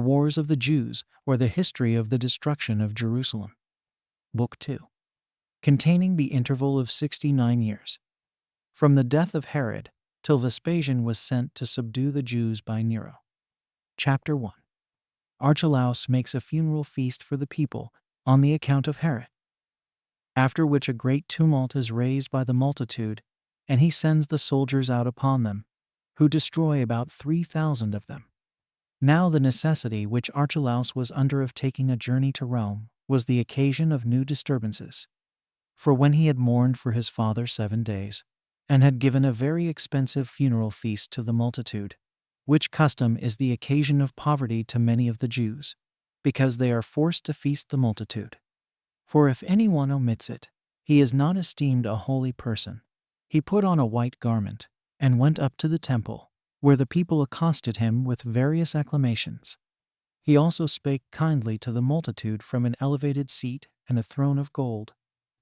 The Wars of the Jews, or the History of the Destruction of Jerusalem. Book 2. Containing the interval of 69 years. From the death of Herod, till Vespasian was sent to subdue the Jews by Nero. Chapter 1. Archelaus makes a funeral feast for the people on the account of Herod. After which a great tumult is raised by the multitude, and he sends the soldiers out upon them, who destroy about 3,000 of them. Now the necessity which Archelaus was under of taking a journey to Rome was the occasion of new disturbances. For when he had mourned for his father 7 days, and had given a very expensive funeral feast to the multitude, which custom is the occasion of poverty to many of the Jews, because they are forced to feast the multitude. For if any one omits it, he is not esteemed a holy person. He put on a white garment, and went up to the temple, where the people accosted him with various acclamations. He also spake kindly to the multitude from an elevated seat and a throne of gold,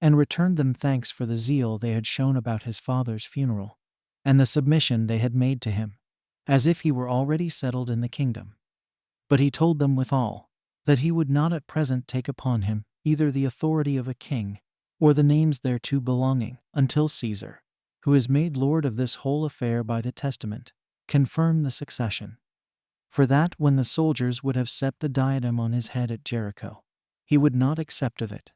and returned them thanks for the zeal they had shown about his father's funeral, and the submission they had made to him, as if he were already settled in the kingdom. But he told them withal, that he would not at present take upon him either the authority of a king, or the names thereto belonging, until Caesar, who is made lord of this whole affair by the testament, confirm the succession. For that when the soldiers would have set the diadem on his head at Jericho, he would not accept of it,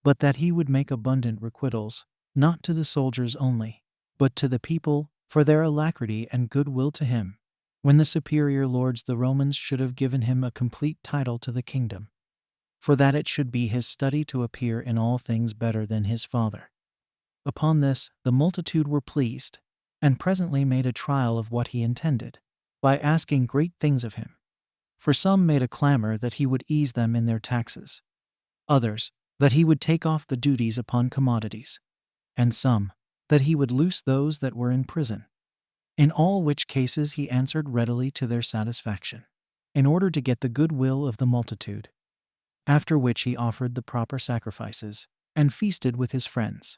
but that he would make abundant requitals, not to the soldiers only, but to the people, for their alacrity and good will to him, when the superior lords the Romans should have given him a complete title to the kingdom, for that it should be his study to appear in all things better than his father. Upon this the multitude were pleased, and presently made a trial of what he intended, by asking great things of him. For some made a clamor that he would ease them in their taxes, others, that he would take off the duties upon commodities, and some, that he would loose those that were in prison. In all which cases he answered readily to their satisfaction, in order to get the good will of the multitude. After which he offered the proper sacrifices, and feasted with his friends.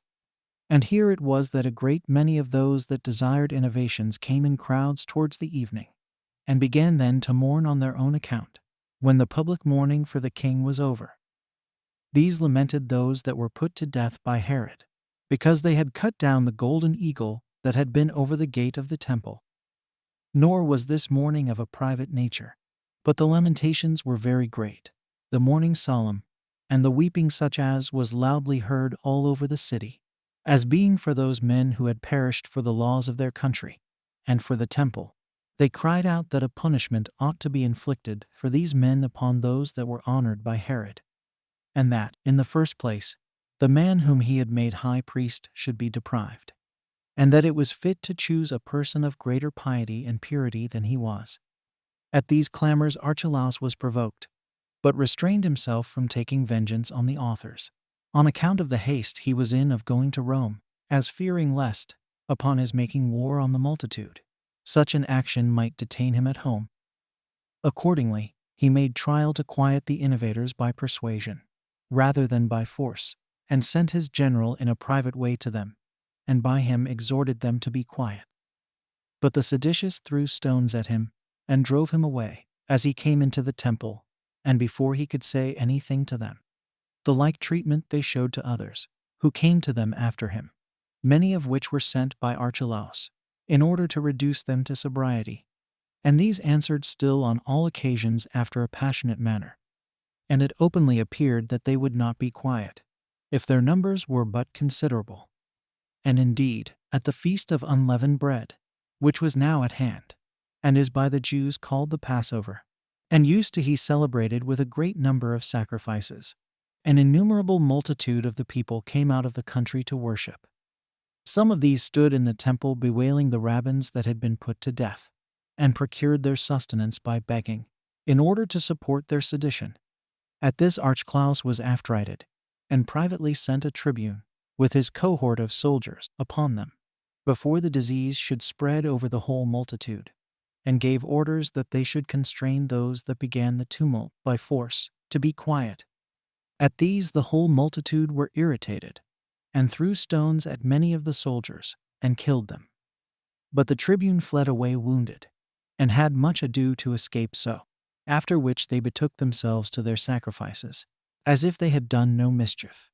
And here it was that a great many of those that desired innovations came in crowds towards the evening, and began then to mourn on their own account, when the public mourning for the king was over. These lamented those that were put to death by Herod, because they had cut down the golden eagle that had been over the gate of the temple. Nor was this mourning of a private nature, but the lamentations were very great, the mourning solemn, and the weeping such as was loudly heard all over the city, as being for those men who had perished for the laws of their country, and for the temple. They cried out that a punishment ought to be inflicted for these men upon those that were honored by Herod, and that, in the first place, the man whom he had made high priest should be deprived, and that it was fit to choose a person of greater piety and purity than he was. At these clamors Archelaus was provoked, but restrained himself from taking vengeance on the authors, on account of the haste he was in of going to Rome, as fearing lest, upon his making war on the multitude, such an action might detain him at home. Accordingly, he made trial to quiet the innovators by persuasion, rather than by force, and sent his general in a private way to them, and by him exhorted them to be quiet. But the seditious threw stones at him, and drove him away, as he came into the temple, and before he could say anything to them. The like treatment they showed to others, who came to them after him, many of which were sent by Archelaus, in order to reduce them to sobriety. And these answered still on all occasions after a passionate manner. And it openly appeared that they would not be quiet, if their numbers were but considerable. And indeed, at the feast of unleavened bread, which was now at hand, and is by the Jews called the Passover, and used to be celebrated with a great number of sacrifices, an innumerable multitude of the people came out of the country to worship. Some of these stood in the temple bewailing the rabbins that had been put to death, and procured their sustenance by begging, in order to support their sedition. At this Archelaus was affrighted, and privately sent a tribune, with his cohort of soldiers, upon them, before the disease should spread over the whole multitude, and gave orders that they should constrain those that began the tumult by force, to be quiet. At these the whole multitude were irritated, and threw stones at many of the soldiers, and killed them. But the tribune fled away wounded, and had much ado to escape so. after which they betook themselves to their sacrifices, as if they had done no mischief.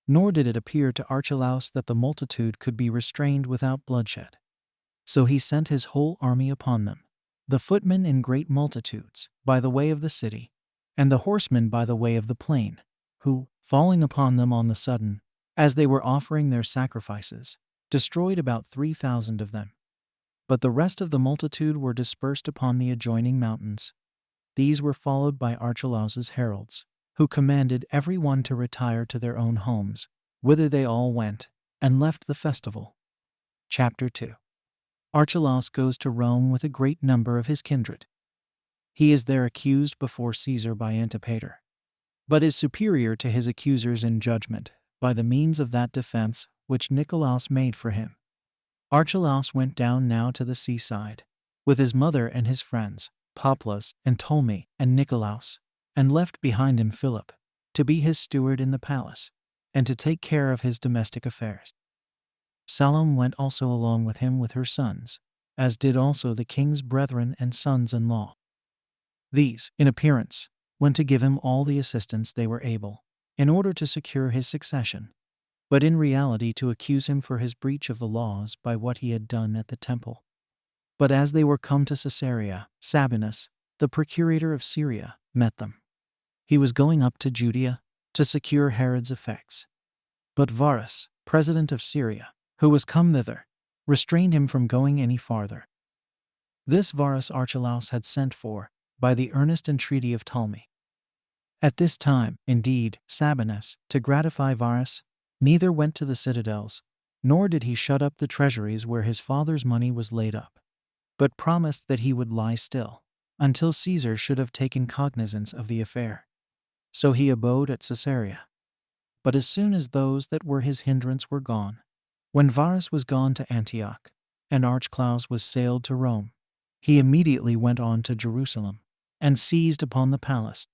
Nor did it appear to Archelaus that the multitude could be restrained without bloodshed. So he sent his whole army upon them, the footmen in great multitudes, by the way of the city, and the horsemen by the way of the plain, who, falling upon them on the sudden, as they were offering their sacrifices, destroyed about 3,000 of them. But the rest of the multitude were dispersed upon the adjoining mountains. These were followed by Archelaus's heralds, who commanded every one to retire to their own homes, whither they all went, and left the festival. Chapter 2. Archelaus goes to Rome with a great number of his kindred. He is there accused before Caesar by Antipater, but is superior to his accusers in judgment by the means of that defense which Nicolaus made for him. Archelaus went down now to the seaside, with his mother and his friends, Poplas and Ptolemy and Nicolaus, and left behind him Philip, to be his steward in the palace, and to take care of his domestic affairs. Salome went also along with him with her sons, as did also the king's brethren and sons-in-law. These, in appearance, went to give him all the assistance they were able, in order to secure his succession, but in reality to accuse him for his breach of the laws by what he had done at the temple. But as they were come to Caesarea, Sabinus, the procurator of Syria, met them. He was going up to Judea to secure Herod's effects. But Varus, president of Syria, who was come thither, restrained him from going any farther. This Varus Archelaus had sent for, by the earnest entreaty of Ptolemy. At this time, indeed, Sabinus, to gratify Varus, neither went to the citadels, nor did he shut up the treasuries where his father's money was laid up, but promised that he would lie still, until Caesar should have taken cognizance of the affair. So he abode at Caesarea. But as soon as those that were his hindrance were gone, when Varus was gone to Antioch, and Archelaus was sailed to Rome, he immediately went on to Jerusalem, and seized upon the palace.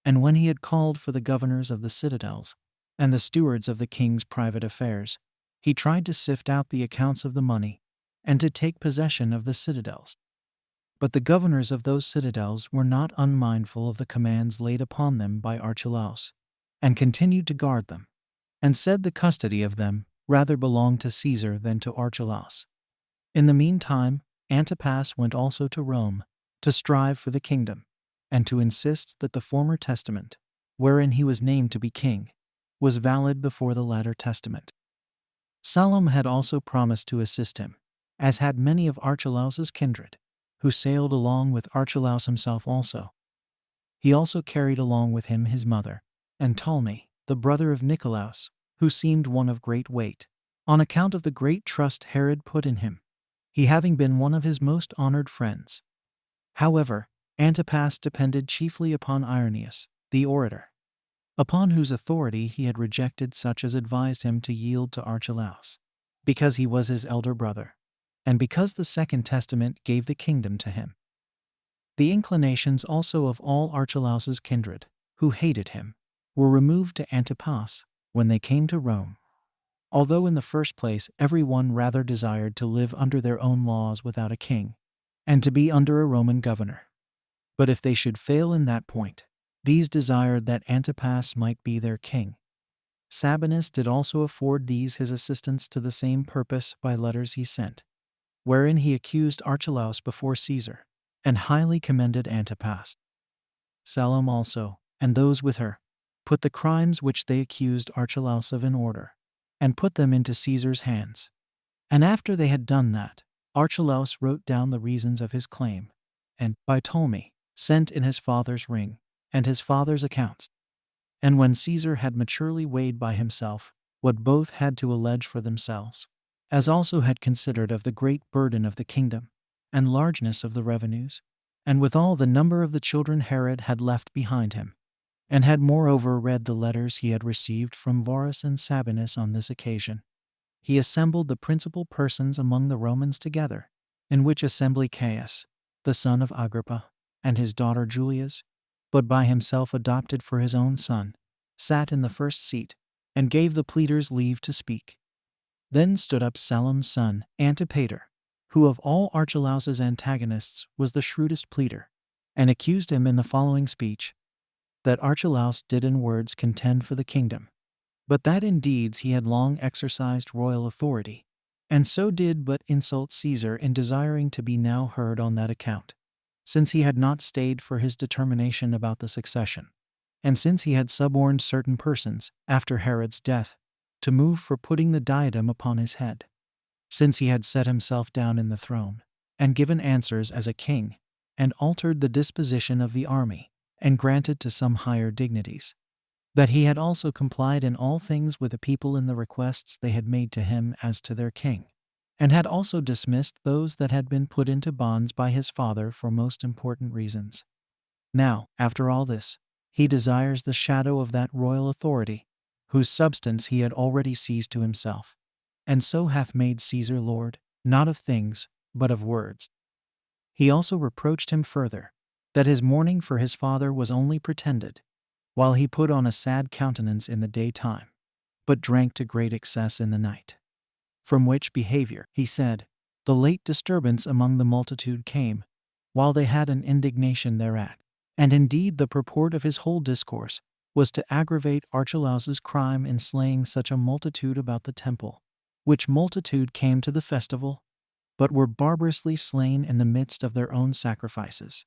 And when he had called for the governors of the citadels, and the stewards of the king's private affairs, he tried to sift out the accounts of the money, and to take possession of the citadels. But the governors of those citadels were not unmindful of the commands laid upon them by Archelaus, and continued to guard them, and said the custody of them rather belonged to Caesar than to Archelaus. In the meantime, Antipas went also to Rome, to strive for the kingdom, and to insist that the former testament, wherein he was named to be king, was valid before the latter testament. Salome had also promised to assist him, as had many of Archelaus's kindred, who sailed along with Archelaus himself also. He also carried along with him his mother, and Ptolemy, the brother of Nicolaus, who seemed one of great weight, on account of the great trust Herod put in him, he having been one of his most honored friends. However, Antipas depended chiefly upon Irenaeus, the orator, upon whose authority he had rejected such as advised him to yield to Archelaus, because he was his elder brother, and because the second testament gave the kingdom to him. The inclinations also of all Archelaus's kindred, who hated him, were removed to Antipas when they came to Rome, although in the first place every one rather desired to live under their own laws without a king, and to be under a Roman governor. But if they should fail in that point, these desired that Antipas might be their king. Sabinus did also afford these his assistance to the same purpose by letters he sent, wherein he accused Archelaus before Caesar, and highly commended Antipas. Salome also, and those with her, put the crimes which they accused Archelaus of in order, and put them into Caesar's hands. And after they had done that, Archelaus wrote down the reasons of his claim, and, by Ptolemy, sent in his father's ring, and his father's accounts. And when Caesar had maturely weighed by himself what both had to allege for themselves, as also had considered of the great burden of the kingdom, and largeness of the revenues, and withal the number of the children Herod had left behind him, and had moreover read the letters he had received from Varus and Sabinus on this occasion, he assembled the principal persons among the Romans together, in which assembly Caius, the son of Agrippa, and his daughter Julias, but by himself adopted for his own son, sat in the first seat, and gave the pleaders leave to speak. Then stood up Salome's son, Antipater, who of all Archelaus's antagonists was the shrewdest pleader, and accused him in the following speech, that Archelaus did in words contend for the kingdom, but that in deeds he had long exercised royal authority, and so did but insult Caesar in desiring to be now heard on that account, since he had not stayed for his determination about the succession, and since he had suborned certain persons, after Herod's death, to move for putting the diadem upon his head, since he had set himself down in the throne, and given answers as a king, and altered the disposition of the army, and granted to some higher dignities, that he had also complied in all things with the people in the requests they had made to him as to their king, and had also dismissed those that had been put into bonds by his father for most important reasons. Now, after all this, he desires the shadow of that royal authority, whose substance he had already seized to himself, and so hath made Caesar Lord, not of things, but of words. He also reproached him further, that his mourning for his father was only pretended, while he put on a sad countenance in the daytime, but drank to great excess in the night. From which behavior, he said, the late disturbance among the multitude came, while they had an indignation thereat. And indeed the purport of his whole discourse was to aggravate Archelaus's crime in slaying such a multitude about the temple, which multitude came to the festival, but were barbarously slain in the midst of their own sacrifices.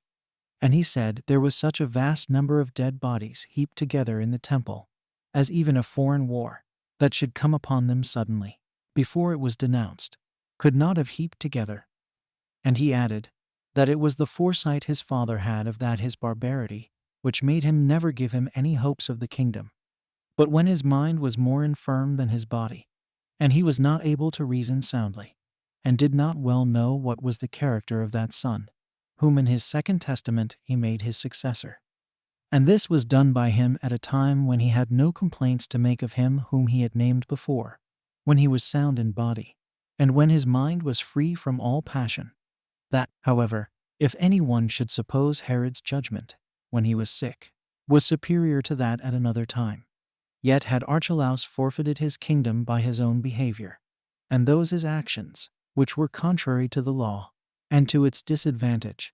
And he said there was such a vast number of dead bodies heaped together in the temple, as even a foreign war, that should come upon them suddenly, before it was denounced, could not have heaped together. And he added, that it was the foresight his father had of that his barbarity, which made him never give him any hopes of the kingdom. But when his mind was more infirm than his body, and he was not able to reason soundly, and did not well know what was the character of that son, whom in his second testament he made his successor. And this was done by him at a time when he had no complaints to make of him whom he had named before, when he was sound in body, and when his mind was free from all passion. That, however, if any one should suppose Herod's judgment, when he was sick, was superior to that at another time, yet had Archelaus forfeited his kingdom by his own behavior, and those his actions, which were contrary to the law, and to its disadvantage.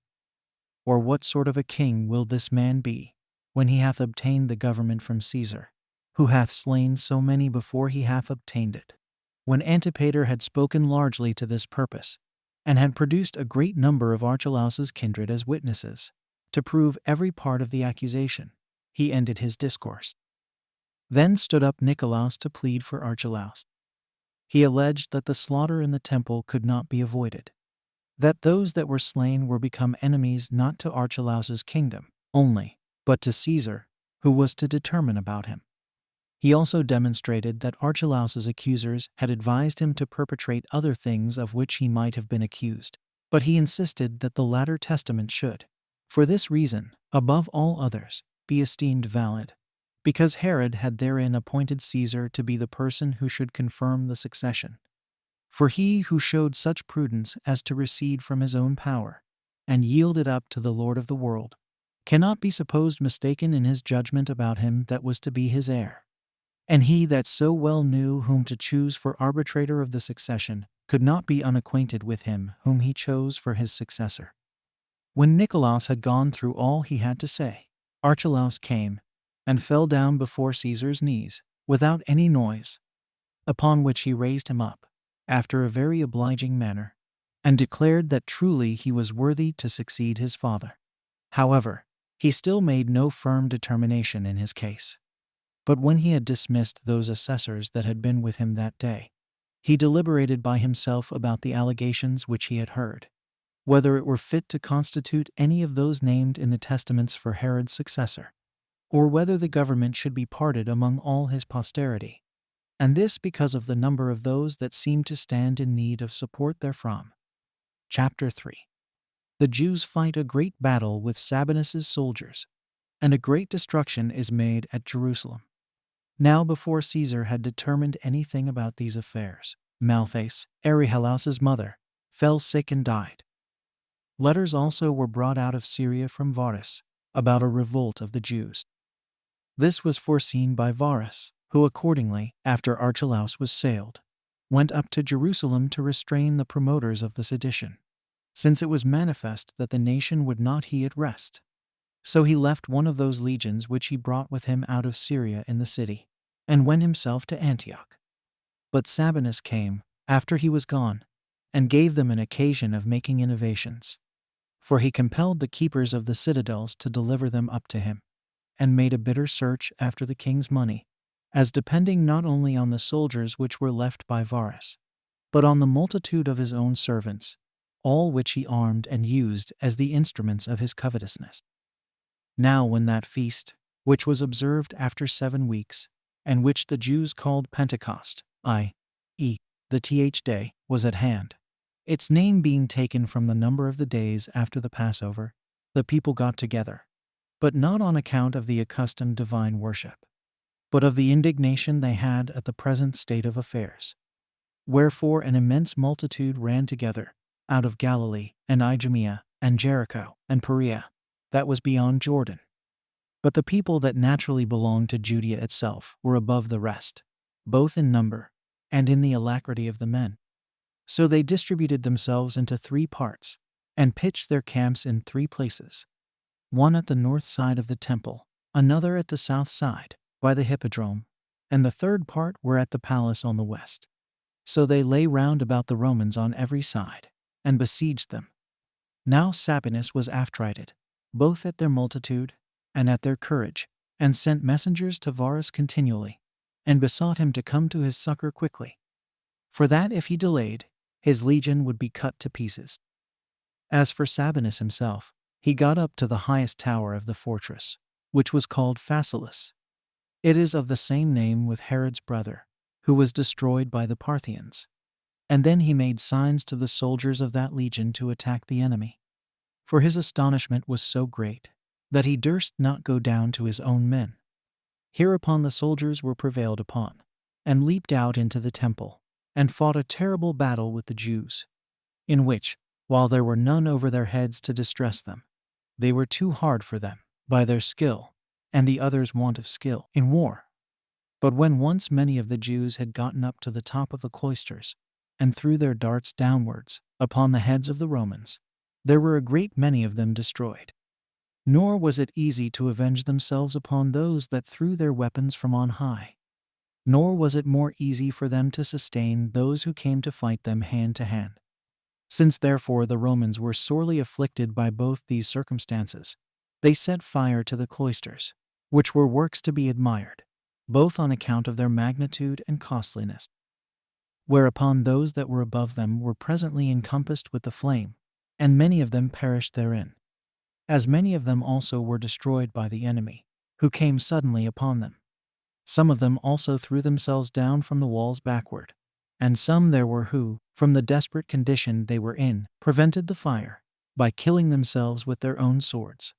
Or what sort of a king will this man be, when he hath obtained the government from Caesar, who hath slain so many before he hath obtained it? When Antipater had spoken largely to this purpose, and had produced a great number of Archelaus's kindred as witnesses, to prove every part of the accusation, he ended his discourse. Then stood up Nicolaus to plead for Archelaus. He alleged that the slaughter in the temple could not be avoided, that those that were slain were become enemies not to Archelaus's kingdom only, but to Caesar, who was to determine about him. He also demonstrated that Archelaus's accusers had advised him to perpetrate other things of which he might have been accused, but he insisted that the latter testament should, for this reason, above all others, be esteemed valid, because Herod had therein appointed Caesar to be the person who should confirm the succession. For he who showed such prudence as to recede from his own power, and yield it up to the Lord of the world, cannot be supposed mistaken in his judgment about him that was to be his heir. And he that so well knew whom to choose for arbitrator of the succession could not be unacquainted with him whom he chose for his successor. When Nicolaus had gone through all he had to say, Archelaus came, and fell down before Caesar's knees, without any noise, upon which he raised him up, after a very obliging manner, and declared that truly he was worthy to succeed his father. However, he still made no firm determination in his case. But when he had dismissed those assessors that had been with him that day, he deliberated by himself about the allegations which he had heard, whether it were fit to constitute any of those named in the testaments for Herod's successor, or whether the government should be parted among all his posterity, and this because of the number of those that seemed to stand in need of support therefrom. Chapter 3. The Jews fight a great battle with Sabinus's soldiers, and a great destruction is made at Jerusalem. Now before Caesar had determined anything about these affairs, Malthace, Archelaus's mother, fell sick and died. Letters also were brought out of Syria from Varus, about a revolt of the Jews. This was foreseen by Varus, who accordingly, after Archelaus was sailed, went up to Jerusalem to restrain the promoters of the sedition, since it was manifest that the nation would not he at rest, So he left one of those legions which he brought with him out of Syria in the city, and went himself to Antioch. But Sabinus came, after he was gone, and gave them an occasion of making innovations. For he compelled the keepers of the citadels to deliver them up to him, and made a bitter search after the king's money, as depending not only on the soldiers which were left by Varus, but on the multitude of his own servants, all which he armed and used as the instruments of his covetousness. Now when that feast, which was observed after 7 weeks, and which the Jews called Pentecost, i.e., the day, was at hand, its name being taken from the number of the days after the Passover, the people got together, but not on account of the accustomed divine worship, but of the indignation they had at the present state of affairs. Wherefore an immense multitude ran together, out of Galilee, and Idumea, and Jericho, and Perea, that was beyond Jordan. But the people that naturally belonged to Judea itself were above the rest, both in number, and in the alacrity of the men. So they distributed themselves into 3 parts, and pitched their camps in 3 places, one at the north side of the temple, another at the south side, by the hippodrome, and the third part were at the palace on the west. So they lay round about the Romans on every side, and besieged them. Now Sabinus was affrighted, both at their multitude, and at their courage, and sent messengers to Varus continually, and besought him to come to his succor quickly, for that if he delayed, his legion would be cut to pieces. As for Sabinus himself, he got up to the highest tower of the fortress, which was called Phasaelus. It is of the same name with Herod's brother, who was destroyed by the Parthians. And then he made signs to the soldiers of that legion to attack the enemy. For his astonishment was so great, that he durst not go down to his own men. Hereupon the soldiers were prevailed upon, and leaped out into the temple, and fought a terrible battle with the Jews, in which, while there were none over their heads to distress them, they were too hard for them, by their skill, and the others' want of skill, in war. But when once many of the Jews had gotten up to the top of the cloisters, and threw their darts downwards upon the heads of the Romans, there were a great many of them destroyed. Nor was it easy to avenge themselves upon those that threw their weapons from on high. Nor was it more easy for them to sustain those who came to fight them hand to hand. Since therefore the Romans were sorely afflicted by both these circumstances, they set fire to the cloisters, which were works to be admired, both on account of their magnitude and costliness. Whereupon those that were above them were presently encompassed with the flame, and many of them perished therein. As many of them also were destroyed by the enemy, who came suddenly upon them. Some of them also threw themselves down from the walls backward, and some there were who, from the desperate condition they were in, prevented the fire, by killing themselves with their own swords.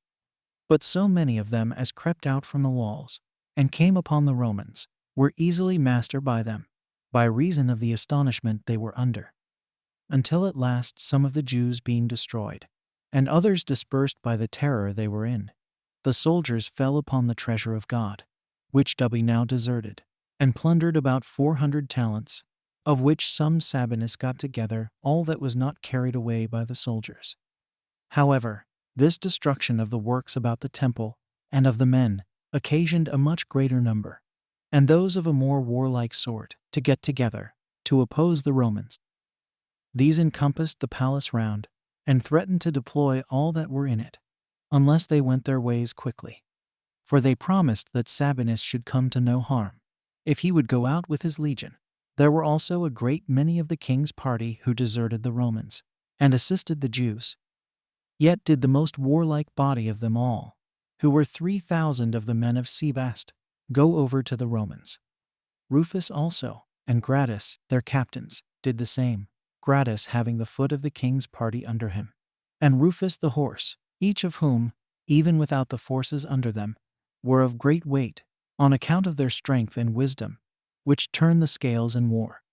But so many of them as crept out from the walls, and came upon the Romans, were easily mastered by them, by reason of the astonishment they were under. Until at last some of the Jews being destroyed, and others dispersed by the terror they were in, the soldiers fell upon the treasure of God, which be now deserted, and plundered about 400 talents, of which some Sabinus got together all that was not carried away by the soldiers. However, this destruction of the works about the temple, and of the men, occasioned a much greater number, and those of a more warlike sort, to get together, to oppose the Romans. These encompassed the palace round, and threatened to deploy all that were in it, unless they went their ways quickly. For they promised that Sabinus should come to no harm, if he would go out with his legion. There were also a great many of the king's party who deserted the Romans, and assisted the Jews. Yet did the most warlike body of them all, who were 3,000 of the men of Sebaste, go over to the Romans. Rufus also, and Gratus, their captains, did the same, Gratus having the foot of the king's party under him, and Rufus the horse, each of whom, even without the forces under them, were of great weight, on account of their strength and wisdom, which turned the scales in war.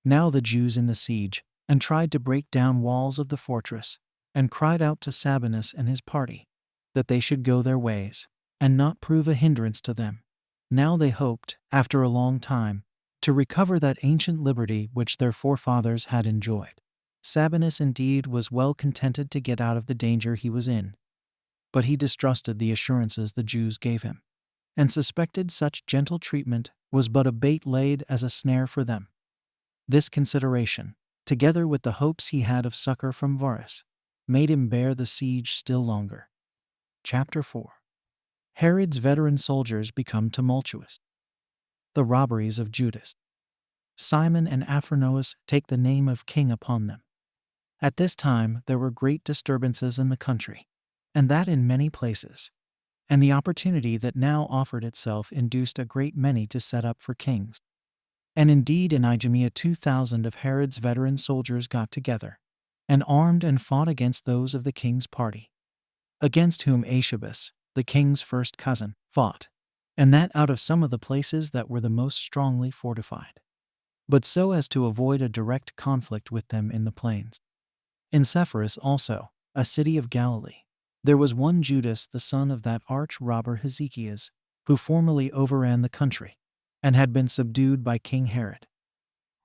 Now the Jews in the siege, and tried to break down walls of the fortress, and cried out to Sabinus and his party, that they should go their ways, and not prove a hindrance to them. Now they hoped, after a long time, to recover that ancient liberty which their forefathers had enjoyed. Sabinus indeed was well contented to get out of the danger he was in, but he distrusted the assurances the Jews gave him, and suspected such gentle treatment was but a bait laid as a snare for them. This consideration, together with the hopes he had of succor from Varus, made him bear the siege still longer. Chapter 4. Herod's veteran soldiers become tumultuous. The robberies of Judas. Simon and Aphronous take the name of king upon them. At this time there were great disturbances in the country, and that in many places, and the opportunity that now offered itself induced a great many to set up for kings. And indeed in Idumea 2,000 of Herod's veteran soldiers got together, and armed and fought against those of the king's party, against whom Ashabus, the king's first cousin, fought, and that out of some of the places that were the most strongly fortified, but so as to avoid a direct conflict with them in the plains. In Sepphoris also, a city of Galilee, there was one Judas the son of that arch-robber Hezekias, who formerly overran the country, and had been subdued by King Herod.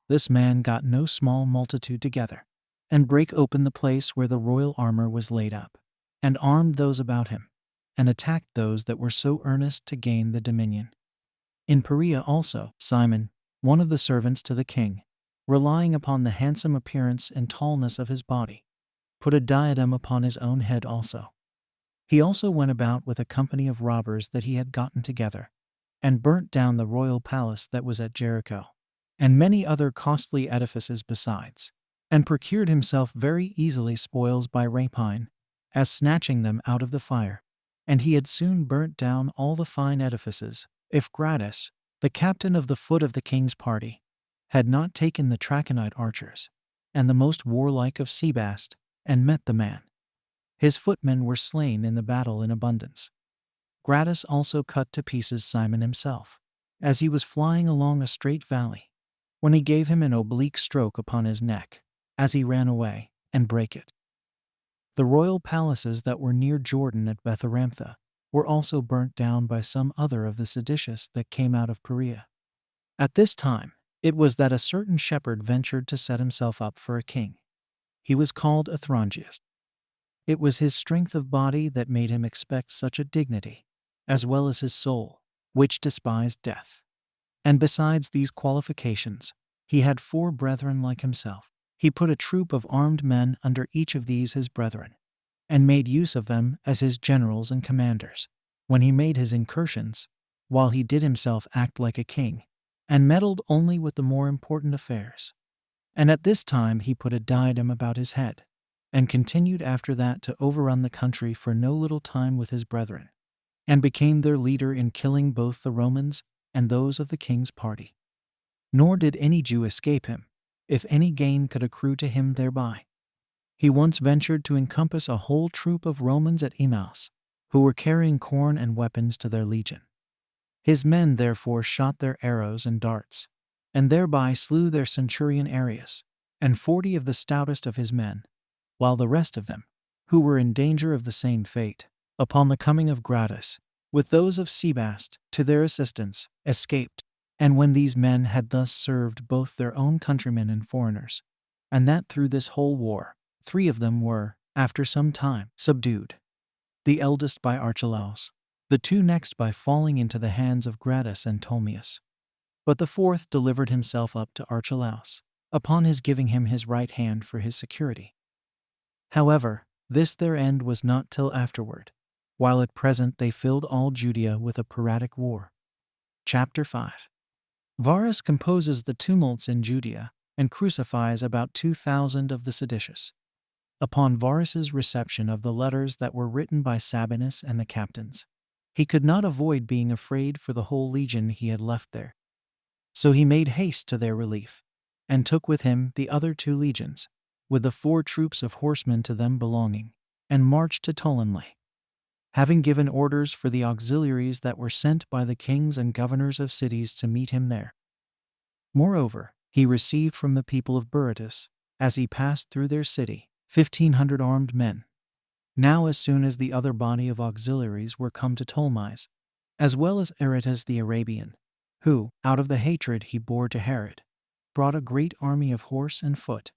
This man got no small multitude together, and brake open the place where the royal armor was laid up, and armed those about him, and attacked those that were so earnest to gain the dominion. In Perea also, Simon, one of the servants to the king, relying upon the handsome appearance and tallness of his body, put a diadem upon his own head also. He also went about with a company of robbers that he had gotten together, and burnt down the royal palace that was at Jericho, and many other costly edifices besides, and procured himself very easily spoils by rapine, as snatching them out of the fire. And he had soon burnt down all the fine edifices, if Gratus, the captain of the foot of the king's party, had not taken the Trachonite archers, and the most warlike of Sebast, and met the man. His footmen were slain in the battle in abundance. Gratus also cut to pieces Simon himself, as he was flying along a straight valley, when he gave him an oblique stroke upon his neck, as he ran away, and brake it. The royal palaces that were near Jordan at Betharamtha were also burnt down by some other of the seditious that came out of Perea. At this time it was that a certain shepherd ventured to set himself up for a king. He was called Athrongeus. It was his strength of body that made him expect such a dignity, as well as his soul, which despised death. And besides these qualifications, he had 4 brethren like himself. He put a troop of armed men under each of these his brethren, and made use of them as his generals and commanders, when he made his incursions, while he did himself act like a king, and meddled only with the more important affairs. And at this time he put a diadem about his head, and continued after that to overrun the country for no little time with his brethren, and became their leader in killing both the Romans and those of the king's party. Nor did any Jew escape him, if any gain could accrue to him thereby. He once ventured to encompass a whole troop of Romans at Emmaus, who were carrying corn and weapons to their legion. His men therefore shot their arrows and darts, and thereby slew their centurion Arius, and 40 of the stoutest of his men, while the rest of them, who were in danger of the same fate, upon the coming of Gratus, with those of Sebast, to their assistance, escaped. And when these men had thus served both their own countrymen and foreigners, and that through this whole war, 3 of them were, after some time, subdued, the eldest by Archelaus, the 2 next by falling into the hands of Gratus and Ptolemaeus. But the 4th delivered himself up to Archelaus, upon his giving him his right hand for his security. However, this their end was not till afterward, while at present they filled all Judea with a piratic war. Chapter 5. Varus composes the tumults in Judea, and crucifies about 2,000 of the seditious. Upon Varus's reception of the letters that were written by Sabinus and the captains, he could not avoid being afraid for the whole legion he had left there. So he made haste to their relief, and took with him the other 2 legions, with the 4 troops of horsemen to them belonging, and marched to Ptolemais, having given orders for the auxiliaries that were sent by the kings and governors of cities to meet him there. Moreover, he received from the people of Berytus, as he passed through their city, 1,500 armed men. Now as soon as the other body of auxiliaries were come to Ptolemais, as well as Aretas the Arabian, who, out of the hatred he bore to Herod, brought a great army of horse and foot,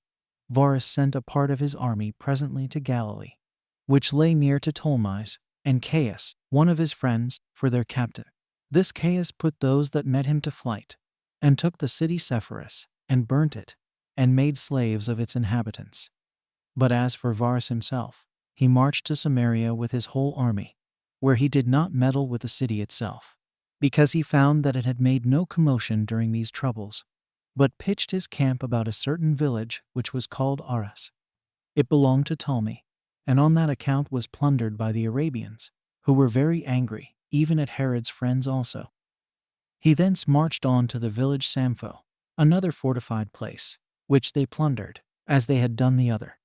Varus sent a part of his army presently to Galilee, which lay near to Ptolemais, and Caius, one of his friends, for their captive. This Caius put those that met him to flight, and took the city Sepphoris, and burnt it, and made slaves of its inhabitants. But as for Varus himself, he marched to Samaria with his whole army, where he did not meddle with the city itself, because he found that it had made no commotion during these troubles, but pitched his camp about a certain village which was called Aras. It belonged to Ptolemy, and on that account was plundered by the Arabians, who were very angry, even at Herod's friends also. He thence marched on to the village Sampho, another fortified place, which they plundered, as they had done the other.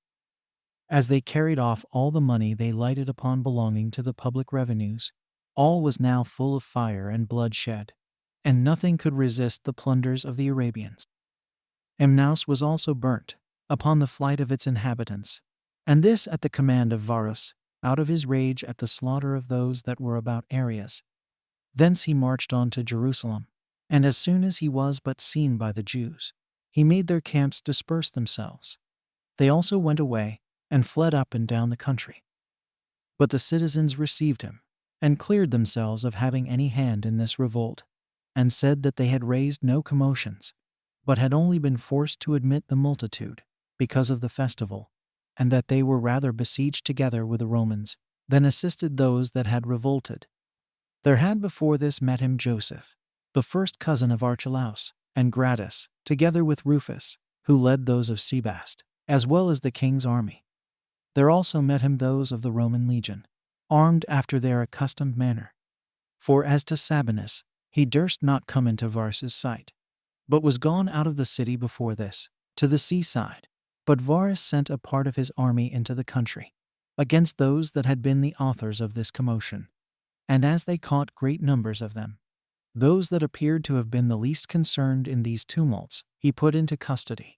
As they carried off all the money they lighted upon belonging to the public revenues, all was now full of fire and bloodshed, and nothing could resist the plunders of the Arabians. Emnaus was also burnt, upon the flight of its inhabitants, and this at the command of Varus, out of his rage at the slaughter of those that were about Areas. Thence he marched on to Jerusalem, and as soon as he was but seen by the Jews, he made their camps disperse themselves. They also went away, and fled up and down the country. But the citizens received him, and cleared themselves of having any hand in this revolt, and said that they had raised no commotions, but had only been forced to admit the multitude, because of the festival, and that they were rather besieged together with the Romans, than assisted those that had revolted. There had before this met him Joseph, the first cousin of Archelaus, and Gratus, together with Rufus, who led those of Sebast, as well as the king's army. There also met him those of the Roman legion, armed after their accustomed manner. For as to Sabinus, he durst not come into Varus's sight, but was gone out of the city before this, to the seaside. But Varus sent a part of his army into the country, against those that had been the authors of this commotion. And as they caught great numbers of them, those that appeared to have been the least concerned in these tumults he put into custody.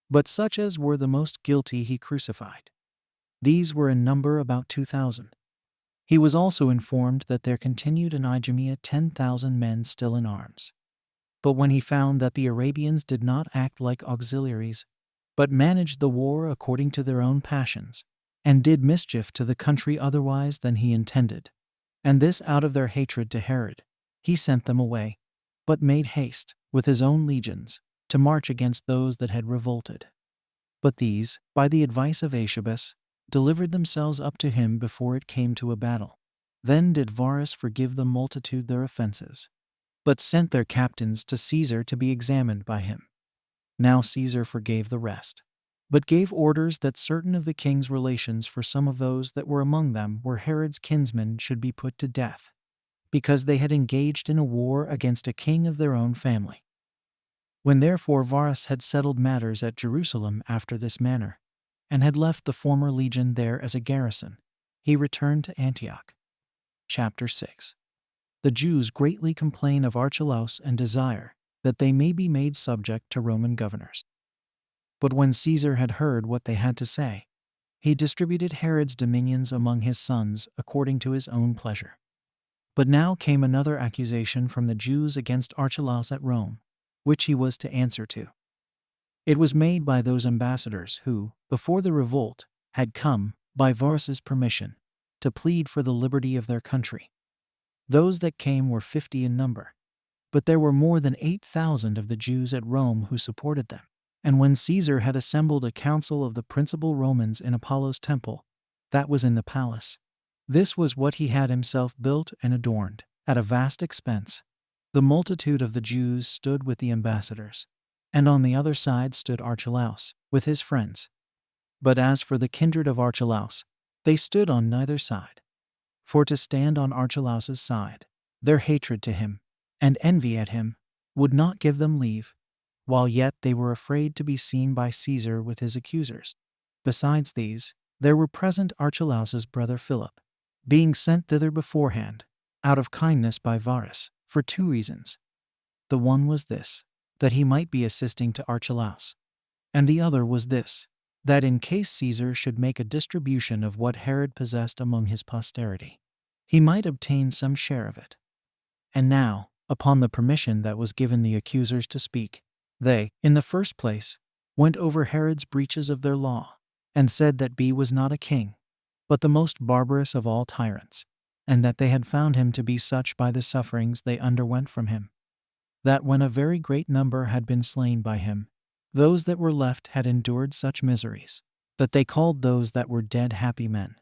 But such as were the most guilty he crucified. These were in number about 2,000. He was also informed that there continued in Idumea 10,000 men still in arms. But when he found that the Arabians did not act like auxiliaries, but managed the war according to their own passions, and did mischief to the country otherwise than he intended, and this out of their hatred to Herod, he sent them away, but made haste, with his own legions, to march against those that had revolted. But these, by the advice of Agabus, delivered themselves up to him before it came to a battle. Then did Varus forgive the multitude their offenses, but sent their captains to Caesar to be examined by him. Now Caesar forgave the rest, but gave orders that certain of the king's relations for some of those that were among them were Herod's kinsmen should be put to death, because they had engaged in a war against a king of their own family. When therefore Varus had settled matters at Jerusalem after this manner, and had left the former legion there as a garrison, he returned to Antioch. Chapter 6. The Jews greatly complain of Archelaus and desire that they may be made subject to Roman governors. But when Caesar had heard what they had to say, he distributed Herod's dominions among his sons according to his own pleasure. But now came another accusation from the Jews against Archelaus at Rome, which he was to answer to. It was made by those ambassadors who, before the revolt, had come, by Varus's permission, to plead for the liberty of their country. Those that came were 50 in number, but there were more than 8,000 of the Jews at Rome who supported them. And when Caesar had assembled a council of the principal Romans in Apollo's temple, that was in the palace, this was what he had himself built and adorned, at a vast expense. The multitude of the Jews stood with the ambassadors, and on the other side stood Archelaus, with his friends. But as for the kindred of Archelaus, they stood on neither side. For to stand on Archelaus's side, their hatred to him, and envy at him, would not give them leave, while yet they were afraid to be seen by Caesar with his accusers. Besides these, there were present Archelaus's brother Philip, being sent thither beforehand, out of kindness by Varus, for 2 reasons. The one was this, that he might be assisting to Archelaus, and the other was this, that in case Caesar should make a distribution of what Herod possessed among his posterity, he might obtain some share of it. And now, upon the permission that was given the accusers to speak, they, in the first place, went over Herod's breaches of their law, and said that B was not a king, but the most barbarous of all tyrants, and that they had found him to be such by the sufferings they underwent from him, that when a very great number had been slain by him, those that were left had endured such miseries, that they called those that were dead happy men,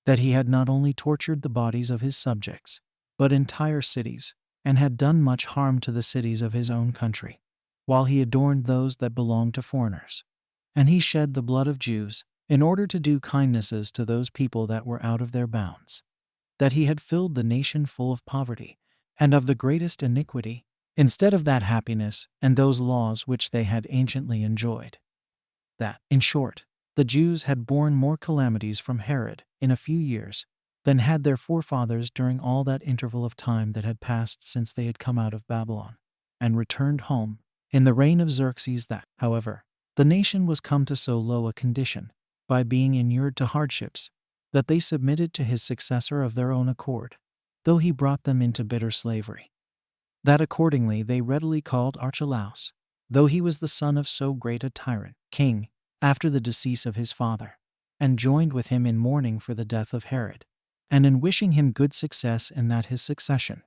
that he had not only tortured the bodies of his subjects, but entire cities, and had done much harm to the cities of his own country, while he adorned those that belonged to foreigners. And he shed the blood of Jews, in order to do kindnesses to those people that were out of their bounds, that he had filled the nation full of poverty, and of the greatest iniquity, instead of that happiness and those laws which they had anciently enjoyed. That, in short, the Jews had borne more calamities from Herod in a few years than had their forefathers during all that interval of time that had passed since they had come out of Babylon and returned home in the reign of Xerxes. That, however, the nation was come to so low a condition, by being inured to hardships, that they submitted to his successor of their own accord, though he brought them into bitter slavery. That accordingly they readily called Archelaus, though he was the son of so great a tyrant, king, after the decease of his father, and joined with him in mourning for the death of Herod, and in wishing him good success in that his succession.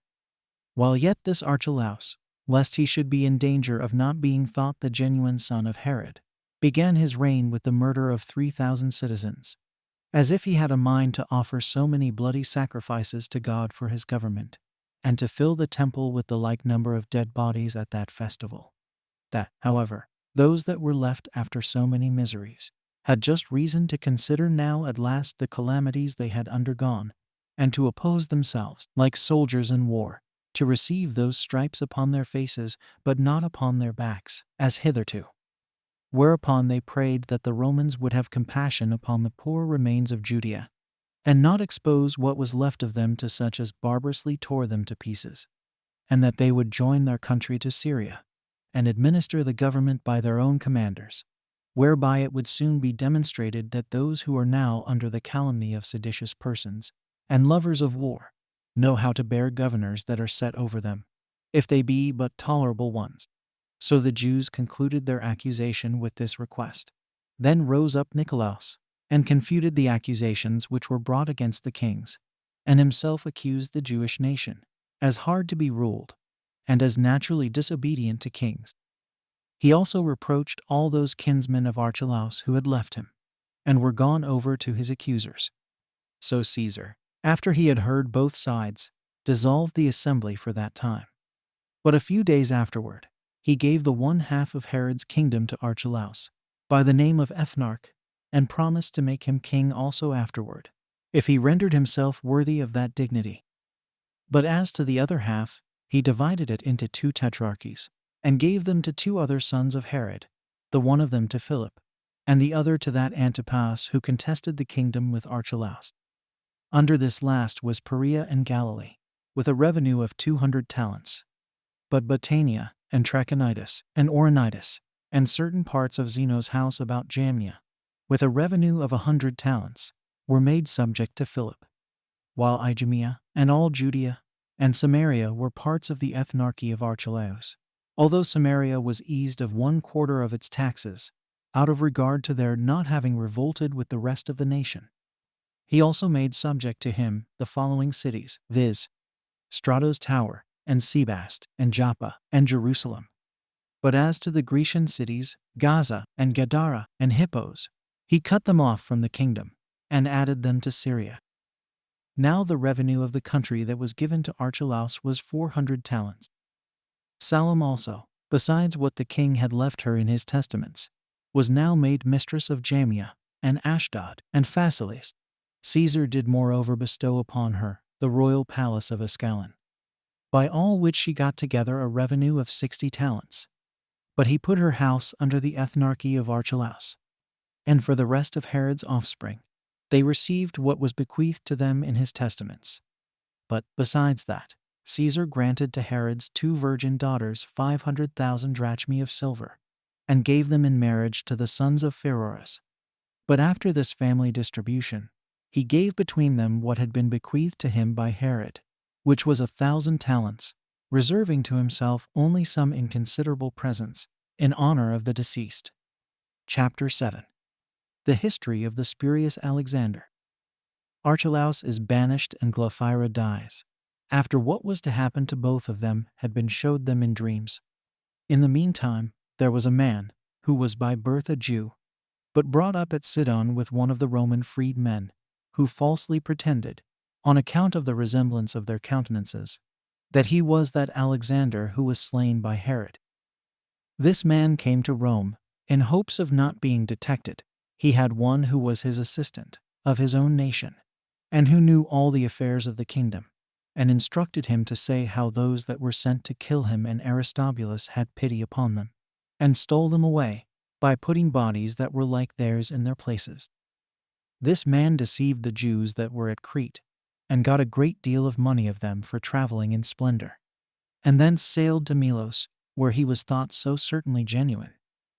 While yet this Archelaus, lest he should be in danger of not being thought the genuine son of Herod, began his reign with the murder of 3,000 citizens, as if he had a mind to offer so many bloody sacrifices to God for his government, and to fill the temple with the like number of dead bodies at that festival. That, however, those that were left after so many miseries had just reason to consider now at last the calamities they had undergone, and to oppose themselves, like soldiers in war, to receive those stripes upon their faces, but not upon their backs, as hitherto. Whereupon they prayed that the Romans would have compassion upon the poor remains of Judea, and not expose what was left of them to such as barbarously tore them to pieces, and that they would join their country to Syria, and administer the government by their own commanders, whereby it would soon be demonstrated that those who are now under the calumny of seditious persons, and lovers of war, know how to bear governors that are set over them, if they be but tolerable ones. So the Jews concluded their accusation with this request. Then rose up Nicolaus, and confuted the accusations which were brought against the kings, and himself accused the Jewish nation, as hard to be ruled, and as naturally disobedient to kings. He also reproached all those kinsmen of Archelaus who had left him, and were gone over to his accusers. So Caesar, after he had heard both sides, dissolved the assembly for that time. But a few days afterward, he gave the one half of Herod's kingdom to Archelaus, by the name of Ethnarch, and promised to make him king also afterward, if he rendered himself worthy of that dignity. But as to the other half, he divided it into 2 tetrarchies, and gave them to 2 other sons of Herod, the one of them to Philip, and the other to that Antipas who contested the kingdom with Archelaus. Under this last was Perea and Galilee, with a revenue of 200 talents. But Batanea, and Trachonitis, and Auronitis, and certain parts of Zeno's house about Jamnia, with a revenue of 100 talents, were made subject to Philip, while Idumea, and all Judea, and Samaria were parts of the ethnarchy of Archelaus, although Samaria was eased of 1/4 of its taxes, out of regard to their not having revolted with the rest of the nation. He also made subject to him the following cities, viz., Stratos Tower, and Sebast, and Joppa, and Jerusalem. But as to the Grecian cities, Gaza, and Gadara, and Hippos, he cut them off from the kingdom, and added them to Syria. Now the revenue of the country that was given to Archelaus was 400 talents. Salome also, besides what the king had left her in his testaments, was now made mistress of Jamnia, and Ashdod, and Phasaelis. Caesar did moreover bestow upon her the royal palace of Ascalon, by all which she got together a revenue of 60 talents. But he put her house under the ethnarchy of Archelaus. And for the rest of Herod's offspring, they received what was bequeathed to them in his testaments. But, besides that, Caesar granted to Herod's 2 virgin daughters 500,000 drachmae of silver, and gave them in marriage to the sons of Pheroras. But after this family distribution, he gave between them what had been bequeathed to him by Herod, which was 1,000 talents, reserving to himself only some inconsiderable presents, in honor of the deceased. Chapter 7. The history of the Spurious Alexander. Archelaus is banished and Glaphyra dies, after what was to happen to both of them had been showed them in dreams. In the meantime, there was a man, who was by birth a Jew, but brought up at Sidon with one of the Roman freedmen, who falsely pretended, on account of the resemblance of their countenances, that he was that Alexander who was slain by Herod. This man came to Rome, in hopes of not being detected. He had one who was his assistant, of his own nation, and who knew all the affairs of the kingdom, and instructed him to say how those that were sent to kill him and Aristobulus had pity upon them, and stole them away, by putting bodies that were like theirs in their places. This man deceived the Jews that were at Crete, and got a great deal of money of them for traveling in splendor, and thence sailed to Melos, where he was thought so certainly genuine,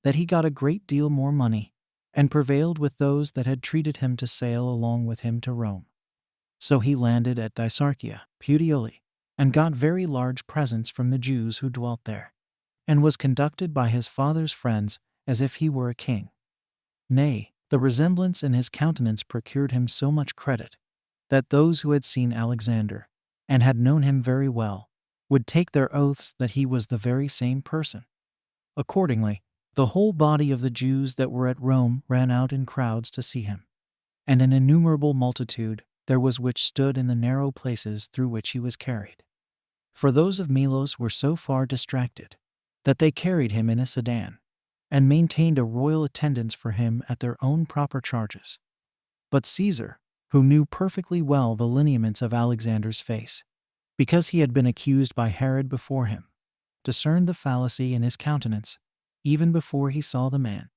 that he got a great deal more money, and prevailed with those that had treated him to sail along with him to Rome. So he landed at Dicearchia, Puteoli, and got very large presents from the Jews who dwelt there, and was conducted by his father's friends as if he were a king. Nay, the resemblance in his countenance procured him so much credit, that those who had seen Alexander, and had known him very well, would take their oaths that he was the very same person. Accordingly, the whole body of the Jews that were at Rome ran out in crowds to see him, and an innumerable multitude there was which stood in the narrow places through which he was carried. For those of Melos were so far distracted, that they carried him in a sedan, and maintained a royal attendance for him at their own proper charges. But Caesar, who knew perfectly well the lineaments of Alexander's face, because he had been accused by Herod before him, discerned the fallacy in his countenance, even before he saw the man.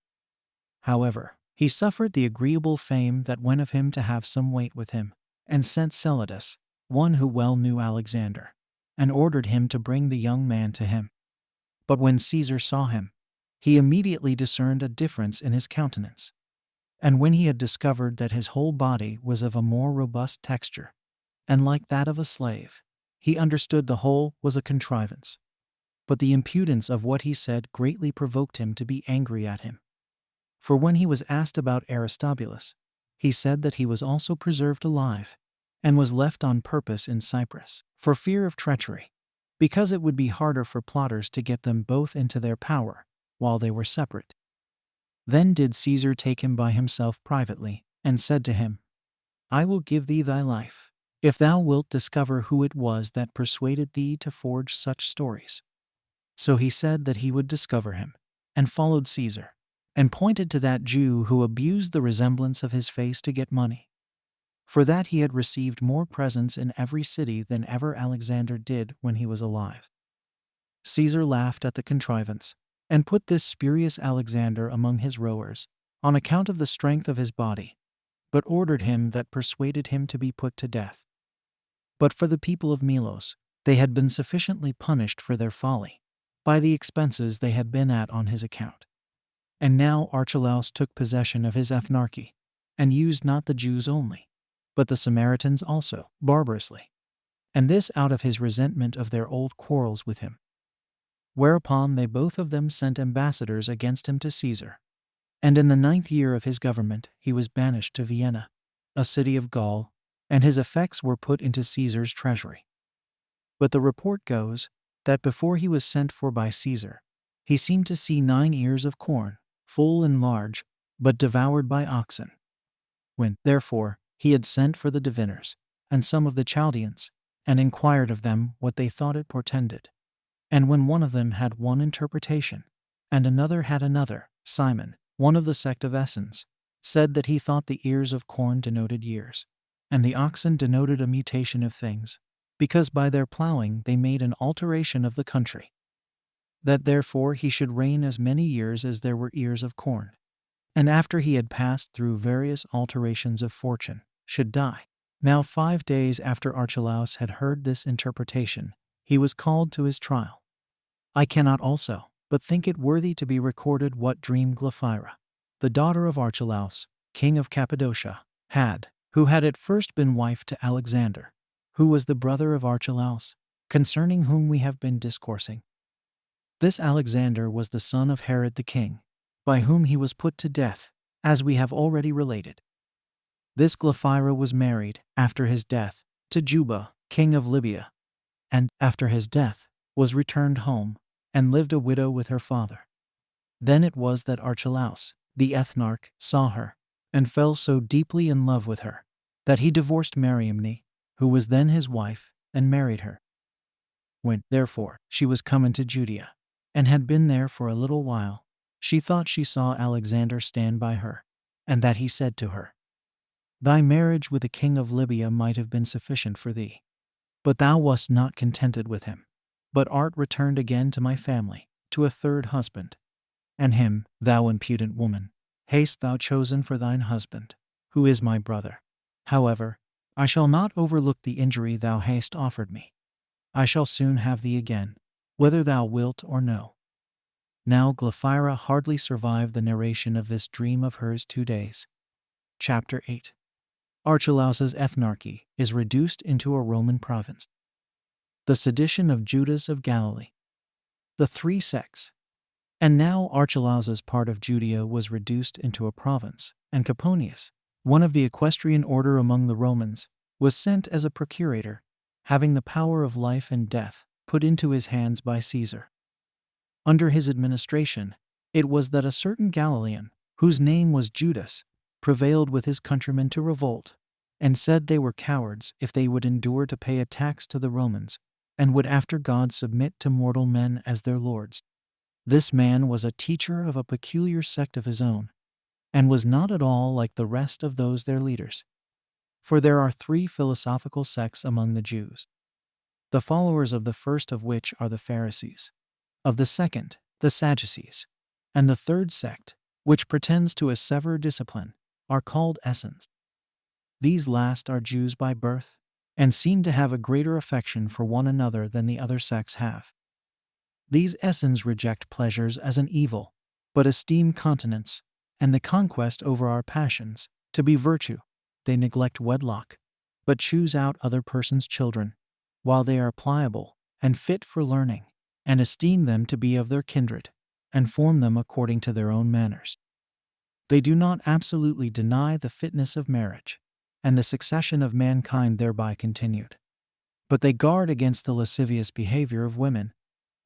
However, he suffered the agreeable fame that went of him to have some weight with him, and sent Celadus, one who well knew Alexander, and ordered him to bring the young man to him. But when Caesar saw him, he immediately discerned a difference in his countenance. And when he had discovered that his whole body was of a more robust texture, and like that of a slave, he understood the whole was a contrivance. But the impudence of what he said greatly provoked him to be angry at him. For when he was asked about Aristobulus, he said that he was also preserved alive, and was left on purpose in Cyprus, for fear of treachery, because it would be harder for plotters to get them both into their power, while they were separate. Then did Caesar take him by himself privately, and said to him, I will give thee thy life, if thou wilt discover who it was that persuaded thee to forge such stories. So he said that he would discover him, and followed Caesar, and pointed to that Jew who abused the resemblance of his face to get money. For that he had received more presents in every city than ever Alexander did when he was alive. Caesar laughed at the contrivance, and put this spurious Alexander among his rowers, on account of the strength of his body, but ordered him that persuaded him to be put to death. But for the people of Melos, they had been sufficiently punished for their folly, by the expenses they had been at on his account. And now Archelaus took possession of his ethnarchy, and used not the Jews only, but the Samaritans also, barbarously, and this out of his resentment of their old quarrels with him. Whereupon they both of them sent ambassadors against him to Caesar. And in the 9th year of his government he was banished to Vienna, a city of Gaul, and his effects were put into Caesar's treasury. But the report goes, that before he was sent for by Caesar, he seemed to see 9 ears of corn, full and large, but devoured by oxen. When, therefore, he had sent for the diviners, and some of the Chaldeans, and inquired of them what they thought it portended. And when one of them had one interpretation, and another had another, Simon, one of the sect of Essenes, said that he thought the ears of corn denoted years, and the oxen denoted a mutation of things, because by their plowing they made an alteration of the country. That therefore he should reign as many years as there were ears of corn, and after he had passed through various alterations of fortune, should die. Now 5 days after Archelaus had heard this interpretation, he was called to his trial. I cannot also but think it worthy to be recorded what dream Glaphyra, the daughter of Archelaus, king of Cappadocia, had, who had at first been wife to Alexander, who was the brother of Archelaus, concerning whom we have been discoursing. This Alexander was the son of Herod the king, by whom he was put to death, as we have already related. This Glaphyra was married, after his death, to Juba, king of Libya, and, after his death, was returned home, and lived a widow with her father. Then it was that Archelaus, the ethnarch, saw her, and fell so deeply in love with her, that he divorced Mariamne, who was then his wife, and married her. When, therefore, she was come into Judea, and had been there for a little while, she thought she saw Alexander stand by her, and that he said to her, Thy marriage with the king of Libya might have been sufficient for thee. But thou wast not contented with him, but art returned again to my family, to a third husband. And him, thou impudent woman, hast thou chosen for thine husband, who is my brother. However, I shall not overlook the injury thou hast offered me. I shall soon have thee again, whether thou wilt or no. Now Glaphyra hardly survived the narration of this dream of hers 2 days. Chapter 8. Archelaus's ethnarchy is reduced into a Roman province. The sedition of Judas of Galilee. The 3 sects. And now Archelaus's part of Judea was reduced into a province, and Coponius, one of the equestrian order among the Romans, was sent as a procurator, having the power of life and death put into his hands by Caesar. Under his administration, it was that a certain Galilean, whose name was Judas, prevailed with his countrymen to revolt, and said they were cowards if they would endure to pay a tax to the Romans, and would after God submit to mortal men as their lords. This man was a teacher of a peculiar sect of his own, and was not at all like the rest of those their leaders. For there are 3 philosophical sects among the Jews, the followers of the first of which are the Pharisees, of the second, the Sadducees, and the third sect, which pretends to a severe discipline, are called Essenes. These last are Jews by birth, and seem to have a greater affection for one another than the other sects have. These Essenes reject pleasures as an evil, but esteem continence, and the conquest over our passions, to be virtue. They neglect wedlock, but choose out other persons' children, while they are pliable, and fit for learning, and esteem them to be of their kindred, and form them according to their own manners. They do not absolutely deny the fitness of marriage, and the succession of mankind thereby continued. But they guard against the lascivious behavior of women,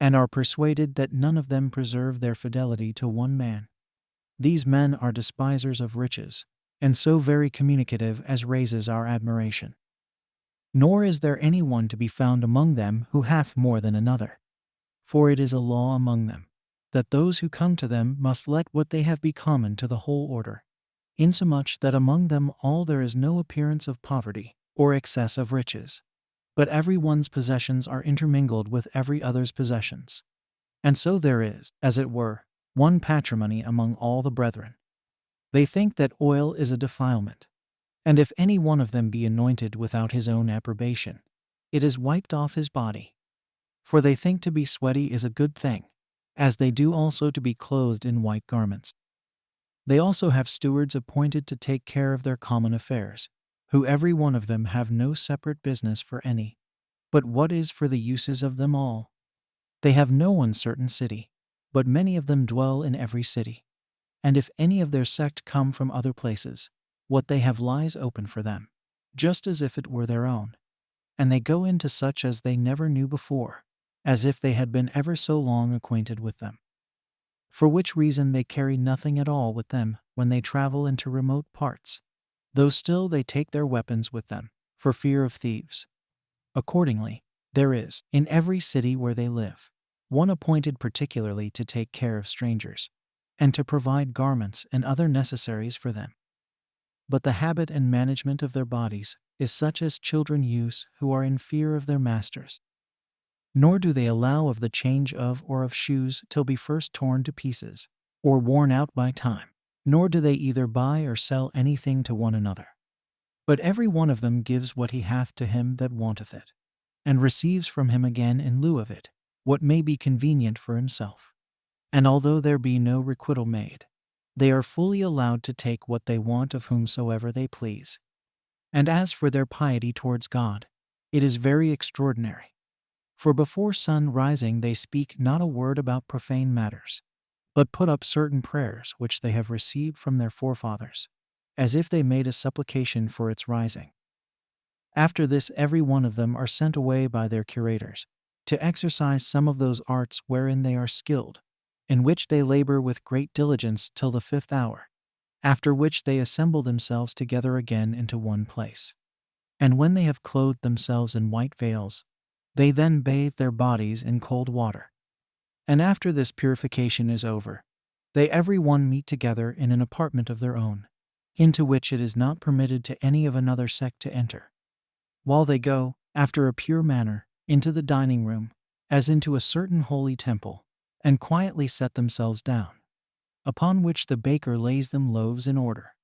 and are persuaded that none of them preserve their fidelity to one man. These men are despisers of riches, and so very communicative as raises our admiration. Nor is there any one to be found among them who hath more than another. For it is a law among them, that those who come to them must let what they have be common to the whole order, insomuch that among them all there is no appearance of poverty, or excess of riches, but every one's possessions are intermingled with every other's possessions. And so there is, as it were, one patrimony among all the brethren. They think that oil is a defilement, and if any one of them be anointed without his own approbation, it is wiped off his body. For they think to be sweaty is a good thing, as they do also to be clothed in white garments. They also have stewards appointed to take care of their common affairs, who every one of them have no separate business for any, but what is for the uses of them all. They have no uncertain city, but many of them dwell in every city. And if any of their sect come from other places, what they have lies open for them, just as if it were their own. And they go into such as they never knew before, as if they had been ever so long acquainted with them. For which reason they carry nothing at all with them when they travel into remote parts, though still they take their weapons with them, for fear of thieves. Accordingly, there is, in every city where they live, one appointed particularly to take care of strangers, and to provide garments and other necessaries for them. But the habit and management of their bodies is such as children use who are in fear of their masters. Nor do they allow of the change of or of shoes till be first torn to pieces, or worn out by time. Nor do they either buy or sell anything to one another. But every one of them gives what he hath to him that wanteth it, and receives from him again in lieu of it what may be convenient for himself. And although there be no requital made, they are fully allowed to take what they want of whomsoever they please. And as for their piety towards God, it is very extraordinary. For before sun rising they speak not a word about profane matters, but put up certain prayers which they have received from their forefathers, as if they made a supplication for its rising. After this, every one of them are sent away by their curators, to exercise some of those arts wherein they are skilled, in which they labor with great diligence till the 5th hour, after which they assemble themselves together again into one place. And when they have clothed themselves in white veils, they then bathe their bodies in cold water. And after this purification is over, they every one meet together in an apartment of their own, into which it is not permitted to any of another sect to enter, while they go, after a pure manner, into the dining room, as into a certain holy temple, and quietly set themselves down, upon which the baker lays them loaves in order.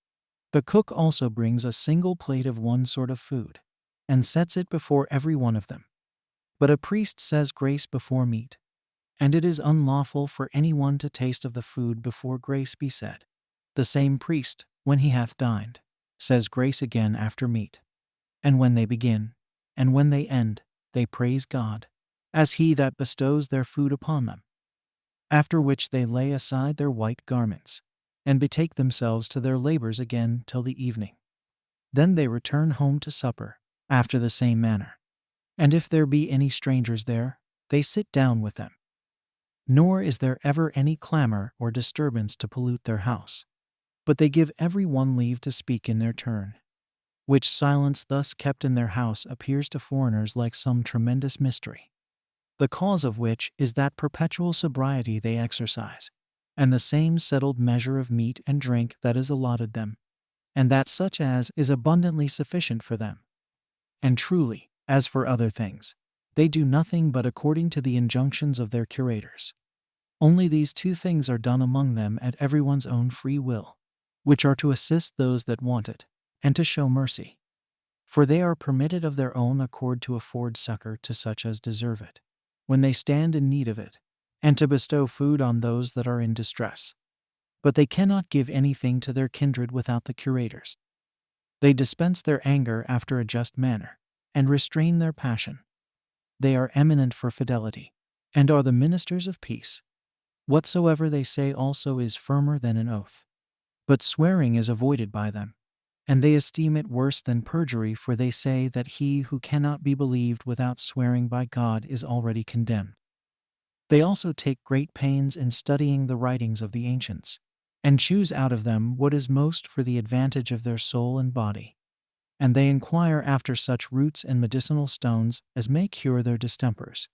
The cook also brings a single plate of one sort of food, and sets it before every one of them. But a priest says grace before meat, and it is unlawful for any one to taste of the food before grace be said. The same priest, when he hath dined, says grace again after meat. And when they begin, and when they end, they praise God, as he that bestows their food upon them. After which they lay aside their white garments, and betake themselves to their labors again till the evening. Then they return home to supper, after the same manner. And if there be any strangers there, they sit down with them. Nor is there ever any clamor or disturbance to pollute their house, but they give every one leave to speak in their turn, which silence thus kept in their house appears to foreigners like some tremendous mystery, the cause of which is that perpetual sobriety they exercise, and the same settled measure of meat and drink that is allotted them, and that such as is abundantly sufficient for them. And truly, as for other things, they do nothing but according to the injunctions of their curators. Only these two things are done among them at everyone's own free will, which are to assist those that want it, and to show mercy. For they are permitted of their own accord to afford succor to such as deserve it, when they stand in need of it, and to bestow food on those that are in distress. But they cannot give anything to their kindred without the curators. They dispense their anger after a just manner, and restrain their passion. They are eminent for fidelity, and are the ministers of peace. Whatsoever they say also is firmer than an oath. But swearing is avoided by them, and they esteem it worse than perjury, for they say that he who cannot be believed without swearing by God is already condemned. They also take great pains in studying the writings of the ancients, and choose out of them what is most for the advantage of their soul and body. And they inquire after such roots and medicinal stones as may cure their distempers.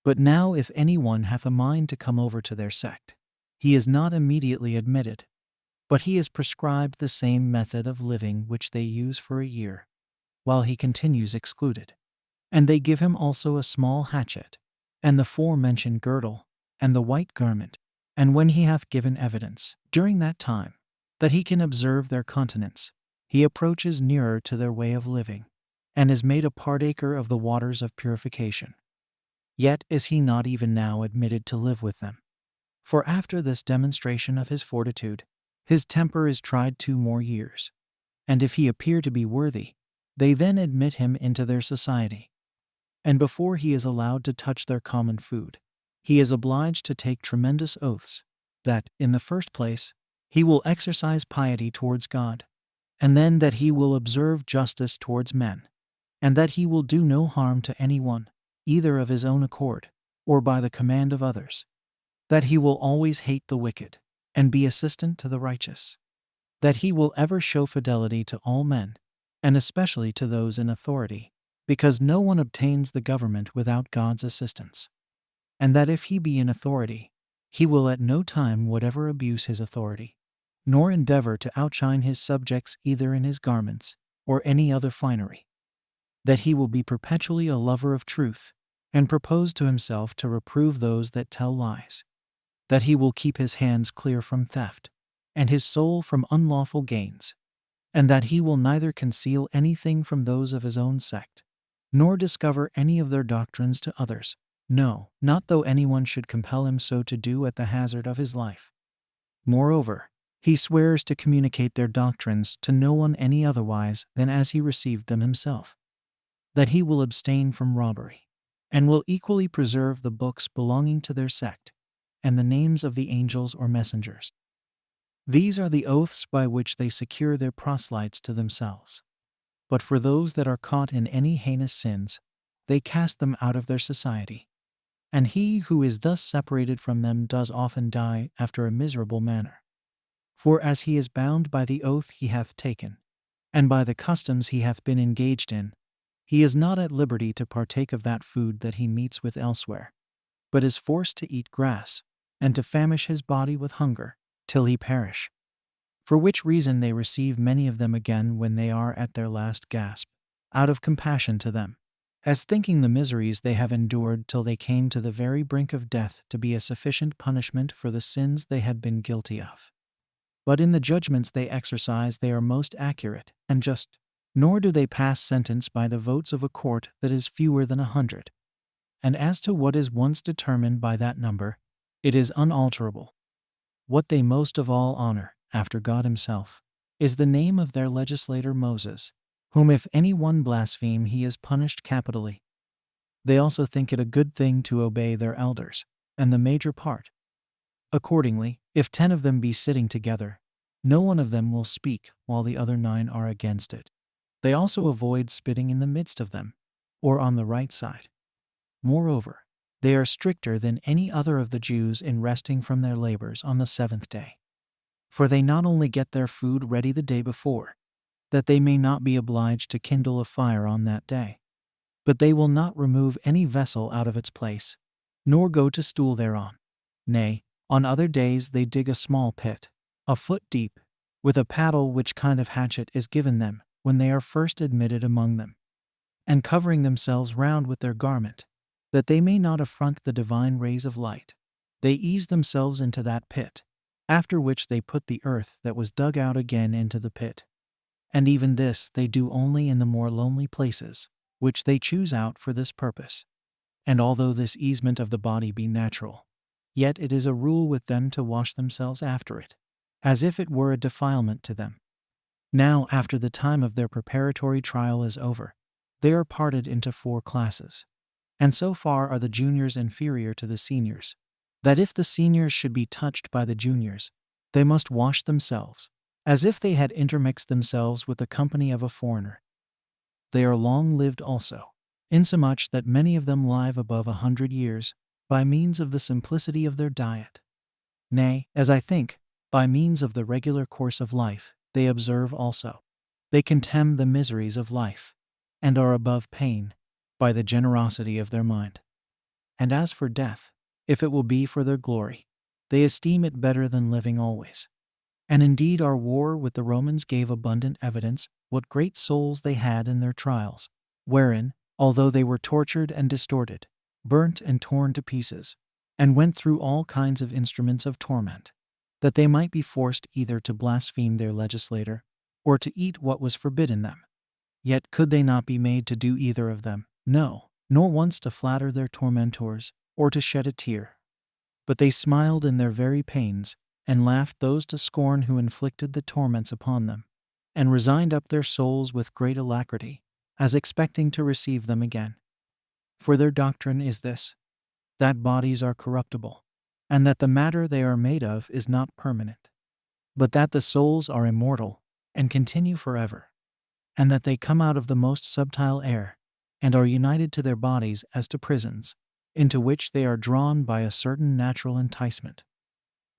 But now if any one hath a mind to come over to their sect, he is not immediately admitted, but he is prescribed the same method of living which they use for a year, while he continues excluded. And they give him also a small hatchet, and the forementioned girdle, and the white garment. And when he hath given evidence, during that time, that he can observe their continence, he approaches nearer to their way of living, and is made a partaker of the waters of purification. Yet is he not even now admitted to live with them. For after this demonstration of his fortitude, his temper is tried 2 more years, and if he appear to be worthy, they then admit him into their society. And before he is allowed to touch their common food, he is obliged to take tremendous oaths, that, in the first place, he will exercise piety towards God, and then that he will observe justice towards men, and that he will do no harm to any one, either of his own accord, or by the command of others, that he will always hate the wicked, and be assistant to the righteous, that he will ever show fidelity to all men, and especially to those in authority, because no one obtains the government without God's assistance, and that if he be in authority, he will at no time whatever abuse his authority, nor endeavor to outshine his subjects either in his garments or any other finery, that he will be perpetually a lover of truth, and propose to himself to reprove those that tell lies, that he will keep his hands clear from theft, and his soul from unlawful gains, and that he will neither conceal anything from those of his own sect, nor discover any of their doctrines to others, no, not though anyone should compel him so to do at the hazard of his life. Moreover, he swears to communicate their doctrines to no one any otherwise than as he received them himself, that he will abstain from robbery, and will equally preserve the books belonging to their sect, and the names of the angels or messengers. These are the oaths by which they secure their proselytes to themselves. But for those that are caught in any heinous sins, they cast them out of their society. And he who is thus separated from them does often die after a miserable manner. For as he is bound by the oath he hath taken, and by the customs he hath been engaged in, he is not at liberty to partake of that food that he meets with elsewhere, but is forced to eat grass, and to famish his body with hunger, till he perish. For which reason they receive many of them again when they are at their last gasp, out of compassion to them, as thinking the miseries they have endured till they came to the very brink of death to be a sufficient punishment for the sins they had been guilty of. But in the judgments they exercise they are most accurate and just, nor do they pass sentence by the votes of a court that is fewer than 100. And as to what is once determined by that number, it is unalterable. What they most of all honor, after God himself, is the name of their legislator Moses, whom if any one blaspheme he is punished capitally. They also think it a good thing to obey their elders, and the major part. Accordingly, if 10 of them be sitting together, no one of them will speak while the other 9 are against it. They also avoid spitting in the midst of them, or on the right side. Moreover, they are stricter than any other of the Jews in resting from their labors on the 7th day. For they not only get their food ready the day before, that they may not be obliged to kindle a fire on that day, but they will not remove any vessel out of its place, nor go to stool thereon. Nay, on other days they dig a small pit, a foot deep, with a paddle which kind of hatchet is given them when they are first admitted among them, and covering themselves round with their garment, that they may not affront the divine rays of light, they ease themselves into that pit, after which they put the earth that was dug out again into the pit. And even this they do only in the more lonely places, which they choose out for this purpose. And although this easement of the body be natural, yet it is a rule with them to wash themselves after it, as if it were a defilement to them. Now, after the time of their preparatory trial is over, they are parted into 4 classes. And so far are the juniors inferior to the seniors, that if the seniors should be touched by the juniors, they must wash themselves, as if they had intermixed themselves with the company of a foreigner. They are long-lived also, insomuch that many of them live above 100 years, by means of the simplicity of their diet. Nay, as I think, by means of the regular course of life, they observe also. They contemn the miseries of life, and are above pain, by the generosity of their mind. And as for death, if it will be for their glory, they esteem it better than living always. And indeed our war with the Romans gave abundant evidence what great souls they had in their trials, wherein, although they were tortured and distorted, burnt and torn to pieces, and went through all kinds of instruments of torment, that they might be forced either to blaspheme their legislator, or to eat what was forbidden them. Yet could they not be made to do either of them, no, nor once to flatter their tormentors, or to shed a tear. But they smiled in their very pains, and laughed those to scorn who inflicted the torments upon them, and resigned up their souls with great alacrity, as expecting to receive them again. For their doctrine is this, that bodies are corruptible, and that the matter they are made of is not permanent, but that the souls are immortal, and continue forever, and that they come out of the most subtile air, and are united to their bodies as to prisons, into which they are drawn by a certain natural enticement,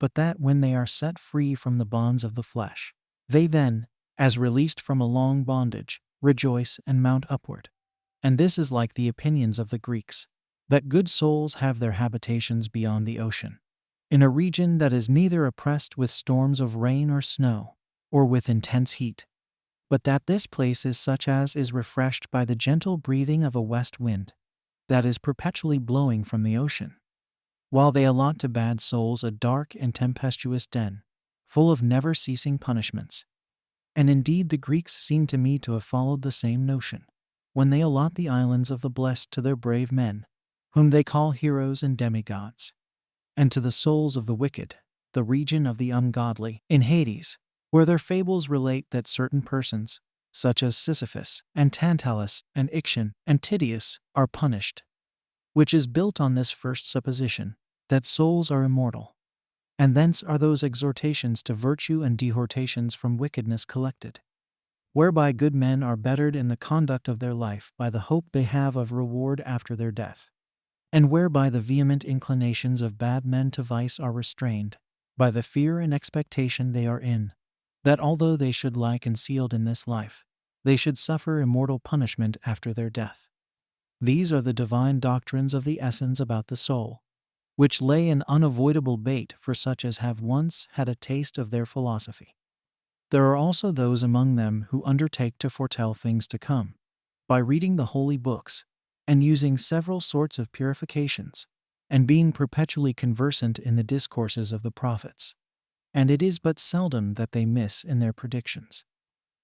but that when they are set free from the bonds of the flesh, they then, as released from a long bondage, rejoice and mount upward. And this is like the opinions of the Greeks, that good souls have their habitations beyond the ocean, in a region that is neither oppressed with storms of rain or snow, or with intense heat, but that this place is such as is refreshed by the gentle breathing of a west wind, that is perpetually blowing from the ocean, while they allot to bad souls a dark and tempestuous den, full of never-ceasing punishments. And indeed the Greeks seem to me to have followed the same notion, when they allot the islands of the blessed to their brave men, whom they call heroes and demigods, and to the souls of the wicked, the region of the ungodly, in Hades, where their fables relate that certain persons, such as Sisyphus, and Tantalus, and Ixion, and Tydeus, are punished, which is built on this first supposition, that souls are immortal. And thence are those exhortations to virtue and dehortations from wickedness collected, whereby good men are bettered in the conduct of their life by the hope they have of reward after their death, and whereby the vehement inclinations of bad men to vice are restrained, by the fear and expectation they are in, that although they should lie concealed in this life, they should suffer immortal punishment after their death. These are the divine doctrines of the essence about the soul, which lay an unavoidable bait for such as have once had a taste of their philosophy. There are also those among them who undertake to foretell things to come, by reading the holy books, and using several sorts of purifications, and being perpetually conversant in the discourses of the prophets. And it is but seldom that they miss in their predictions.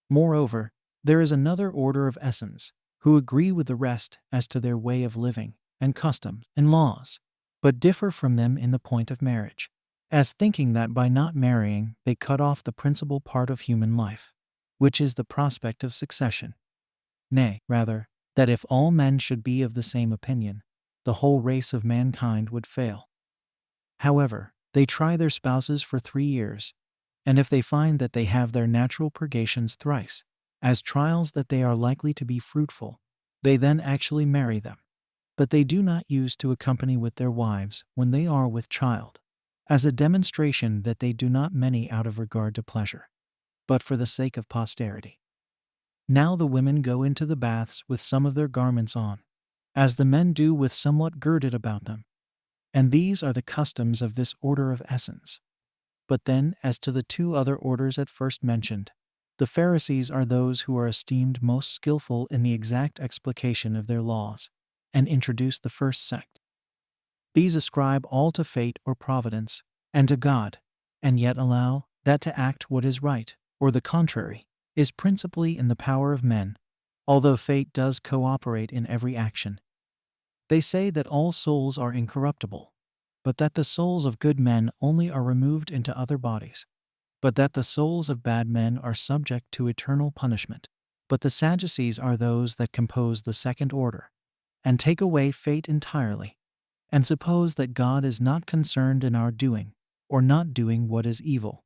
Moreover, there is another order of essence, who agree with the rest as to their way of living, and customs, and laws, but differ from them in the point of marriage, as thinking that by not marrying they cut off the principal part of human life, which is the prospect of succession. Nay, rather, that if all men should be of the same opinion, the whole race of mankind would fail. However, they try their spouses for 3 years, and if they find that they have their natural purgations thrice, as trials that they are likely to be fruitful, they then actually marry them. But they do not use to accompany with their wives when they are with child, as a demonstration that they do not many out of regard to pleasure, but for the sake of posterity. Now the women go into the baths with some of their garments on, as the men do with somewhat girded about them. And these are the customs of this order of essence. But then, as to the 2 other orders at first mentioned, the Pharisees are those who are esteemed most skillful in the exact explication of their laws, and introduce the first sect. These ascribe all to fate or providence, and to God, and yet allow that to act what is right, or the contrary, is principally in the power of men, although fate does cooperate in every action. They say that all souls are incorruptible, but that the souls of good men only are removed into other bodies, but that the souls of bad men are subject to eternal punishment. But the Sadducees are those that compose the second order, and take away fate entirely, and suppose that God is not concerned in our doing, or not doing what is evil.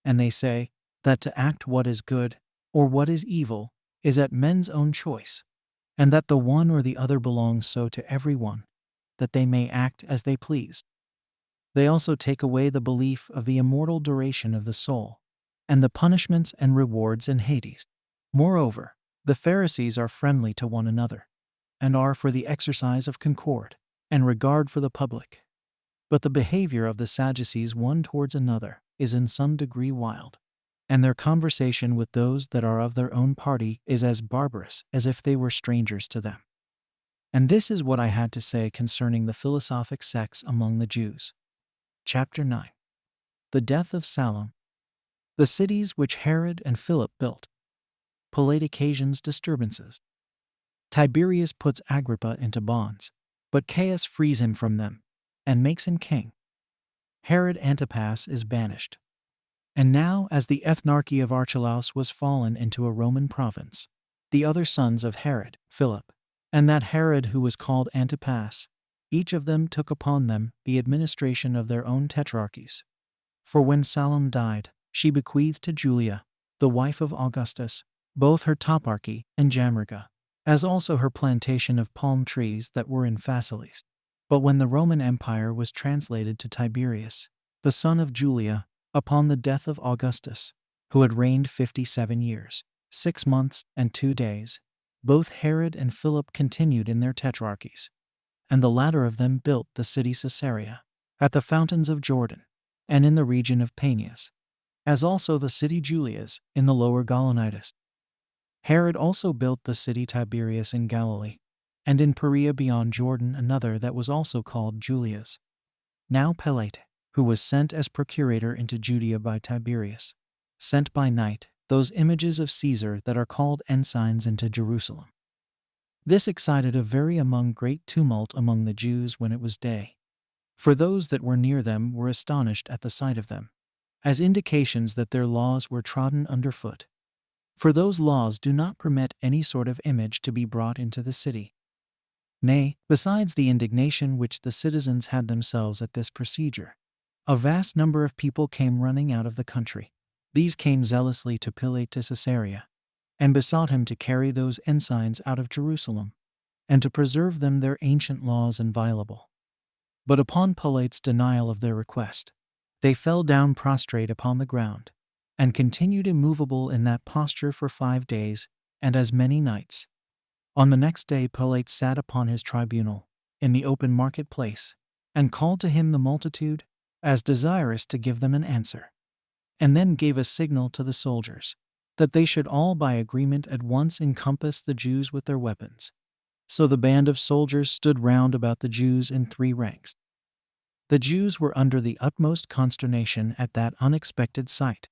And they say that to act what is good, or what is evil, is at men's own choice, and that the one or the other belongs so to every one, that they may act as they please. They also take away the belief of the immortal duration of the soul, and the punishments and rewards in Hades. Moreover, the Pharisees are friendly to one another, and are for the exercise of concord, and regard for the public. But the behavior of the Sadducees one towards another is in some degree wild, and their conversation with those that are of their own party is as barbarous as if they were strangers to them. And this is what I had to say concerning the philosophic sects among the Jews. Chapter 9. The death of Salome. The cities which Herod and Philip built. Pilate occasions disturbances. Tiberius puts Agrippa into bonds, but Caius frees him from them, and makes him king. Herod Antipas is banished. And now, as the ethnarchy of Archelaus was fallen into a Roman province, the other sons of Herod, Philip, and that Herod who was called Antipas, each of them took upon them the administration of their own tetrarchies. For when Salome died, she bequeathed to Julia, the wife of Augustus, both her toparchy and Jamriga, as also her plantation of palm trees that were in Phasaelis. But when the Roman Empire was translated to Tiberius, the son of Julia, upon the death of Augustus, who had reigned 57 years, 6 months, and 2 days, both Herod and Philip continued in their tetrarchies, and the latter of them built the city Caesarea, at the fountains of Jordan, and in the region of Panias, as also the city Julias in the lower Gaulonitis. Herod also built the city Tiberias in Galilee, and in Perea beyond Jordan another that was also called Julias. Now Pilate, who was sent as procurator into Judea by Tiberius, sent by night those images of Caesar that are called ensigns into Jerusalem. This excited a very great tumult among the Jews when it was day. For those that were near them were astonished at the sight of them, as indications that their laws were trodden underfoot. For those laws do not permit any sort of image to be brought into the city. Nay, besides the indignation which the citizens had themselves at this procedure, A vast number of people came running out of the country. These came zealously to Pilate to Caesarea, and besought him to carry those ensigns out of Jerusalem, and to preserve them their ancient laws inviolable. But upon Pilate's denial of their request, they fell down prostrate upon the ground, and continued immovable in that posture for 5 days and as many nights. On the next day Pilate sat upon his tribunal, in the open market-place, and called to him the multitude, as desirous to give them an answer, and then gave a signal to the soldiers, that they should all by agreement at once encompass the Jews with their weapons. So the band of soldiers stood round about the Jews in 3 ranks. The Jews were under the utmost consternation at that unexpected sight.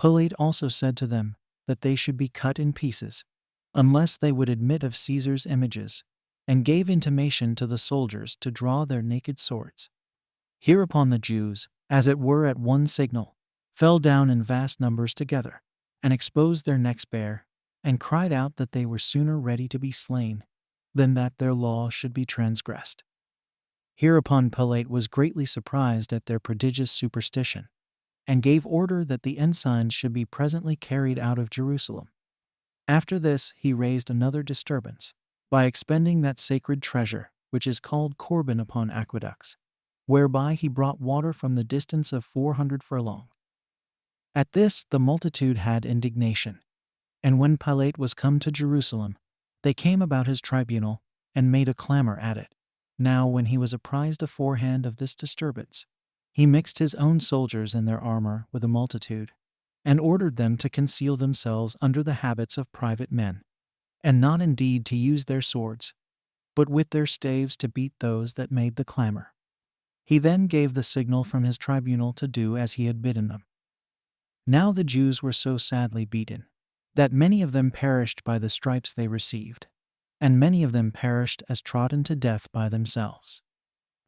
Pilate also said to them that they should be cut in pieces, unless they would admit of Caesar's images, and gave intimation to the soldiers to draw their naked swords. Hereupon the Jews, as it were at one signal, fell down in vast numbers together, and exposed their necks bare, and cried out that they were sooner ready to be slain than that their law should be transgressed. Hereupon Pilate was greatly surprised at their prodigious superstition, and gave order that the ensigns should be presently carried out of Jerusalem. After this he raised another disturbance, by expending that sacred treasure which is called Corban upon aqueducts, whereby he brought water from the distance of 400 furlongs. At this the multitude had indignation, and when Pilate was come to Jerusalem, they came about his tribunal, and made a clamor at it. Now when he was apprised aforehand of this disturbance, he mixed his own soldiers in their armor with the multitude, and ordered them to conceal themselves under the habits of private men, and not indeed to use their swords, but with their staves to beat those that made the clamor. He then gave the signal from his tribunal to do as he had bidden them. Now the Jews were so sadly beaten, that many of them perished by the stripes they received, and many of them perished as trodden to death by themselves.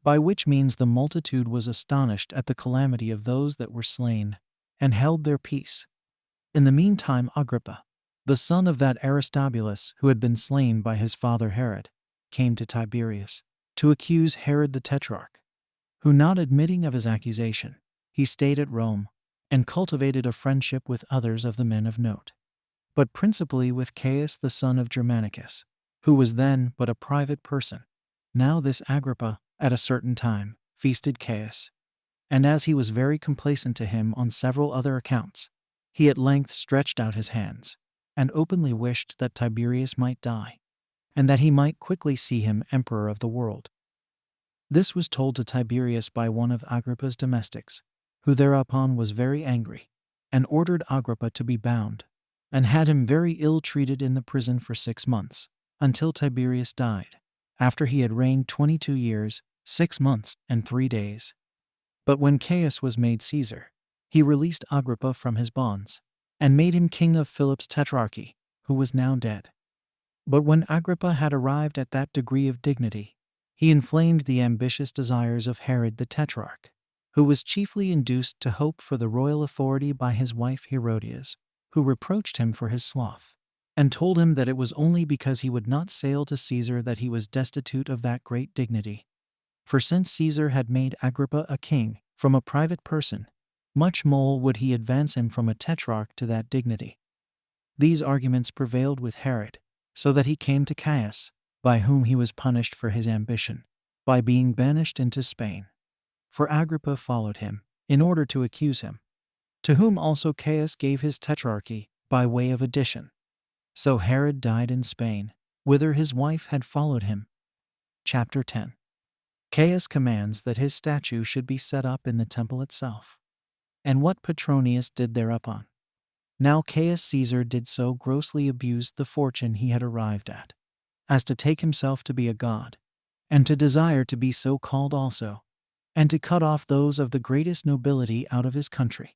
By which means the multitude was astonished at the calamity of those that were slain, and held their peace. In the meantime Agrippa, the son of that Aristobulus who had been slain by his father Herod, came to Tiberias, to accuse Herod the Tetrarch, who, not admitting of his accusation, he stayed at Rome, and cultivated a friendship with others of the men of note, but principally with Caius the son of Germanicus, who was then but a private person. Now this Agrippa, at a certain time, feasted Caius, and as he was very complaisant to him on several other accounts, he at length stretched out his hands, and openly wished that Tiberius might die, and that he might quickly see him emperor of the world. This was told to Tiberius by one of Agrippa's domestics, who thereupon was very angry, and ordered Agrippa to be bound, and had him very ill treated in the prison for 6 months, until Tiberius died, after he had reigned 22 years, 6 months, and 3 days. But when Caius was made Caesar, he released Agrippa from his bonds, and made him king of Philip's tetrarchy, who was now dead. But when Agrippa had arrived at that degree of dignity, he inflamed the ambitious desires of Herod the Tetrarch, who was chiefly induced to hope for the royal authority by his wife Herodias, who reproached him for his sloth, and told him that it was only because he would not sail to Caesar that he was destitute of that great dignity. For since Caesar had made Agrippa a king from a private person, much more would he advance him from a tetrarch to that dignity. These arguments prevailed with Herod, so that he came to Caius, by whom he was punished for his ambition, by being banished into Spain. For Agrippa followed him, in order to accuse him, to whom also Caius gave his tetrarchy, by way of addition. So Herod died in Spain, whither his wife had followed him. Chapter 10. Caius commands that his statue should be set up in the temple itself. And what Petronius did thereupon. Now Caius Caesar did so grossly abuse the fortune he had arrived at, as to take himself to be a god, and to desire to be so called also, and to cut off those of the greatest nobility out of his country.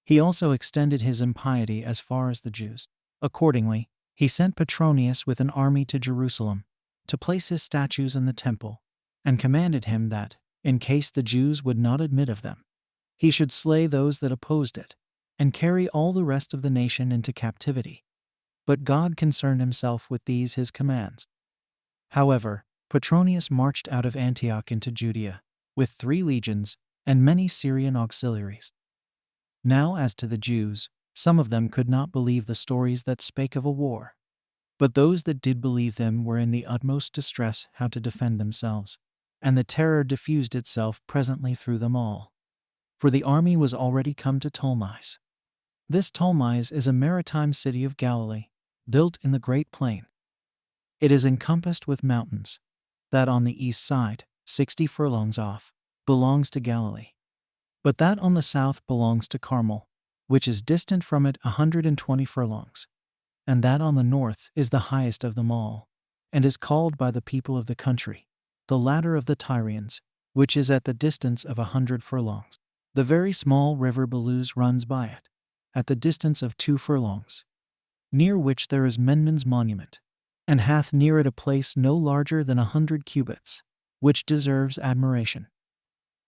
He also extended his impiety as far as the Jews. Accordingly, he sent Petronius with an army to Jerusalem, to place his statues in the temple, and commanded him that, in case the Jews would not admit of them, he should slay those that opposed it, and carry all the rest of the nation into captivity. But God concerned himself with these his commands. However, Petronius marched out of Antioch into Judea, with 3 legions, and many Syrian auxiliaries. Now as to the Jews, some of them could not believe the stories that spake of a war. But those that did believe them were in the utmost distress how to defend themselves, and the terror diffused itself presently through them all. For the army was already come to Ptolemais. This Ptolemais is a maritime city of Galilee, built in the great plain. It is encompassed with mountains. That on the east side, 60 furlongs off, belongs to Galilee. But that on the south belongs to Carmel, which is distant from it 120 furlongs. And that on the north is the highest of them all, and is called by the people of the country, the ladder of the Tyrians, which is at the distance of 100 furlongs. The very small river Belus runs by it, at the distance of 2 furlongs, near which there is Menman's monument, and hath near it a place no larger than 100 cubits, which deserves admiration.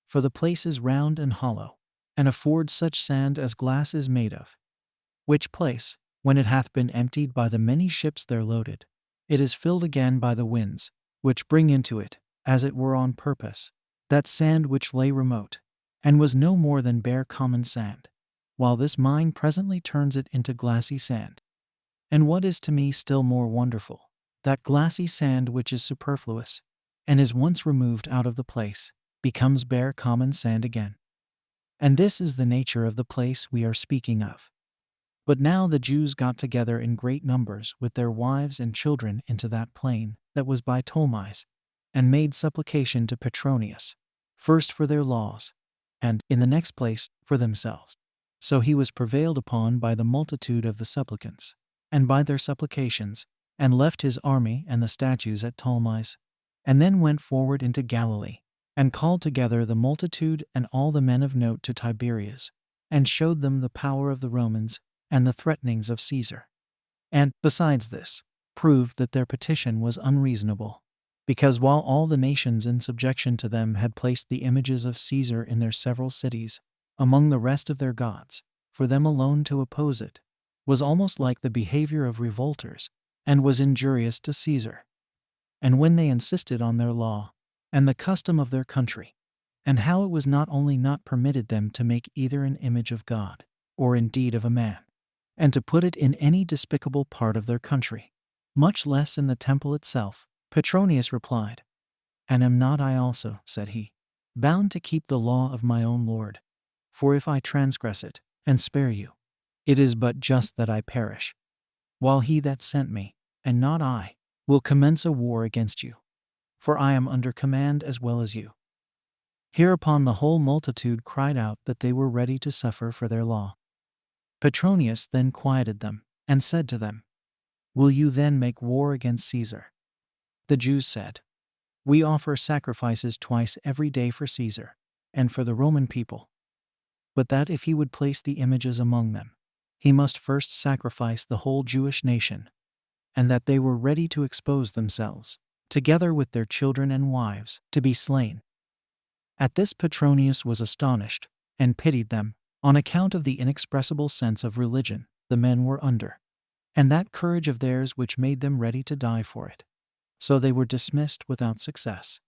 For the place is round and hollow, and affords such sand as glass is made of, which place, when it hath been emptied by the many ships there loaded, it is filled again by the winds, which bring into it, as it were on purpose, that sand which lay remote, and was no more than bare common sand, while this mine presently turns it into glassy sand. And what is to me still more wonderful, that glassy sand which is superfluous, and is once removed out of the place, becomes bare common sand again. And this is the nature of the place we are speaking of. But now the Jews got together in great numbers with their wives and children into that plain that was by Ptolemais, and made supplication to Petronius, first for their laws, and, in the next place, for themselves. So he was prevailed upon by the multitude of the supplicants, and by their supplications, and left his army and the statues at Ptolemais, and then went forward into Galilee, and called together the multitude and all the men of note to Tiberias, and showed them the power of the Romans and the threatenings of Caesar. And, besides this, proved that their petition was unreasonable, because while all the nations in subjection to them had placed the images of Caesar in their several cities, among the rest of their gods, for them alone to oppose it, was almost like the behavior of revolters, and was injurious to Caesar. And when they insisted on their law, and the custom of their country, and how it was not only not permitted them to make either an image of God, or indeed of a man, and to put it in any despicable part of their country, much less in the temple itself, Petronius replied, "And am not I also," said he, "bound to keep the law of my own Lord? For if I transgress it, and spare you, it is but just that I perish, while he that sent me, and not I, will commence a war against you. For I am under command as well as you." Hereupon the whole multitude cried out that they were ready to suffer for their law. Petronius then quieted them, and said to them, "Will you then make war against Caesar?" The Jews said, "We offer sacrifices twice every day for Caesar, and for the Roman people. But that if he would place the images among them, he must first sacrifice the whole Jewish nation, and that they were ready to expose themselves, together with their children and wives, to be slain." At this Petronius was astonished, and pitied them, on account of the inexpressible sense of religion the men were under, and that courage of theirs which made them ready to die for it. So they were dismissed without success.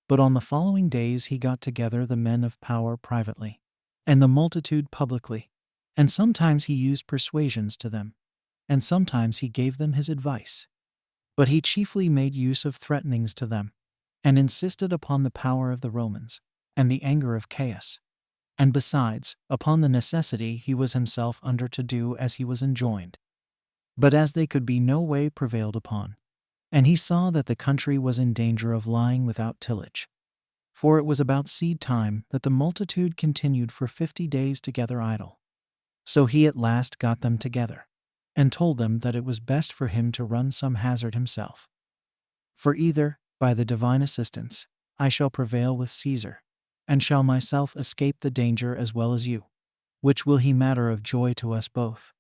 But on the following days he got together the men of power privately, and the multitude publicly, and sometimes he used persuasions to them, and sometimes he gave them his advice. But he chiefly made use of threatenings to them, and insisted upon the power of the Romans, and the anger of Caius, and besides, upon the necessity he was himself under to do as he was enjoined. But as they could be no way prevailed upon, and he saw that the country was in danger of lying without tillage, for it was about seed time that the multitude continued for 50 days together idle. So he at last got them together, and told them that it was best for him to run some hazard himself. For either, by the divine assistance, I shall prevail with Caesar, and shall myself escape the danger as well as you, which will he matter of joy to us both.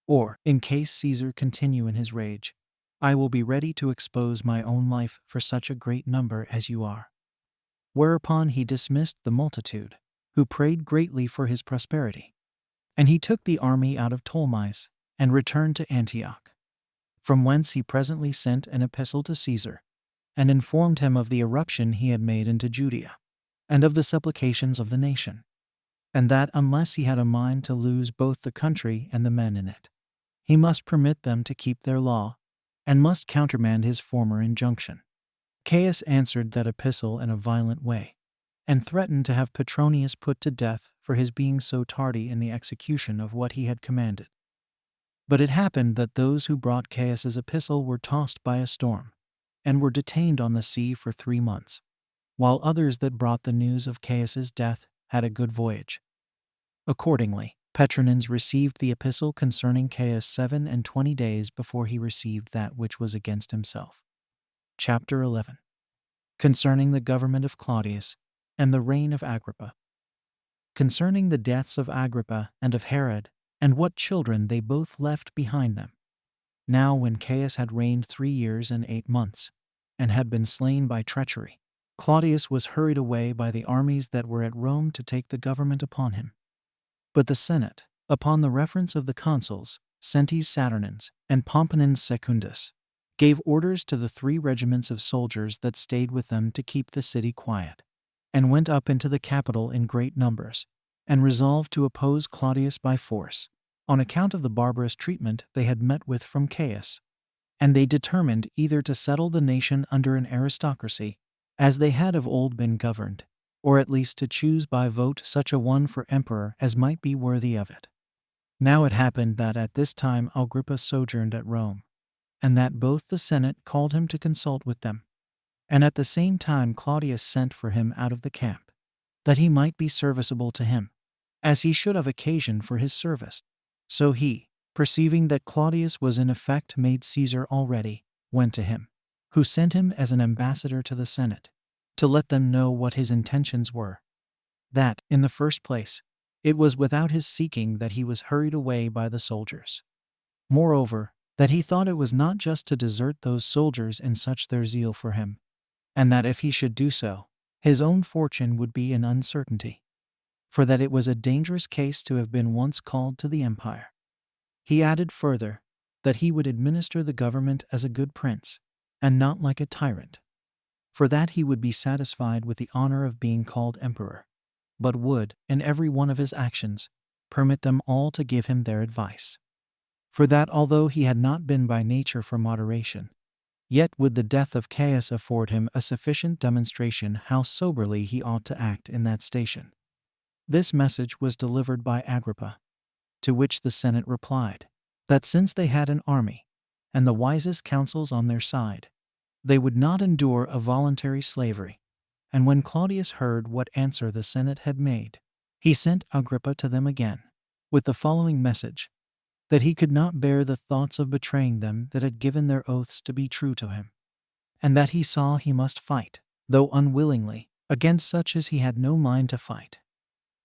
Or, in case Caesar continue in his rage, I will be ready to expose my own life for such a great number as you are. Whereupon he dismissed the multitude, who prayed greatly for his prosperity. And he took the army out of Ptolemais, and returned to Antioch, from whence he presently sent an epistle to Caesar, and informed him of the eruption he had made into Judea, and of the supplications of the nation, and that unless he had a mind to lose both the country and the men in it, he must permit them to keep their law, and must countermand his former injunction. Caius answered that epistle in a violent way, and threatened to have Petronius put to death for his being so tardy in the execution of what he had commanded. But it happened that those who brought Caius's epistle were tossed by a storm, and were detained on the sea for 3 months, while others that brought the news of Caius's death had a good voyage. Accordingly, Petronins received the epistle concerning Caius 27 days before he received that which was against himself. Chapter 11. Concerning the government of Claudius and the reign of Agrippa. Concerning the deaths of Agrippa and of Herod, and what children they both left behind them. Now when Caius had reigned 3 years and 8 months, and had been slain by treachery, Claudius was hurried away by the armies that were at Rome to take the government upon him. But the Senate, upon the reference of the consuls, Sentes Saturnins and Pomponins Secundus, gave orders to the 3 regiments of soldiers that stayed with them to keep the city quiet, and went up into the capital in great numbers, and resolved to oppose Claudius by force, on account of the barbarous treatment they had met with from Caius. And they determined either to settle the nation under an aristocracy, as they had of old been governed, or at least to choose by vote such a one for emperor as might be worthy of it. Now it happened that at this time Agrippa sojourned at Rome, and that both the Senate called him to consult with them. And at the same time Claudius sent for him out of the camp, that he might be serviceable to him, as he should have occasion for his service. So he, perceiving that Claudius was in effect made Caesar already, went to him, who sent him as an ambassador to the Senate, to let them know what his intentions were. That, in the first place, it was without his seeking that he was hurried away by the soldiers. Moreover, that he thought it was not just to desert those soldiers in such their zeal for him, and that if he should do so, his own fortune would be in uncertainty, for that it was a dangerous case to have been once called to the empire. He added further, that he would administer the government as a good prince, and not like a tyrant. For that he would be satisfied with the honor of being called emperor, but would, in every one of his actions, permit them all to give him their advice. For that although he had not been by nature for moderation, yet would the death of Caius afford him a sufficient demonstration how soberly he ought to act in that station. This message was delivered by Agrippa, to which the Senate replied, that since they had an army, and the wisest counsels on their side, they would not endure a voluntary slavery. And when Claudius heard what answer the Senate had made, he sent Agrippa to them again, with the following message, that he could not bear the thoughts of betraying them that had given their oaths to be true to him, and that he saw he must fight, though unwillingly, against such as he had no mind to fight.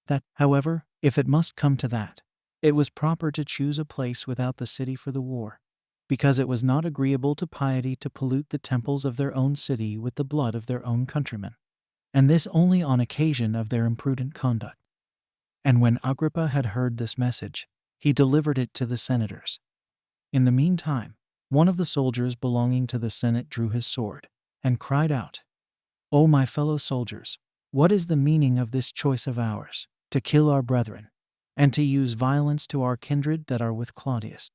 That, however, if it must come to that, it was proper to choose a place without the city for the war, because it was not agreeable to piety to pollute the temples of their own city with the blood of their own countrymen, and this only on occasion of their imprudent conduct. And when Agrippa had heard this message, he delivered it to the senators. In the meantime, one of the soldiers belonging to the Senate drew his sword, and cried out, "O my fellow soldiers, what is the meaning of this choice of ours, to kill our brethren, and to use violence to our kindred that are with Claudius?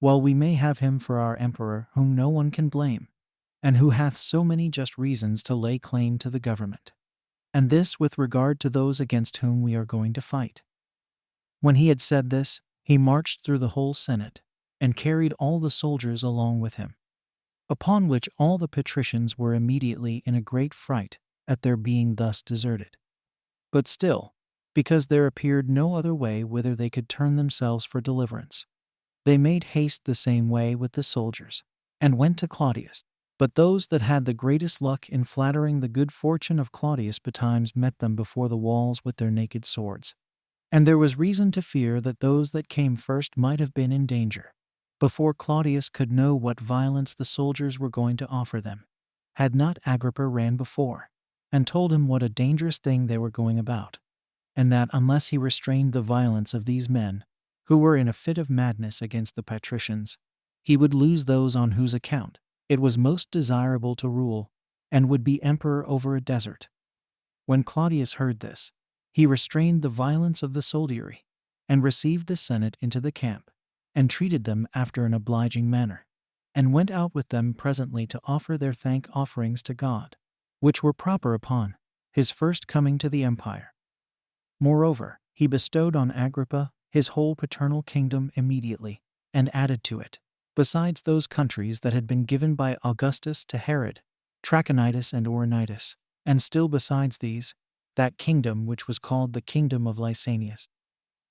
While we may have him for our emperor whom no one can blame, and who hath so many just reasons to lay claim to the government, and this with regard to those against whom we are going to fight." When he had said this, he marched through the whole Senate, and carried all the soldiers along with him. Upon which all the patricians were immediately in a great fright at their being thus deserted. But still, because there appeared no other way whither they could turn themselves for deliverance, they made haste the same way with the soldiers, and went to Claudius. But those that had the greatest luck in flattering the good fortune of Claudius betimes met them before the walls with their naked swords. And there was reason to fear that those that came first might have been in danger, before Claudius could know what violence the soldiers were going to offer them, had not Agrippa ran before, and told him what a dangerous thing they were going about, and that unless he restrained the violence of these men, who were in a fit of madness against the patricians, he would lose those on whose account it was most desirable to rule, and would be emperor over a desert. When Claudius heard this, he restrained the violence of the soldiery, and received the Senate into the camp, and treated them after an obliging manner, and went out with them presently to offer their thank offerings to God, which were proper upon his first coming to the empire. Moreover, he bestowed on Agrippa his whole paternal kingdom immediately, and added to it, besides those countries that had been given by Augustus to Herod, Trachonitis and Auranitis, and still besides these, that kingdom which was called the kingdom of Lysanias.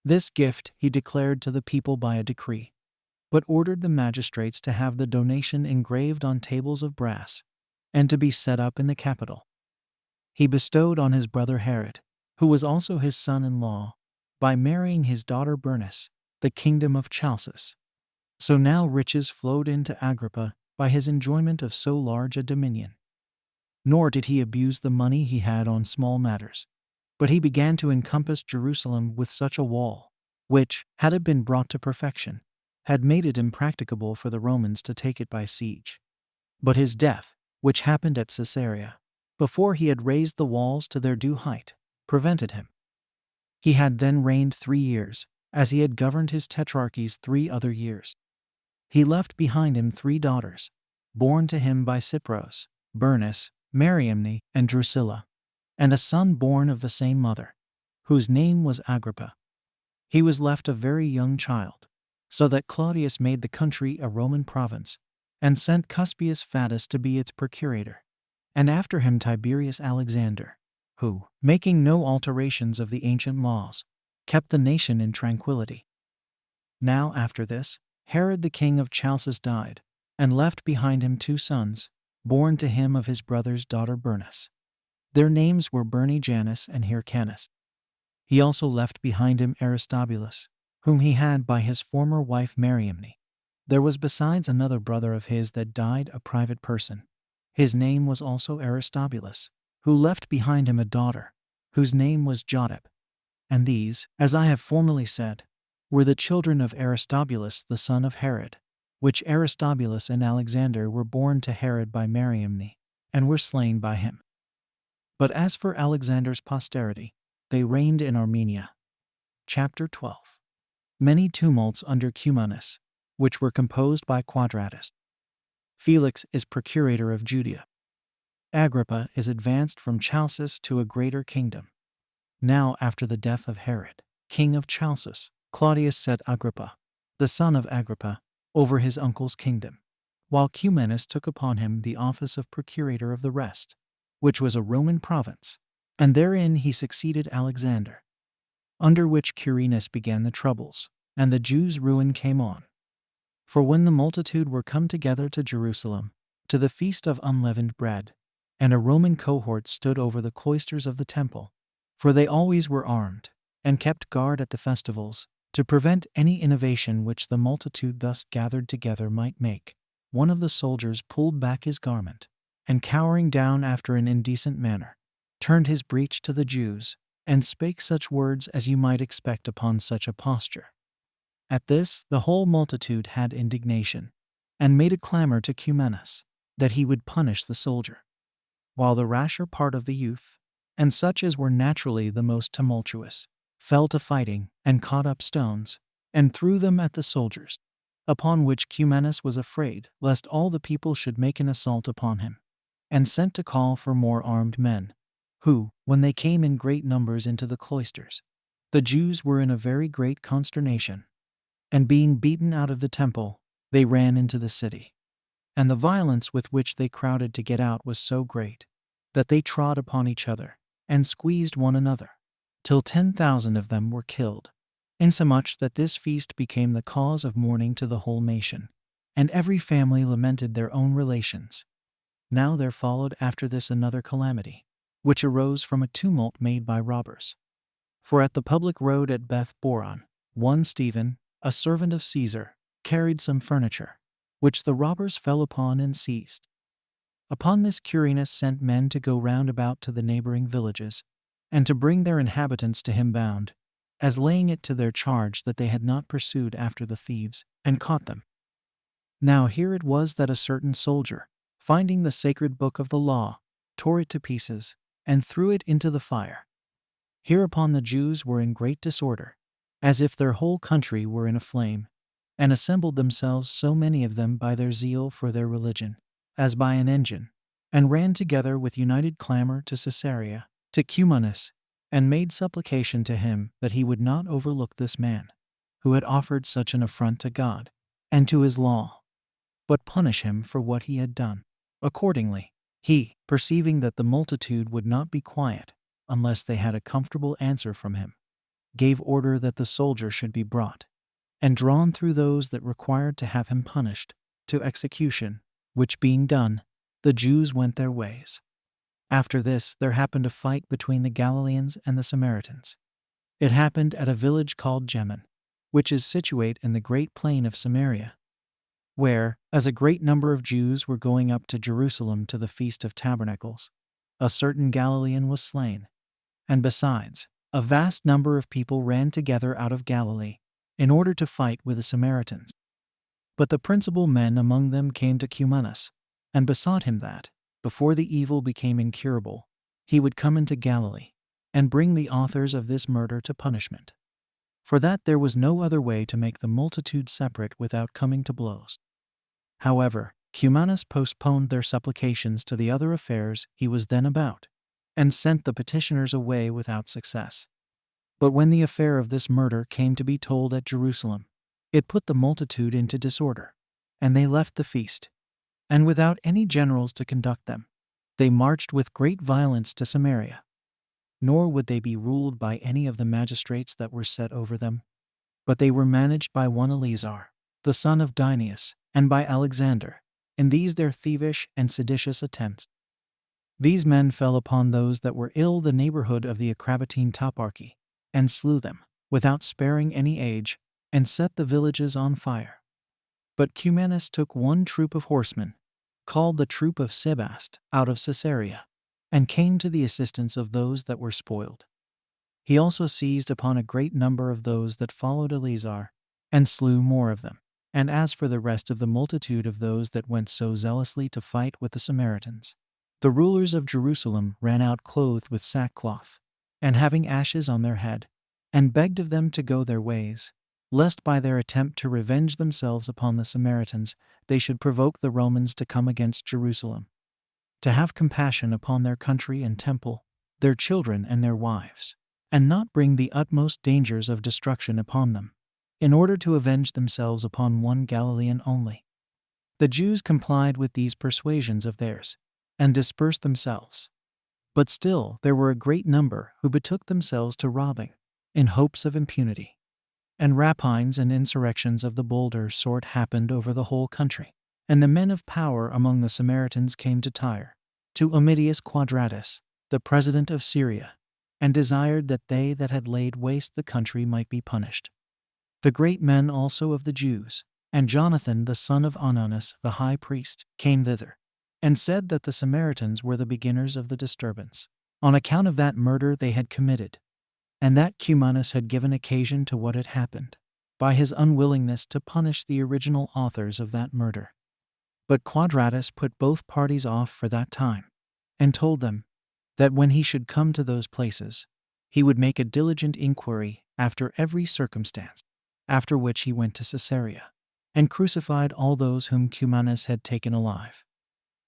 This gift he declared to the people by a decree, but ordered the magistrates to have the donation engraved on tables of brass, and to be set up in the Capitol. He bestowed on his brother Herod, who was also his son-in-law, by marrying his daughter Bernice, the kingdom of Chalcis. So now riches flowed into Agrippa by his enjoyment of so large a dominion. Nor did he abuse the money he had on small matters, but he began to encompass Jerusalem with such a wall, which, had it been brought to perfection, had made it impracticable for the Romans to take it by siege. But his death, which happened at Caesarea, before he had raised the walls to their due height, prevented him. He had then reigned 3 years, as he had governed his tetrarchies 3 other years. He left behind him 3 daughters, born to him by Cypros, Bernice, Mariamne, and Drusilla, and a son born of the same mother, whose name was Agrippa. He was left a very young child, so that Claudius made the country a Roman province, and sent Cuspius Fadus to be its procurator, and after him Tiberius Alexander, who, making no alterations of the ancient laws, kept the nation in tranquility. Now after this, Herod the king of Chalcis died, and left behind him 2 sons, born to him of his brother's daughter Bernice. Their names were Bernijanus and Hyrcanus. He also left behind him Aristobulus, whom he had by his former wife Mariamne. There was besides another brother of his that died, a private person. His name was also Aristobulus, who left behind him a daughter, whose name was Jodip. And these, as I have formerly said, were the children of Aristobulus the son of Herod, which Aristobulus and Alexander were born to Herod by Mariamne, and were slain by him. But as for Alexander's posterity, they reigned in Armenia. Chapter 12. Many tumults under Cumanus, which were composed by Quadratus. Felix is procurator of Judea. Agrippa is advanced from Chalcis to a greater kingdom. Now after the death of Herod, king of Chalcis, Claudius set Agrippa, the son of Agrippa, over his uncle's kingdom, while Cumanus took upon him the office of procurator of the rest, which was a Roman province, and therein he succeeded Alexander. Under which Quirinus began the troubles, and the Jews' ruin came on. For when the multitude were come together to Jerusalem, to the feast of unleavened bread, and a Roman cohort stood over the cloisters of the temple, for they always were armed, and kept guard at the festivals, to prevent any innovation which the multitude thus gathered together might make, one of the soldiers pulled back his garment, and cowering down after an indecent manner, turned his breech to the Jews, and spake such words as you might expect upon such a posture. At this the whole multitude had indignation, and made a clamor to Cumanus, that he would punish the soldier. While the rasher part of the youth, and such as were naturally the most tumultuous, fell to fighting, and caught up stones, and threw them at the soldiers, upon which Cumanus was afraid lest all the people should make an assault upon him, and sent to call for more armed men, who, when they came in great numbers into the cloisters, the Jews were in a very great consternation, and being beaten out of the temple, they ran into the city. And the violence with which they crowded to get out was so great, that they trod upon each other, and squeezed one another, till 10,000 of them were killed, insomuch that this feast became the cause of mourning to the whole nation, and every family lamented their own relations. Now there followed after this another calamity, which arose from a tumult made by robbers. For at the public road at Beth Boron, one Stephen, a servant of Caesar, carried some furniture, which the robbers fell upon and seized. Upon this Quirinus sent men to go round about to the neighboring villages, and to bring their inhabitants to him bound, as laying it to their charge that they had not pursued after the thieves, and caught them. Now here it was that a certain soldier, finding the sacred book of the law, tore it to pieces, and threw it into the fire. Hereupon the Jews were in great disorder, as if their whole country were in a flame, and assembled themselves so many of them by their zeal for their religion, as by an engine, and ran together with united clamor to Caesarea, to Cumanus, and made supplication to him that he would not overlook this man, who had offered such an affront to God and to his law, but punish him for what he had done. Accordingly, he, perceiving that the multitude would not be quiet unless they had a comfortable answer from him, gave order that the soldier should be brought, and drawn through those that required to have him punished, to execution, which being done, the Jews went their ways. After this there happened a fight between the Galileans and the Samaritans. It happened at a village called Jemin, which is situate in the great plain of Samaria, where, as a great number of Jews were going up to Jerusalem to the Feast of Tabernacles, a certain Galilean was slain, and besides, a vast number of people ran together out of Galilee, in order to fight with the Samaritans. But the principal men among them came to Cumanus, and besought him that, before the evil became incurable, he would come into Galilee, and bring the authors of this murder to punishment. For that there was no other way to make the multitude separate without coming to blows. However, Cumanus postponed their supplications to the other affairs he was then about, and sent the petitioners away without success. But when the affair of this murder came to be told at Jerusalem, it put the multitude into disorder, and they left the feast, and without any generals to conduct them, they marched with great violence to Samaria. Nor would they be ruled by any of the magistrates that were set over them, but they were managed by one Eleazar, the son of Dineus, and by Alexander, in these their thievish and seditious attempts. These men fell upon those that were ill the neighborhood of the Acrabatine toparchy, and slew them, without sparing any age, and set the villages on fire. But Cumanus took one troop of horsemen, called the troop of Sebast, out of Caesarea, and came to the assistance of those that were spoiled. He also seized upon a great number of those that followed Eleazar, and slew more of them. And as for the rest of the multitude of those that went so zealously to fight with the Samaritans, the rulers of Jerusalem ran out clothed with sackcloth, and having ashes on their head, and begged of them to go their ways, lest by their attempt to revenge themselves upon the Samaritans they should provoke the Romans to come against Jerusalem, to have compassion upon their country and temple, their children and their wives, and not bring the utmost dangers of destruction upon them, in order to avenge themselves upon one Galilean only. The Jews complied with these persuasions of theirs, and dispersed themselves. But still there were a great number who betook themselves to robbing, in hopes of impunity. And rapines and insurrections of the bolder sort happened over the whole country. And the men of power among the Samaritans came to Tyre, to Omidius Quadratus, the president of Syria, and desired that they that had laid waste the country might be punished. The great men also of the Jews, and Jonathan the son of Ananus the high priest, came thither, and said that the Samaritans were the beginners of the disturbance, on account of that murder they had committed, and that Cumanus had given occasion to what had happened, by his unwillingness to punish the original authors of that murder. But Quadratus put both parties off for that time, and told them that when he should come to those places, he would make a diligent inquiry after every circumstance, after which he went to Caesarea, and crucified all those whom Cumanus had taken alive.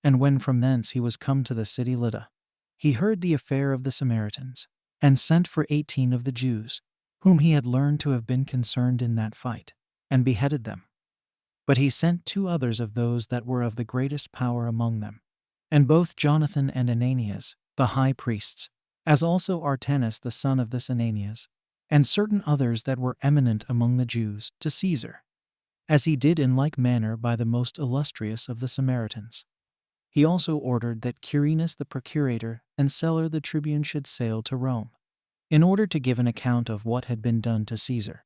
And when from thence he was come to the city Lydda, he heard the affair of the Samaritans, and sent for 18 of the Jews, whom he had learned to have been concerned in that fight, and beheaded them. But he sent 2 others of those that were of the greatest power among them, and both Jonathan and Ananias, the high priests, as also Artanus the son of this Ananias, and certain others that were eminent among the Jews, to Caesar, as he did in like manner by the most illustrious of the Samaritans. He also ordered that Quirinus the procurator and Celer the tribune should sail to Rome, in order to give an account of what had been done to Caesar.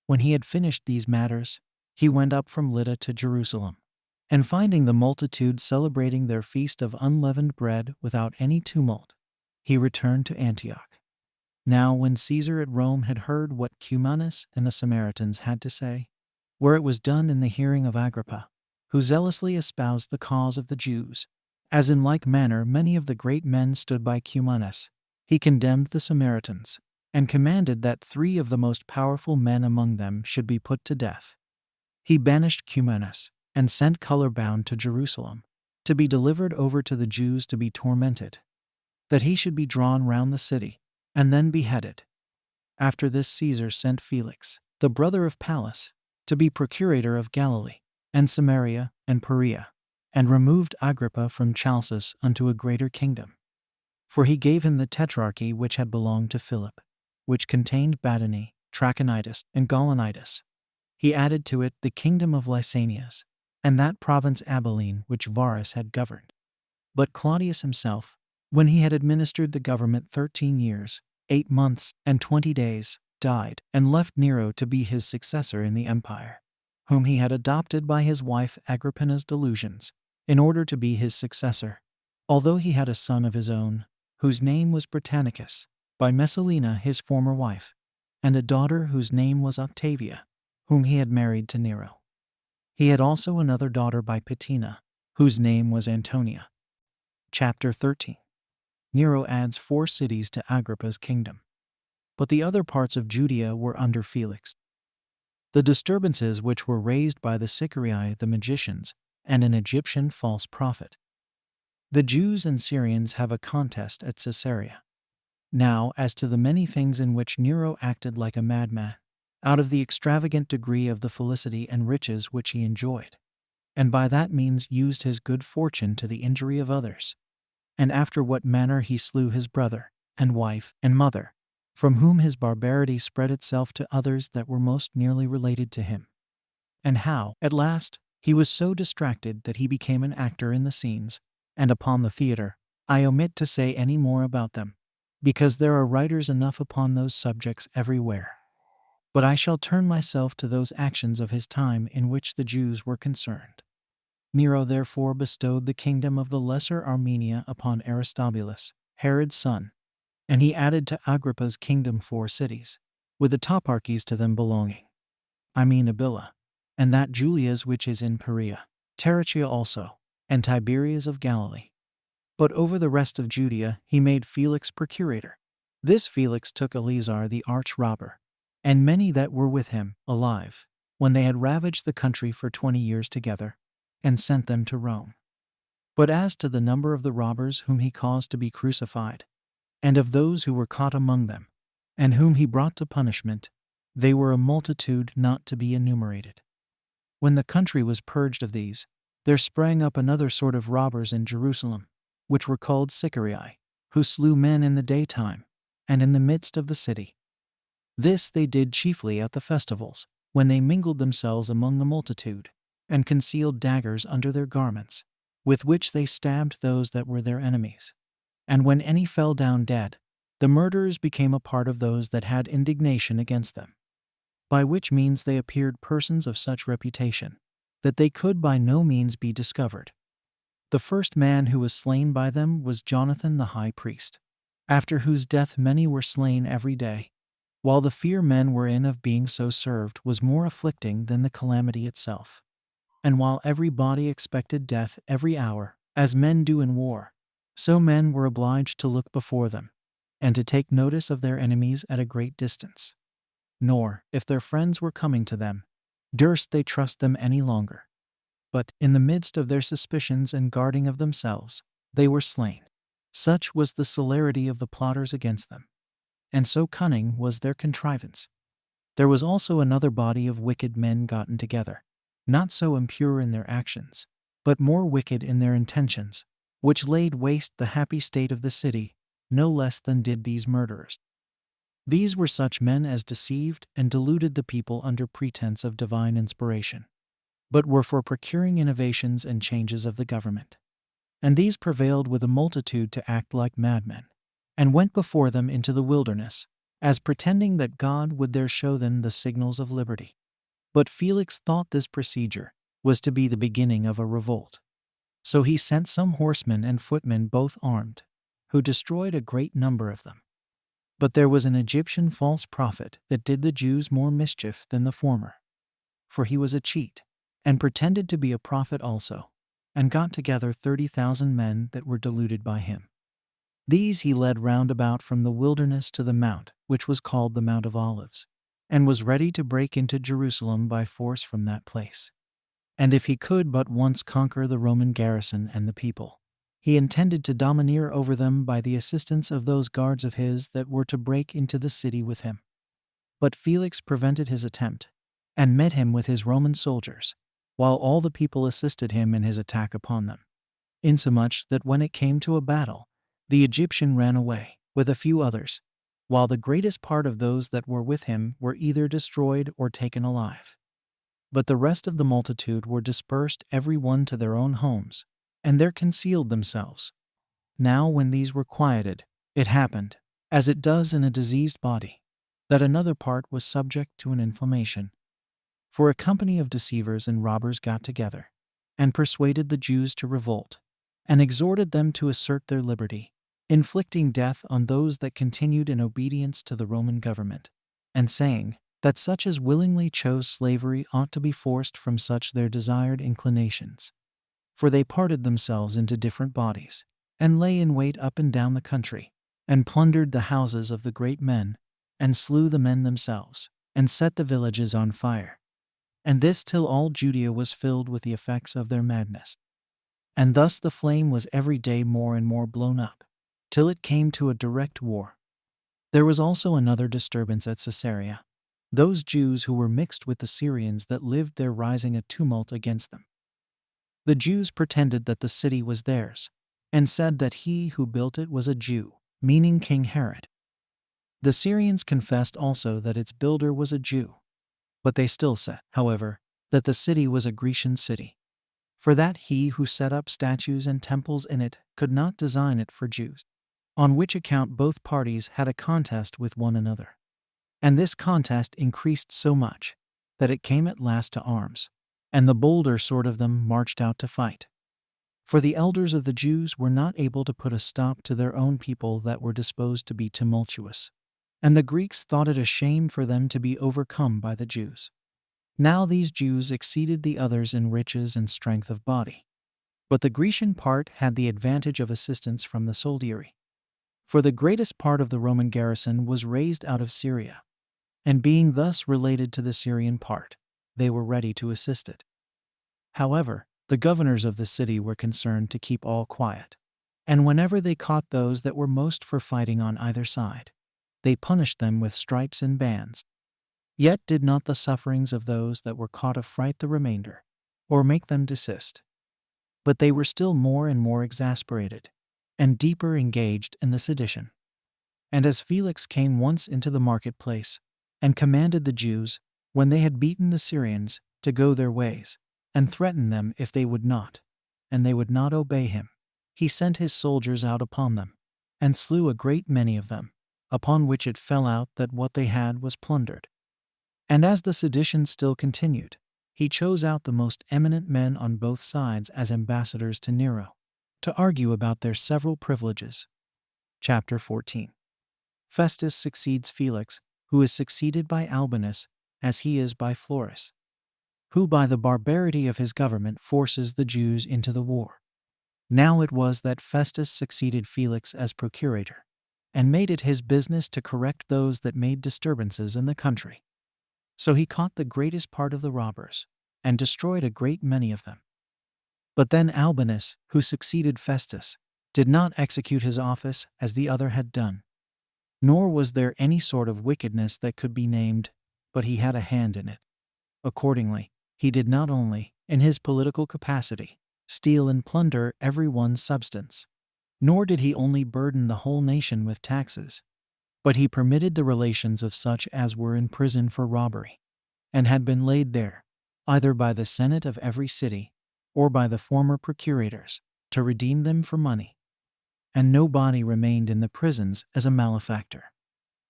When he had finished these matters, he went up from Lydda to Jerusalem, and finding the multitude celebrating their feast of unleavened bread without any tumult, he returned to Antioch. Now when Caesar at Rome had heard what Cumanus and the Samaritans had to say, where it was done in the hearing of Agrippa, who zealously espoused the cause of the Jews, As in like manner many of the great men stood by Cumanus, he condemned the Samaritans, and commanded that 3 of the most powerful men among them should be put to death. He banished Cumanus, and sent color-bound to Jerusalem, to be delivered over to the Jews to be tormented, that he should be drawn round the city, and then beheaded. After this Caesar sent Felix, the brother of Pallas, to be procurator of Galilee, and Samaria, and Perea, and removed Agrippa from Chalcis unto a greater kingdom. For he gave him the tetrarchy which had belonged to Philip, which contained Badani, Trachonitis, and Gaulonitis. He added to it the kingdom of Lysanias, and that province Abilene which Varus had governed. But Claudius himself, when he had administered the government 13 years, 8 months, and 20 days, died, and left Nero to be his successor in the empire, whom he had adopted by his wife Agrippina's delusions, in order to be his successor, although he had a son of his own, whose name was Britannicus, by Messalina his former wife, and a daughter whose name was Octavia, whom he had married to Nero. He had also another daughter by Paetina, whose name was Antonia. Chapter 13. Nero adds 4 cities to Agrippa's kingdom. But the other parts of Judea were under Felix. The disturbances which were raised by the Sicarii the magicians, and an Egyptian false prophet. The Jews and Syrians have a contest at Caesarea. Now, as to the many things in which Nero acted like a madman, out of the extravagant degree of the felicity and riches which he enjoyed, and by that means used his good fortune to the injury of others, and after what manner he slew his brother, and wife, and mother, from whom his barbarity spread itself to others that were most nearly related to him, and how, at last, he was so distracted that he became an actor in the scenes, and upon the theater. I omit to say any more about them, because there are writers enough upon those subjects everywhere. But I shall turn myself to those actions of his time in which the Jews were concerned. Nero therefore bestowed the kingdom of the Lesser Armenia upon Aristobulus, Herod's son, and he added to Agrippa's kingdom 4 cities, with the toparchies to them belonging. I mean Abila, and that Julia's which is in Perea, Tarichea also, and Tiberias of Galilee. But over the rest of Judea he made Felix procurator. This Felix took Eleazar the arch-robber, and many that were with him, alive, when they had ravaged the country for 20 years together, and sent them to Rome. But as to the number of the robbers whom he caused to be crucified, and of those who were caught among them, and whom he brought to punishment, they were a multitude not to be enumerated. When the country was purged of these, there sprang up another sort of robbers in Jerusalem, which were called Sicarii, who slew men in the daytime, and in the midst of the city. This they did chiefly at the festivals, when they mingled themselves among the multitude, and concealed daggers under their garments, with which they stabbed those that were their enemies. And when any fell down dead, the murderers became a part of those that had indignation against them, by which means they appeared persons of such reputation, that they could by no means be discovered. The first man who was slain by them was Jonathan the high priest, after whose death many were slain every day, while the fear men were in of being so served was more afflicting than the calamity itself. And while every body expected death every hour, as men do in war, so men were obliged to look before them, and to take notice of their enemies at a great distance. Nor, if their friends were coming to them, durst they trust them any longer. But, in the midst of their suspicions and guarding of themselves, they were slain. Such was the celerity of the plotters against them, and so cunning was their contrivance. There was also another body of wicked men gotten together, not so impure in their actions, but more wicked in their intentions, which laid waste the happy state of the city, no less than did these murderers. These were such men as deceived and deluded the people under pretense of divine inspiration, but were for procuring innovations and changes of the government. And these prevailed with a multitude to act like madmen, and went before them into the wilderness, as pretending that God would there show them the signals of liberty. But Felix thought this procedure was to be the beginning of a revolt. So he sent some horsemen and footmen both armed, who destroyed a great number of them. But there was an Egyptian false prophet that did the Jews more mischief than the former. For he was a cheat, and pretended to be a prophet also, and got together 30,000 men that were deluded by him. These he led round about from the wilderness to the mount, which was called the Mount of Olives, and was ready to break into Jerusalem by force from that place. And if he could but once conquer the Roman garrison and the people, he intended to domineer over them by the assistance of those guards of his that were to break into the city with him. But Felix prevented his attempt, and met him with his Roman soldiers, while all the people assisted him in his attack upon them, insomuch that when it came to a battle, the Egyptian ran away, with a few others, while the greatest part of those that were with him were either destroyed or taken alive. But the rest of the multitude were dispersed every one to their own homes, and there concealed themselves. Now when these were quieted, it happened, as it does in a diseased body, that another part was subject to an inflammation. For a company of deceivers and robbers got together, and persuaded the Jews to revolt, and exhorted them to assert their liberty, inflicting death on those that continued in obedience to the Roman government, and saying that such as willingly chose slavery ought to be forced from such their desired inclinations. For they parted themselves into different bodies, and lay in wait up and down the country, and plundered the houses of the great men, and slew the men themselves, and set the villages on fire. And this till all Judea was filled with the effects of their madness. And thus the flame was every day more and more blown up, till it came to a direct war. There was also another disturbance at Caesarea, those Jews who were mixed with the Syrians that lived there rising a tumult against them. The Jews pretended that the city was theirs, and said that he who built it was a Jew, meaning King Herod. The Syrians confessed also that its builder was a Jew, but they still said, however, that the city was a Grecian city, for that he who set up statues and temples in it could not design it for Jews, on which account both parties had a contest with one another. And this contest increased so much that it came at last to arms, and the bolder sort of them marched out to fight. For the elders of the Jews were not able to put a stop to their own people that were disposed to be tumultuous, and the Greeks thought it a shame for them to be overcome by the Jews. Now these Jews exceeded the others in riches and strength of body, but the Grecian part had the advantage of assistance from the soldiery. For the greatest part of the Roman garrison was raised out of Syria, and being thus related to the Syrian part, they were ready to assist it. However, the governors of the city were concerned to keep all quiet, and whenever they caught those that were most for fighting on either side, they punished them with stripes and bands. Yet did not the sufferings of those that were caught affright the remainder, or make them desist. But they were still more and more exasperated, and deeper engaged in the sedition. And as Felix came once into the marketplace, and commanded the Jews, when they had beaten the Syrians, to go their ways, and threatened them if they would not, and they would not obey him, he sent his soldiers out upon them, and slew a great many of them, upon which it fell out that what they had was plundered. And as the sedition still continued, he chose out the most eminent men on both sides as ambassadors to Nero, to argue about their several privileges. Chapter 14. Festus succeeds Felix, who is succeeded by Albinus, as he is by Florus, who by the barbarity of his government forces the Jews into the war. Now it was that Festus succeeded Felix as procurator, and made it his business to correct those that made disturbances in the country. So he caught the greatest part of the robbers, and destroyed a great many of them. But then Albinus, who succeeded Festus, did not execute his office as the other had done. Nor was there any sort of wickedness that could be named, but he had a hand in it. Accordingly, he did not only, in his political capacity, steal and plunder every one's substance, nor did he only burden the whole nation with taxes, but he permitted the relations of such as were in prison for robbery, and had been laid there, either by the senate of every city, or by the former procurators, to redeem them for money. And no body remained in the prisons as a malefactor,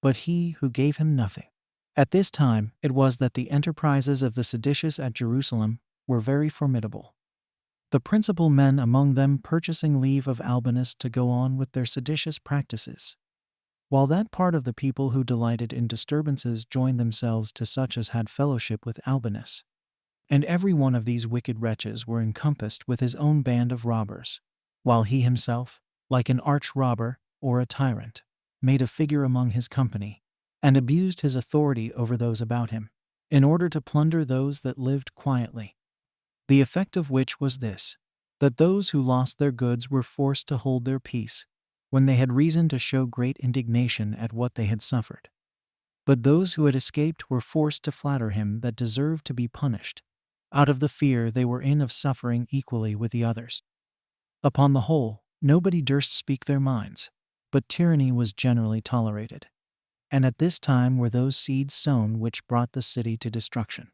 but he who gave him nothing. At this time it was that the enterprises of the seditious at Jerusalem were very formidable, the principal men among them purchasing leave of Albinus to go on with their seditious practices, while that part of the people who delighted in disturbances joined themselves to such as had fellowship with Albinus. and every one of these wicked wretches were encompassed with his own band of robbers, while he himself, like an arch-robber or a tyrant, made a figure among his company, and abused his authority over those about him, in order to plunder those that lived quietly. The effect of which was this, that those who lost their goods were forced to hold their peace, when they had reason to show great indignation at what they had suffered. But those who had escaped were forced to flatter him that deserved to be punished, out of the fear they were in of suffering equally with the others. Upon the whole, nobody durst speak their minds, but tyranny was generally tolerated. And at this time were those seeds sown which brought the city to destruction.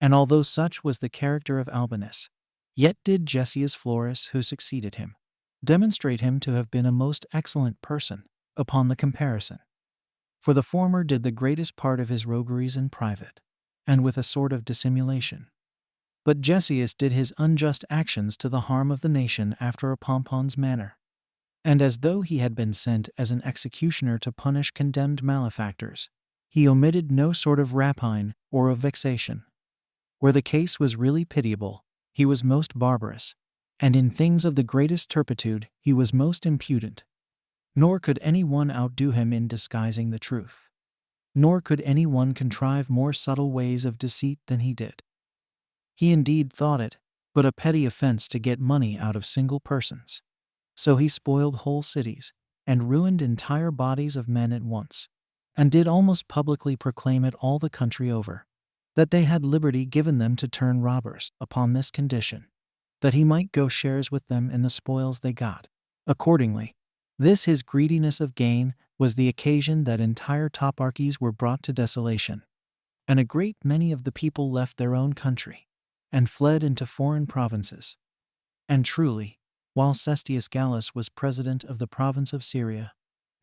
And although such was the character of Albinus, yet did Gessius Florus, who succeeded him, demonstrate him to have been a most excellent person, upon the comparison. For the former did the greatest part of his rogueries in private, and with a sort of dissimulation. But Gessius did his unjust actions to the harm of the nation after a pompon's manner, and as though he had been sent as an executioner to punish condemned malefactors, he omitted no sort of rapine or of vexation. Where the case was really pitiable, he was most barbarous, and in things of the greatest turpitude he was most impudent. Nor could any one outdo him in disguising the truth. Nor could any one contrive more subtle ways of deceit than he did. He indeed thought it but a petty offense to get money out of single persons. So he spoiled whole cities, and ruined entire bodies of men at once, and did almost publicly proclaim it all the country over, that they had liberty given them to turn robbers, upon this condition, that he might go shares with them in the spoils they got. Accordingly, this his greediness of gain was the occasion that entire toparchies were brought to desolation, and a great many of the people left their own country, and fled into foreign provinces. And truly, while Cestius Gallus was president of the province of Syria,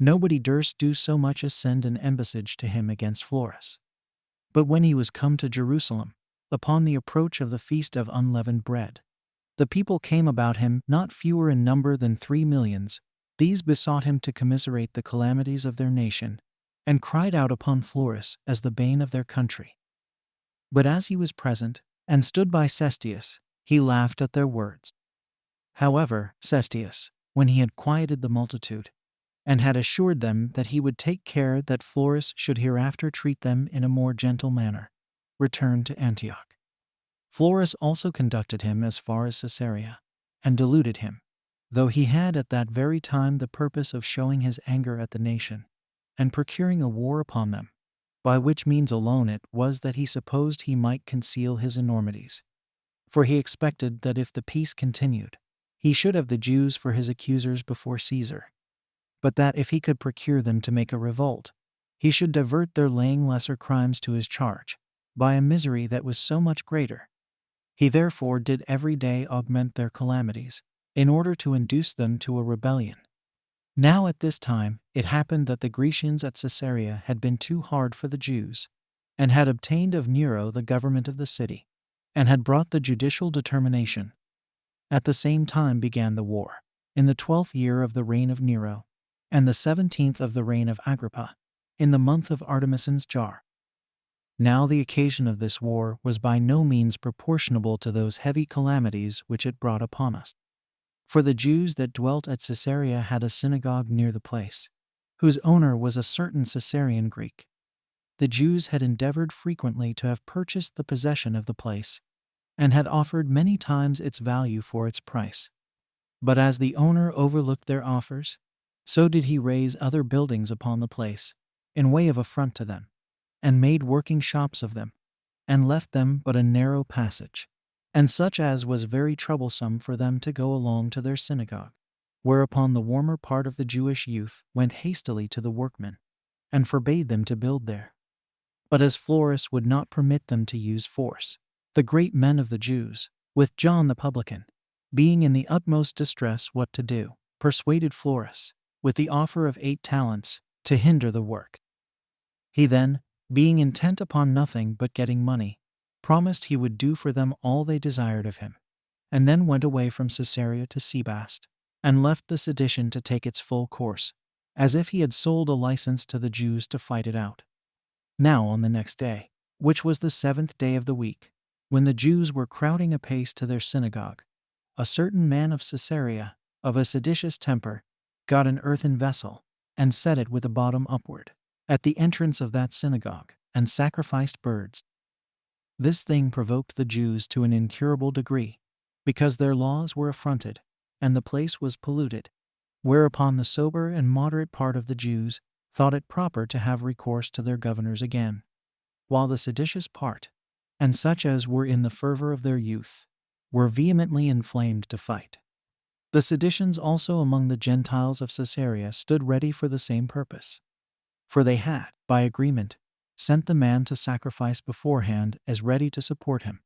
nobody durst do so much as send an embassage to him against Florus. But when he was come to Jerusalem, upon the approach of the feast of unleavened bread, the people came about him, not fewer in number than 3 millions. These besought him to commiserate the calamities of their nation, and cried out upon Florus as the bane of their country. But as he was present, and stood by Cestius, he laughed at their words. However, Cestius, when he had quieted the multitude, and had assured them that he would take care that Florus should hereafter treat them in a more gentle manner, returned to Antioch. Florus also conducted him as far as Caesarea, and deluded him, though he had at that very time the purpose of showing his anger at the nation, and procuring a war upon them, by which means alone it was that he supposed he might conceal his enormities. For he expected that if the peace continued, he should have the Jews for his accusers before Caesar, but that if he could procure them to make a revolt, he should divert their laying lesser crimes to his charge, by a misery that was so much greater. He therefore did every day augment their calamities, in order to induce them to a rebellion. Now at this time it happened that the Grecians at Caesarea had been too hard for the Jews, and had obtained of Nero the government of the city, and had brought the judicial determination. At the same time began the war, in the 12th year of the reign of Nero, and the 17th of the reign of Agrippa, in the month of Artemisin's jar. Now the occasion of this war was by no means proportionable to those heavy calamities which it brought upon us. For the Jews that dwelt at Caesarea had a synagogue near the place, whose owner was a certain Caesarean Greek. The Jews had endeavored frequently to have purchased the possession of the place, and had offered many times its value for its price. But as the owner overlooked their offers, so did he raise other buildings upon the place, in way of affront to them, and made working shops of them, and left them but a narrow passage, and such as was very troublesome for them to go along to their synagogue. Whereupon the warmer part of the Jewish youth went hastily to the workmen, and forbade them to build there. But as Florus would not permit them to use force, the great men of the Jews, with John the publican, being in the utmost distress what to do, persuaded Florus, with the offer of 8 talents, to hinder the work. He then, being intent upon nothing but getting money, promised he would do for them all they desired of him, and then went away from Caesarea to Sebaste, and left the sedition to take its full course, as if he had sold a license to the Jews to fight it out. Now on the next day, which was the 7th day of the week, When the Jews were crowding apace to their synagogue, a certain man of Caesarea, of a seditious temper, got an earthen vessel, and set it with the bottom upward, at the entrance of that synagogue, and sacrificed birds. This thing provoked the Jews to an incurable degree, because their laws were affronted, and the place was polluted. Whereupon the sober and moderate part of the Jews thought it proper to have recourse to their governors again, while the seditious part, and such as were in the fervor of their youth, were vehemently inflamed to fight. The seditions also among the Gentiles of Caesarea stood ready for the same purpose, for they had, by agreement, sent the man to sacrifice beforehand as ready to support him,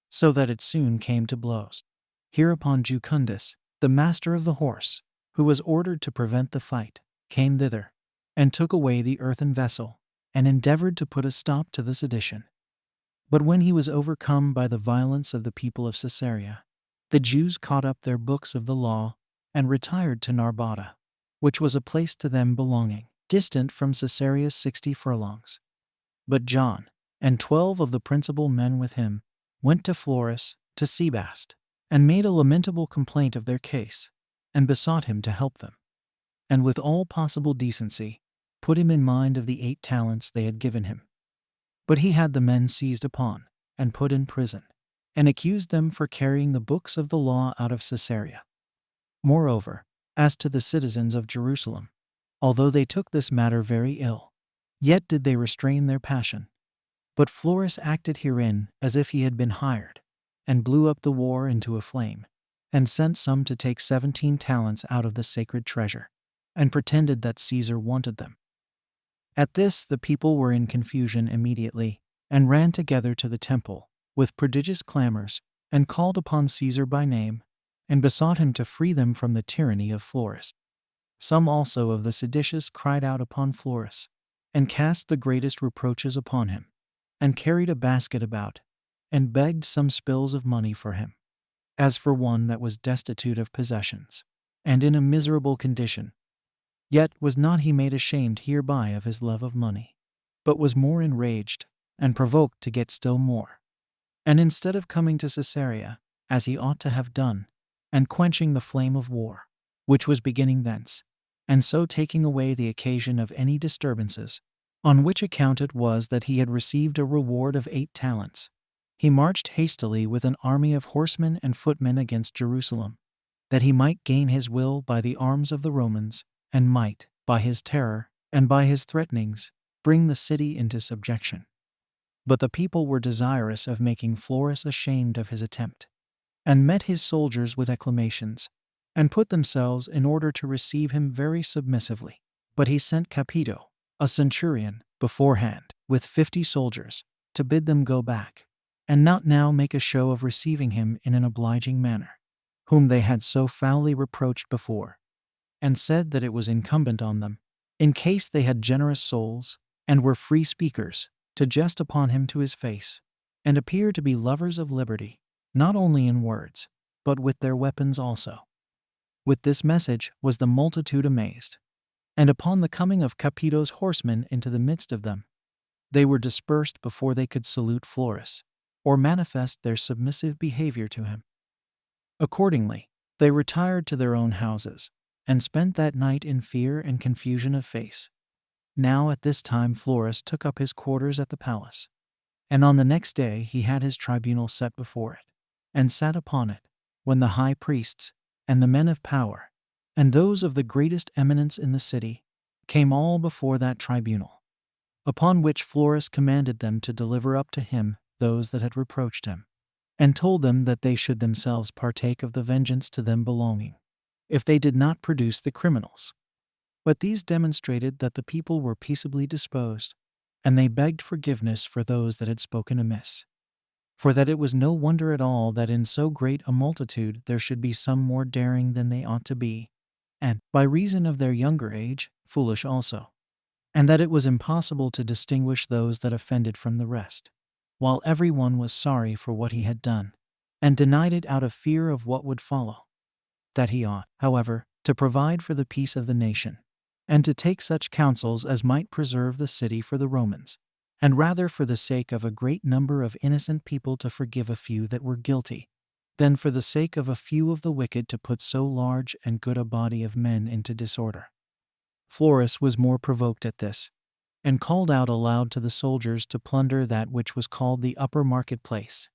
so that it soon came to blows. Hereupon Jucundus, the master of the horse, who was ordered to prevent the fight, came thither, and took away the earthen vessel, and endeavored to put a stop to the sedition. But when he was overcome by the violence of the people of Caesarea, the Jews caught up their books of the law, and retired to Narbata, which was a place to them belonging, distant from Caesarea 60 furlongs. But John, and 12 of the principal men with him, went to Florus, to Sebaste, and made a lamentable complaint of their case, and besought him to help them, and with all possible decency put him in mind of the 8 talents they had given him. But he had the men seized upon, and put in prison, and accused them for carrying the books of the law out of Caesarea. Moreover, as to the citizens of Jerusalem, although they took this matter very ill, yet did they restrain their passion. But Florus acted herein as if he had been hired, and blew up the war into a flame, and sent some to take 17 talents out of the sacred treasure, and pretended that Caesar wanted them. At this the people were in confusion immediately, and ran together to the temple, with prodigious clamors, and called upon Caesar by name, and besought him to free them from the tyranny of Florus. Some also of the seditious cried out upon Florus, and cast the greatest reproaches upon him, and carried a basket about, and begged some spills of money for him. As for one that was destitute of possessions, and in a miserable condition, yet was not he made ashamed hereby of his love of money, but was more enraged, and provoked to get still more. And instead of coming to Caesarea, as he ought to have done, and quenching the flame of war, which was beginning thence, and so taking away the occasion of any disturbances, on which account it was that he had received a reward of 8 talents, he marched hastily with an army of horsemen and footmen against Jerusalem, that he might gain his will by the arms of the Romans, and might, by his terror, and by his threatenings, bring the city into subjection. But the people were desirous of making Florus ashamed of his attempt, and met his soldiers with acclamations, and put themselves in order to receive him very submissively. But he sent Capito, a centurion, beforehand, with 50 soldiers, to bid them go back, and not now make a show of receiving him in an obliging manner, whom they had so foully reproached before, and said that it was incumbent on them, in case they had generous souls, and were free speakers, to jest upon him to his face, and appear to be lovers of liberty, not only in words, but with their weapons also. With this message was the multitude amazed, and upon the coming of Capito's horsemen into the midst of them, they were dispersed before they could salute Florus, or manifest their submissive behavior to him. Accordingly, they retired to their own houses, and spent that night in fear and confusion of face. Now at this time Florus took up his quarters at the palace, and on the next day he had his tribunal set before it, and sat upon it, when the high priests, and the men of power, and those of the greatest eminence in the city, came all before that tribunal, upon which Florus commanded them to deliver up to him those that had reproached him, and told them that they should themselves partake of the vengeance to them belonging, if they did not produce the criminals. But these demonstrated that the people were peaceably disposed, and they begged forgiveness for those that had spoken amiss. For that it was no wonder at all that in so great a multitude there should be some more daring than they ought to be, and, by reason of their younger age, foolish also, and that it was impossible to distinguish those that offended from the rest, while every one was sorry for what he had done, and denied it out of fear of what would follow. That he ought, however, to provide for the peace of the nation, and to take such counsels as might preserve the city for the Romans, and rather for the sake of a great number of innocent people to forgive a few that were guilty, than for the sake of a few of the wicked to put so large and good a body of men into disorder. Florus was more provoked at this, and called out aloud to the soldiers to plunder that which was called the upper market-place,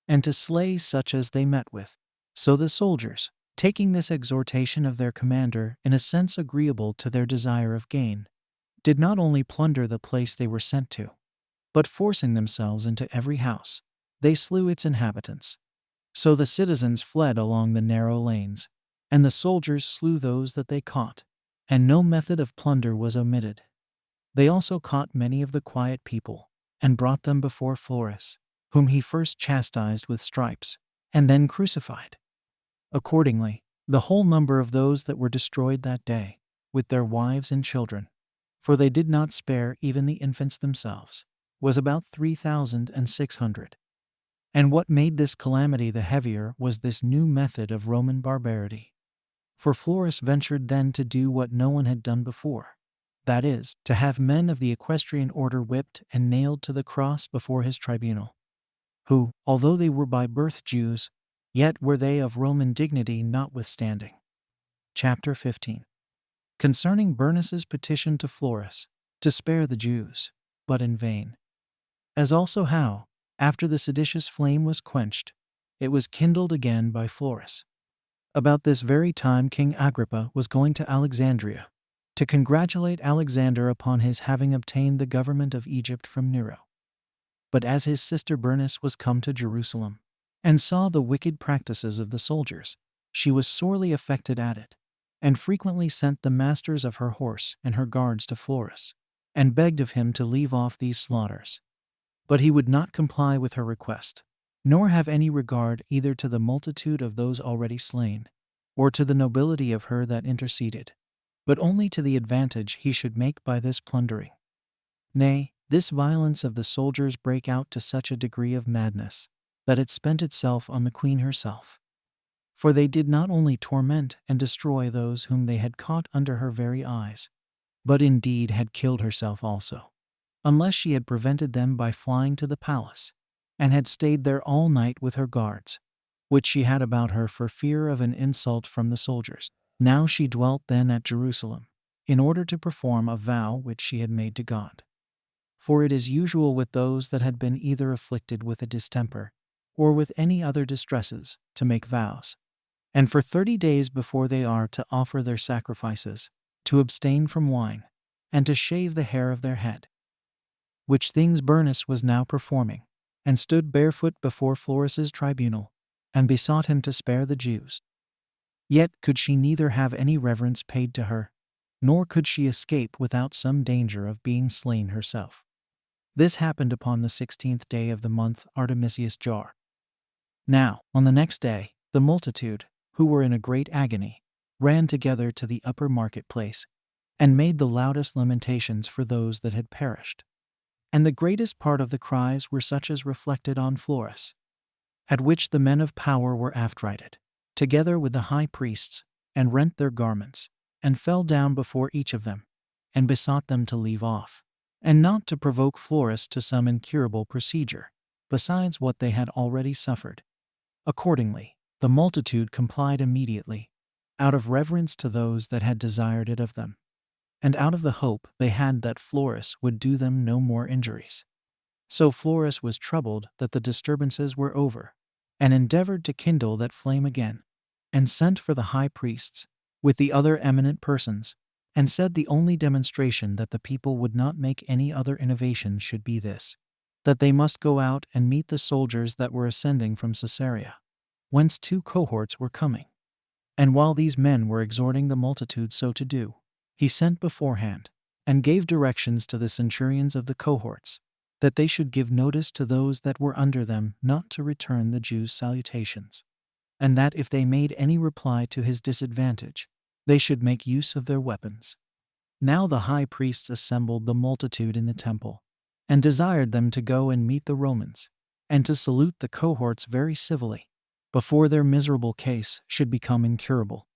and to slay such as they met with. So the soldiers, taking this exhortation of their commander in a sense agreeable to their desire of gain, did not only plunder the place they were sent to, but forcing themselves into every house, they slew its inhabitants. So the citizens fled along the narrow lanes, and the soldiers slew those that they caught, and no method of plunder was omitted. They also caught many of the quiet people, and brought them before Florus, whom he first chastised with stripes, and then crucified. Accordingly, the whole number of those that were destroyed that day, with their wives and children, for they did not spare even the infants themselves, was about 3,600. And what made this calamity the heavier was this new method of Roman barbarity. For Florus ventured then to do what no one had done before, that is, to have men of the equestrian order whipped and nailed to the cross before his tribunal, who, although they were by birth Jews, yet were they of Roman dignity notwithstanding. Chapter 15. Concerning Bernus's petition to Florus, to spare the Jews, but in vain. As also how, after the seditious flame was quenched, it was kindled again by Florus. About this very time King Agrippa was going to Alexandria, to congratulate Alexander upon his having obtained the government of Egypt from Nero. But as his sister Bernice was come to Jerusalem, and saw the wicked practices of the soldiers, she was sorely affected at it, and frequently sent the masters of her horse and her guards to Florus, and begged of him to leave off these slaughters. But he would not comply with her request, nor have any regard either to the multitude of those already slain, or to the nobility of her that interceded, but only to the advantage he should make by this plundering. Nay, this violence of the soldiers brake out to such a degree of madness, that it spent itself on the queen herself. For they did not only torment and destroy those whom they had caught under her very eyes, but indeed had killed herself also, unless she had prevented them by flying to the palace, and had stayed there all night with her guards, which she had about her for fear of an insult from the soldiers. Now she dwelt then at Jerusalem, in order to perform a vow which she had made to God. For it is usual with those that had been either afflicted with a distemper, or with any other distresses, to make vows, and for 30 days before they are to offer their sacrifices, to abstain from wine, and to shave the hair of their head. Which things Bernus was now performing, and stood barefoot before Florus's tribunal, and besought him to spare the Jews. Yet could she neither have any reverence paid to her, nor could she escape without some danger of being slain herself. This happened upon the 16th day of the month Artemisius Jar. Now, on the next day, the multitude, who were in a great agony, ran together to the upper market-place, and made the loudest lamentations for those that had perished. And the greatest part of the cries were such as reflected on Florus, at which the men of power were affrighted, together with the high priests, and rent their garments, and fell down before each of them, and besought them to leave off, and not to provoke Florus to some incurable procedure, besides what they had already suffered. Accordingly, the multitude complied immediately, out of reverence to those that had desired it of them, and out of the hope they had that Florus would do them no more injuries. So Florus was troubled that the disturbances were over, and endeavored to kindle that flame again, and sent for the high priests, with the other eminent persons, and said the only demonstration that the people would not make any other innovation should be this, that they must go out and meet the soldiers that were ascending from Caesarea, whence 2 cohorts were coming. And while these men were exhorting the multitude so to do, he sent beforehand, and gave directions to the centurions of the cohorts, that they should give notice to those that were under them not to return the Jews' salutations, and that if they made any reply to his disadvantage, they should make use of their weapons. Now the high priests assembled the multitude in the temple, and desired them to go and meet the Romans, and to salute the cohorts very civilly, before their miserable case should become incurable.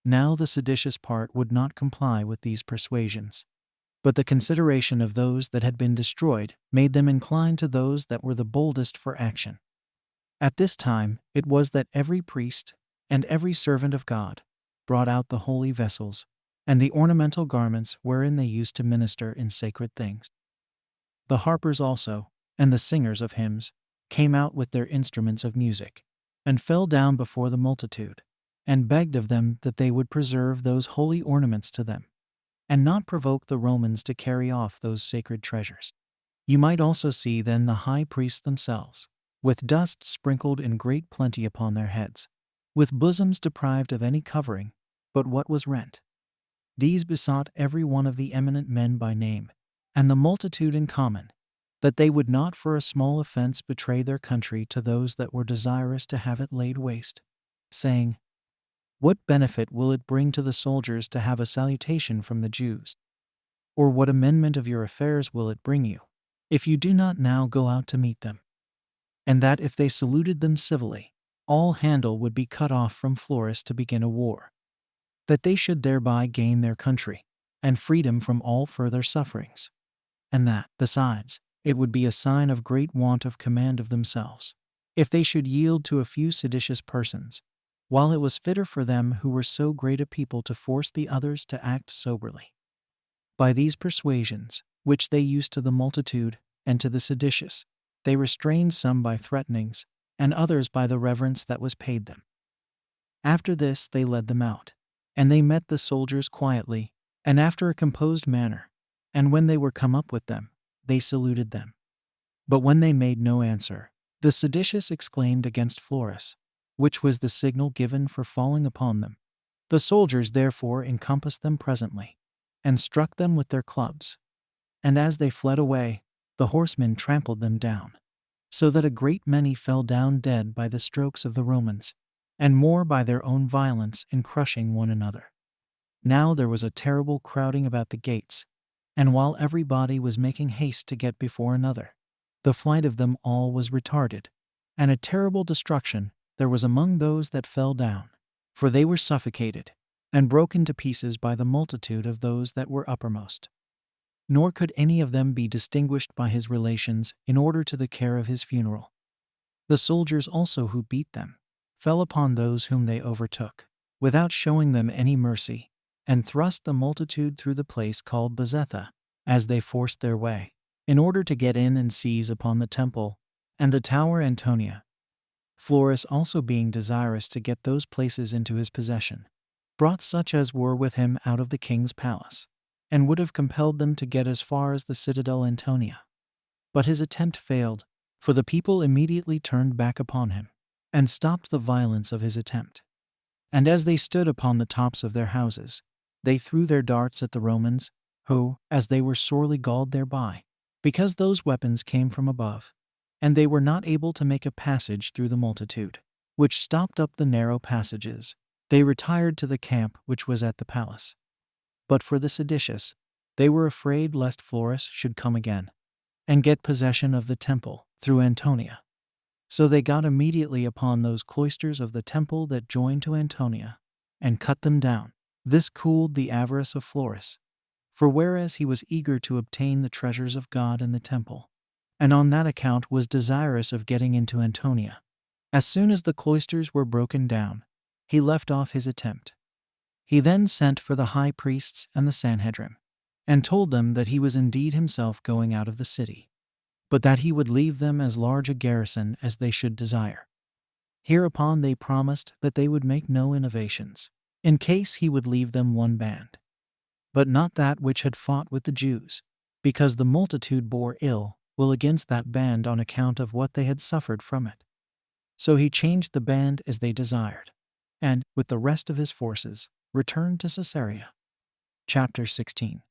Now the seditious part would not comply with these persuasions, But the consideration of those that had been destroyed made them incline to those that were the boldest for action. At this time it was that every priest and every servant of God brought out the holy vessels and the ornamental garments wherein they used to minister in sacred things. The harpers also, and the singers of hymns, came out with their instruments of music, and fell down before the multitude, and begged of them that they would preserve those holy ornaments to them, and not provoke the Romans to carry off those sacred treasures. You might also see then the high priests themselves, with dust sprinkled in great plenty upon their heads, with bosoms deprived of any covering but what was rent. These besought every one of the eminent men by name, and the multitude in common, that they would not for a small offense betray their country to those that were desirous to have it laid waste, saying, What benefit will it bring to the soldiers to have a salutation from the Jews? Or what amendment of your affairs will it bring you, if you do not now go out to meet them? And that if they saluted them civilly, all handle would be cut off from Florus to begin a war, that they should thereby gain their country, and freedom from all further sufferings, and that, besides, it would be a sign of great want of command of themselves, if they should yield to a few seditious persons, while it was fitter for them who were so great a people to force the others to act soberly. By these persuasions, which they used to the multitude and to the seditious, they restrained some by threatenings, and others by the reverence that was paid them. After this they led them out, and they met the soldiers quietly, and after a composed manner, and when they were come up with them, they saluted them. But when they made no answer, the seditious exclaimed against Florus, which was the signal given for falling upon them. The soldiers therefore encompassed them presently, and struck them with their clubs. And as they fled away, the horsemen trampled them down, so that a great many fell down dead by the strokes of the Romans, and more by their own violence in crushing one another. Now there was a terrible crowding about the gates, and while everybody was making haste to get before another, the flight of them all was retarded, and a terrible destruction there was among those that fell down, for they were suffocated, and broken to pieces by the multitude of those that were uppermost. Nor could any of them be distinguished by his relations in order to the care of his funeral. The soldiers also who beat them fell upon those whom they overtook, without showing them any mercy, and thrust the multitude through the place called Bezetha, as they forced their way, in order to get in and seize upon the temple and the tower Antonia. Florus also being desirous to get those places into his possession, brought such as were with him out of the king's palace, and would have compelled them to get as far as the citadel Antonia. But his attempt failed, for the people immediately turned back upon him, and stopped the violence of his attempt. And as they stood upon the tops of their houses, they threw their darts at the Romans, who, as they were sorely galled thereby, because those weapons came from above, and they were not able to make a passage through the multitude, which stopped up the narrow passages, they retired to the camp which was at the palace. But for the seditious, they were afraid lest Florus should come again, and get possession of the temple through Antonia. So they got immediately upon those cloisters of the temple that joined to Antonia, and cut them down. This cooled the avarice of Florus, for whereas he was eager to obtain the treasures of God in the temple, and on that account was desirous of getting into Antonia, as soon as the cloisters were broken down, he left off his attempt. He then sent for the high priests and the Sanhedrim, and told them that he was indeed himself going out of the city, but that he would leave them as large a garrison as they should desire. Hereupon they promised that they would make no innovations, in case he would leave them one band, but not that which had fought with the Jews, because the multitude bore ill will against that band on account of what they had suffered from it. So he changed the band as they desired, and, with the rest of his forces, returned to Caesarea. Chapter 16.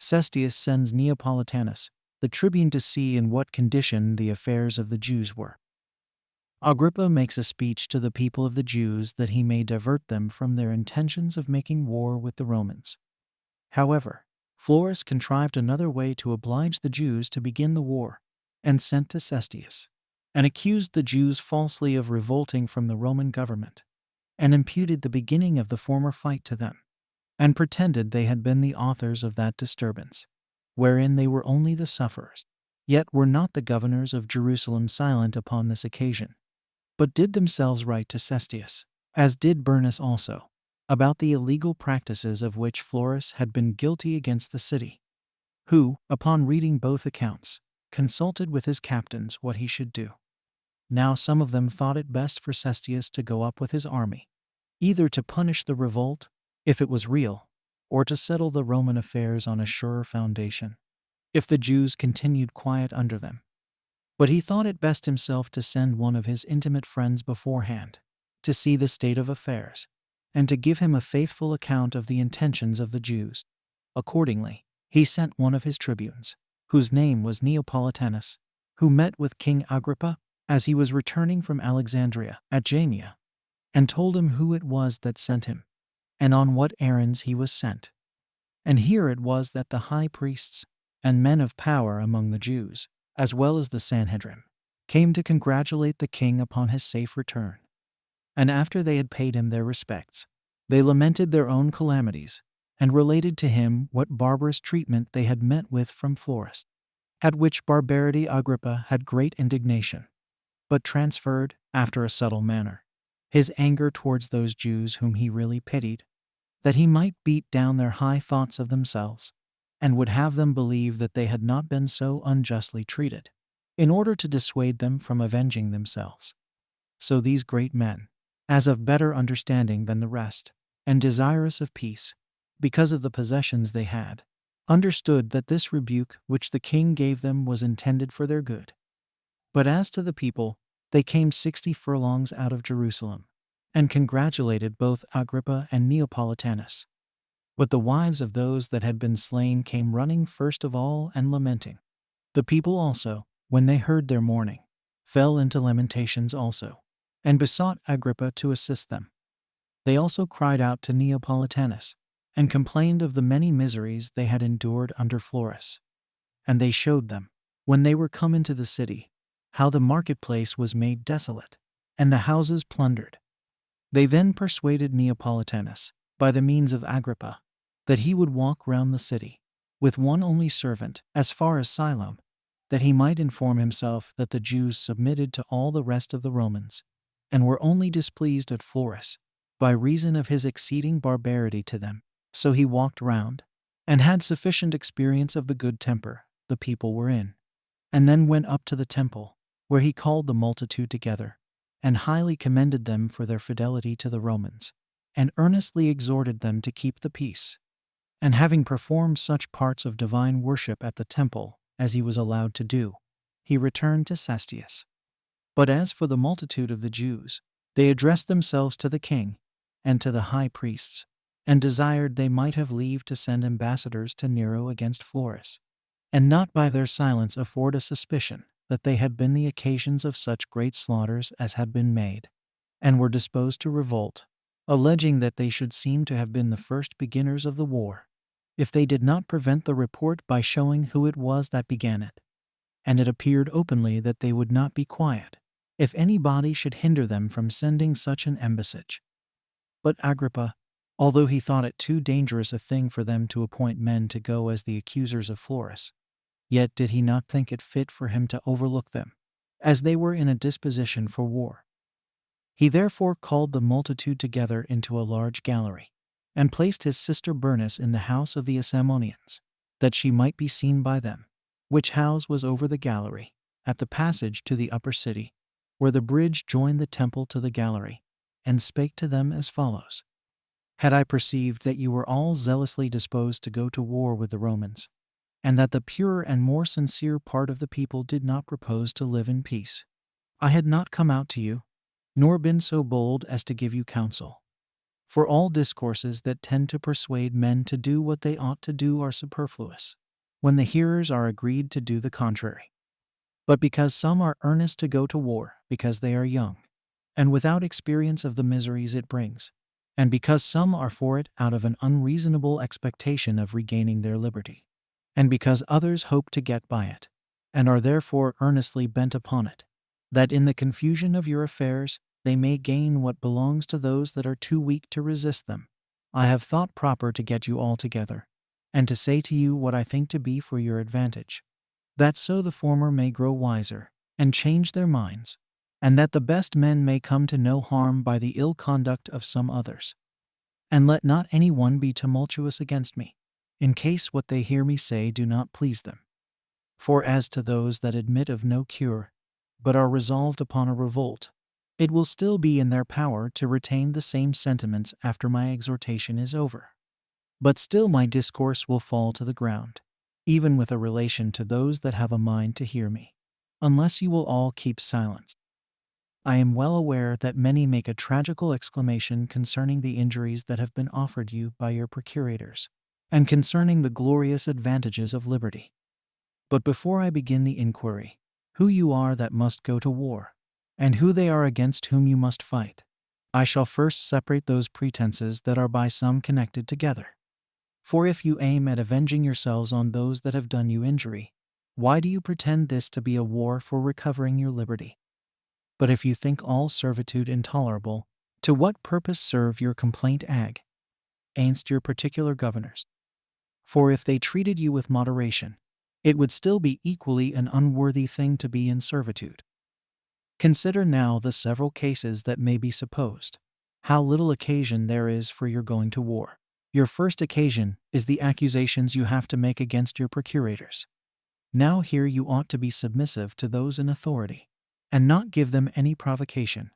Cestius sends Neapolitanus, the tribune, to see in what condition the affairs of the Jews were. Agrippa makes a speech to the people of the Jews that he may divert them from their intentions of making war with the Romans. However, Florus contrived another way to oblige the Jews to begin the war, and sent to Cestius, and accused the Jews falsely of revolting from the Roman government, and imputed the beginning of the former fight to them, and pretended they had been the authors of that disturbance. wherein they were only the sufferers. Yet were not the governors of Jerusalem silent upon this occasion, but did themselves write to Cestius, as did Bernus also, about the illegal practices of which Florus had been guilty against the city, who, upon reading both accounts, consulted with his captains what he should do. Now some of them thought it best for Cestius to go up with his army, either to punish the revolt, if it was real, or to settle the Roman affairs on a surer foundation, if the Jews continued quiet under them. But he thought it best himself to send one of his intimate friends beforehand, to see the state of affairs, and to give him a faithful account of the intentions of the Jews. Accordingly, he sent one of his tribunes, whose name was Neopolitanus, who met with King Agrippa as he was returning from Alexandria at Jamia, and told him who it was that sent him, and on what errands he was sent. And here it was that the high priests and men of power among the Jews, as well as the Sanhedrim, came to congratulate the king upon his safe return. And after they had paid him their respects, they lamented their own calamities, and related to him what barbarous treatment they had met with from Florus, at which barbarity Agrippa had great indignation, but transferred, after a subtle manner, his anger towards those Jews whom he really pitied, that he might beat down their high thoughts of themselves, and would have them believe that they had not been so unjustly treated, in order to dissuade them from avenging themselves. So these great men, as of better understanding than the rest, and desirous of peace, because of the possessions they had, understood that this rebuke which the king gave them was intended for their good. But as to the people, they came 60 furlongs out of Jerusalem, and congratulated both Agrippa and Neopolitanus. But the wives of those that had been slain came running first of all and lamenting. The people also, when they heard their mourning, fell into lamentations also, and besought Agrippa to assist them. They also cried out to Neopolitanus, and complained of the many miseries they had endured under Florus. And they showed them, when they were come into the city, how the marketplace was made desolate, and the houses plundered. They then persuaded Neopolitanus, by the means of Agrippa, that he would walk round the city, with one only servant, as far as Siloam, that he might inform himself that the Jews submitted to all the rest of the Romans, and were only displeased at Florus, by reason of his exceeding barbarity to them. So he walked round, and had sufficient experience of the good temper the people were in, and then went up to the temple, where he called the multitude together, and highly commended them for their fidelity to the Romans, and earnestly exhorted them to keep the peace. And having performed such parts of divine worship at the temple as he was allowed to do, he returned to Cestius. But as for the multitude of the Jews, they addressed themselves to the king and to the high priests, and desired they might have leave to send ambassadors to Nero against Florus, and not by their silence afford a suspicion that they had been the occasions of such great slaughters as had been made, and were disposed to revolt, alleging that they should seem to have been the first beginners of the war, if they did not prevent the report by showing who it was that began it. And it appeared openly that they would not be quiet, if anybody should hinder them from sending such an embassage. But Agrippa, although he thought it too dangerous a thing for them to appoint men to go as the accusers of Florus, yet did he not think it fit for him to overlook them, as they were in a disposition for war. He therefore called the multitude together into a large gallery, and placed his sister Bernice in the house of the Asamoneans, that she might be seen by them, which house was over the gallery, at the passage to the upper city, where the bridge joined the temple to the gallery, and spake to them as follows: Had I perceived that you were all zealously disposed to go to war with the Romans, and that the purer and more sincere part of the people did not propose to live in peace, I had not come out to you, nor been so bold as to give you counsel. For all discourses that tend to persuade men to do what they ought to do are superfluous, when the hearers are agreed to do the contrary. But because some are earnest to go to war, because they are young, and without experience of the miseries it brings, and because some are for it out of an unreasonable expectation of regaining their liberty, and because others hope to get by it, and are therefore earnestly bent upon it, that in the confusion of your affairs they may gain what belongs to those that are too weak to resist them, I have thought proper to get you all together, and to say to you what I think to be for your advantage, that so the former may grow wiser, and change their minds, and that the best men may come to no harm by the ill conduct of some others. And let not any one be tumultuous against me, in case what they hear me say do not please them. For as to those that admit of no cure, but are resolved upon a revolt, it will still be in their power to retain the same sentiments after my exhortation is over. But still my discourse will fall to the ground, even with a relation to those that have a mind to hear me, unless you will all keep silence. I am well aware that many make a tragical exclamation concerning the injuries that have been offered you by your procurators, and concerning the glorious advantages of liberty. But before I begin the inquiry, who you are that must go to war, and who they are against whom you must fight, I shall first separate those pretenses that are by some connected together. For if you aim at avenging yourselves on those that have done you injury, why do you pretend this to be a war for recovering your liberty? But if you think all servitude intolerable, to what purpose serve your complaint against your particular governors? For if they treated you with moderation, it would still be equally an unworthy thing to be in servitude. Consider now the several cases that may be supposed, how little occasion there is for your going to war. Your first occasion is the accusations you have to make against your procurators. Now here you ought to be submissive to those in authority, and not give them any provocation.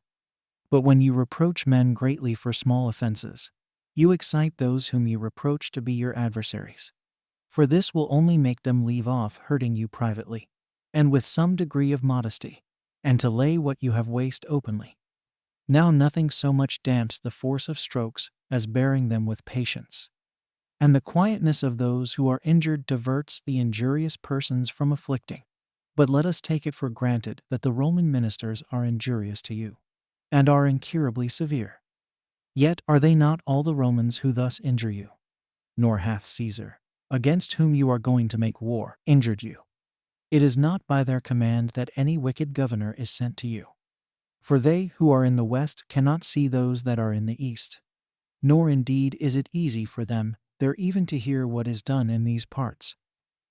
But when you reproach men greatly for small offenses, you excite those whom you reproach to be your adversaries. For this will only make them leave off hurting you privately, and with some degree of modesty, and to lay what you have waste openly. Now nothing so much damps the force of strokes as bearing them with patience. And the quietness of those who are injured diverts the injurious persons from afflicting. But let us take it for granted that the Roman ministers are injurious to you, and are incurably severe. Yet are they not all the Romans who thus injure you? Nor hath Caesar, against whom you are going to make war, injured you. It is not by their command that any wicked governor is sent to you. For they who are in the west cannot see those that are in the east. Nor indeed is it easy for them there even to hear what is done in these parts.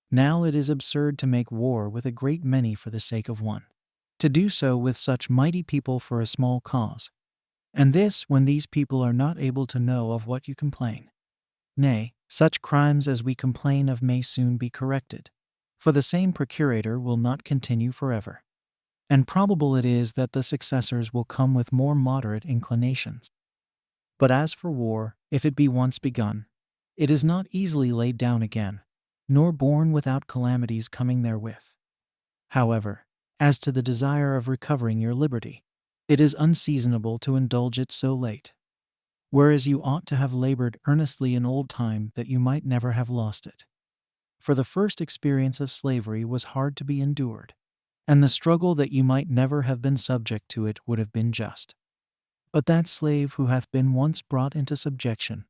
Now it is absurd to make war with a great many for the sake of one, to do so with such mighty people for a small cause, and this when these people are not able to know of what you complain. Nay, such crimes as we complain of may soon be corrected, for the same procurator will not continue forever. And probable it is that the successors will come with more moderate inclinations. But as for war, if it be once begun, it is not easily laid down again, nor borne without calamities coming therewith. However, as to the desire of recovering your liberty, it is unseasonable to indulge it so late, whereas you ought to have labored earnestly in old time that you might never have lost it. For the first experience of slavery was hard to be endured, and the struggle that you might never have been subject to it would have been just. But that slave who hath been once brought into subjection,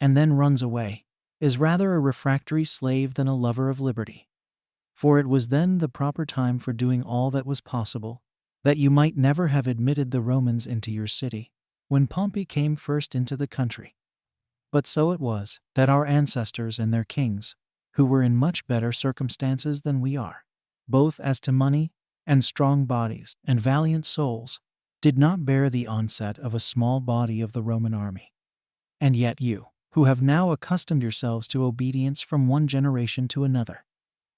and then runs away, is rather a refractory slave than a lover of liberty. For it was then the proper time for doing all that was possible, that you might never have admitted the Romans into your city, when Pompey came first into the country. But so it was, that our ancestors and their kings, who were in much better circumstances than we are, both as to money, and strong bodies, and valiant souls, did not bear the onset of a small body of the Roman army. And yet you, who have now accustomed yourselves to obedience from one generation to another,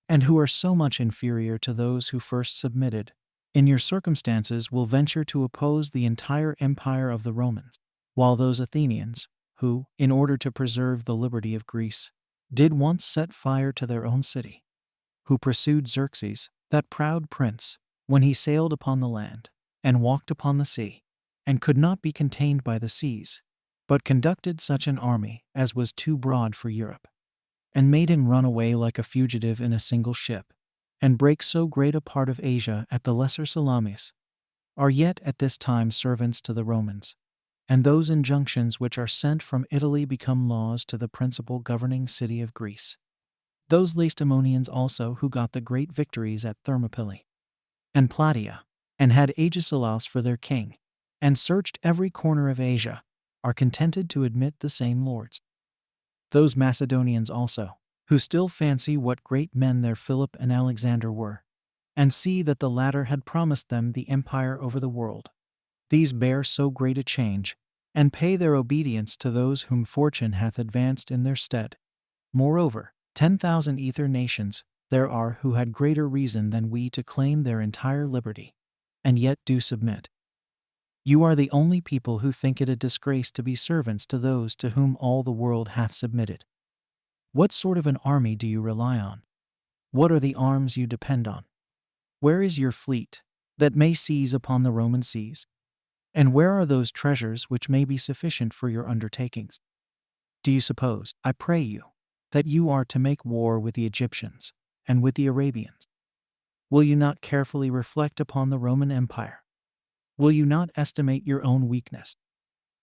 and who are so much inferior to those who first submitted, in your circumstances will venture to oppose the entire empire of the Romans, while those Athenians, who, in order to preserve the liberty of Greece, did once set fire to their own city, who pursued Xerxes, that proud prince, when he sailed upon the land, and walked upon the sea, and could not be contained by the seas, but conducted such an army as was too broad for Europe, and made him run away like a fugitive in a single ship, and break so great a part of Asia at the Lesser Salamis, are yet at this time servants to the Romans, and those injunctions which are sent from Italy become laws to the principal governing city of Greece. Those Lacedaemonians also who got the great victories at Thermopylae and Plataea, and had Agesilaus for their king, and searched every corner of Asia, are contented to admit the same lords. Those Macedonians also, who still fancy what great men their Philip and Alexander were, and see that the latter had promised them the empire over the world. These bear so great a change, and pay their obedience to those whom fortune hath advanced in their stead. Moreover, 10,000 ether nations there are who had greater reason than we to claim their entire liberty, and yet do submit. You are the only people who think it a disgrace to be servants to those to whom all the world hath submitted. What sort of an army do you rely on? What are the arms you depend on? Where is your fleet, that may seize upon the Roman seas? And where are those treasures which may be sufficient for your undertakings? Do you suppose, I pray you, that you are to make war with the Egyptians and with the Arabians? Will you not carefully reflect upon the Roman Empire? Will you not estimate your own weakness?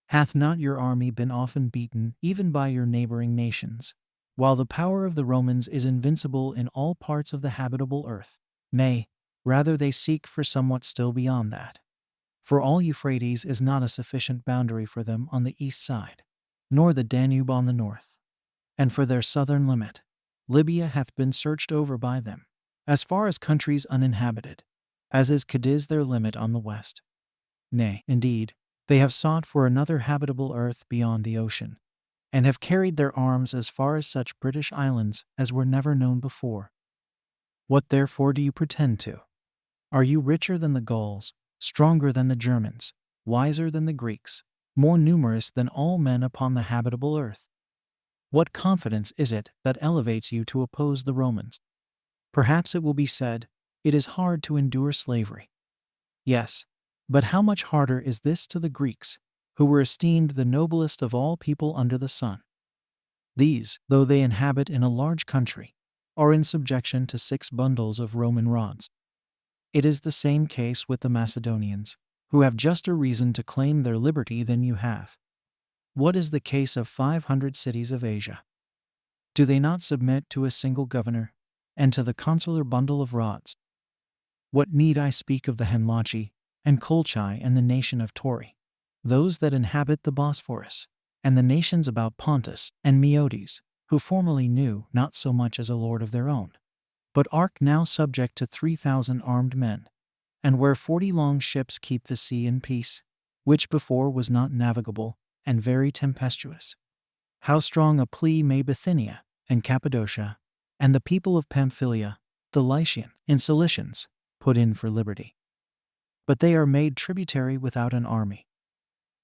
Hath not your army been often beaten even by your neighboring nations, while the power of the Romans is invincible in all parts of the habitable earth? Nay, rather they seek for somewhat still beyond that. For all Euphrates is not a sufficient boundary for them on the east side, nor the Danube on the north. And for their southern limit, Libya hath been searched over by them, as far as countries uninhabited, as is Cadiz their limit on the west. Nay, indeed, they have sought for another habitable earth beyond the ocean, and have carried their arms as far as such British islands as were never known before. What therefore do you pretend to? Are you richer than the Gauls, stronger than the Germans, wiser than the Greeks, more numerous than all men upon the habitable earth? What confidence is it that elevates you to oppose the Romans? Perhaps it will be said, it is hard to endure slavery. Yes, but how much harder is this to the Greeks, who were esteemed the noblest of all people under the sun? These, though they inhabit in a large country, are in subjection to 6 bundles of Roman rods. It is the same case with the Macedonians, who have juster reason to claim their liberty than you have. What is the case of 500 cities of Asia? Do they not submit to a single governor, and to the consular bundle of rods? What need I speak of the Henlachi, and Colchi, and the nation of Tauri, those that inhabit the Bosphorus, and the nations about Pontus and Meodes, who formerly knew not so much as a lord of their own, but are now subject to 3,000 armed men, and where 40 long ships keep the sea in peace, which before was not navigable, and very tempestuous? How strong a plea may Bithynia, and Cappadocia, and the people of Pamphylia, the Lycians, and Cilicians, put in for liberty? But they are made tributary without an army.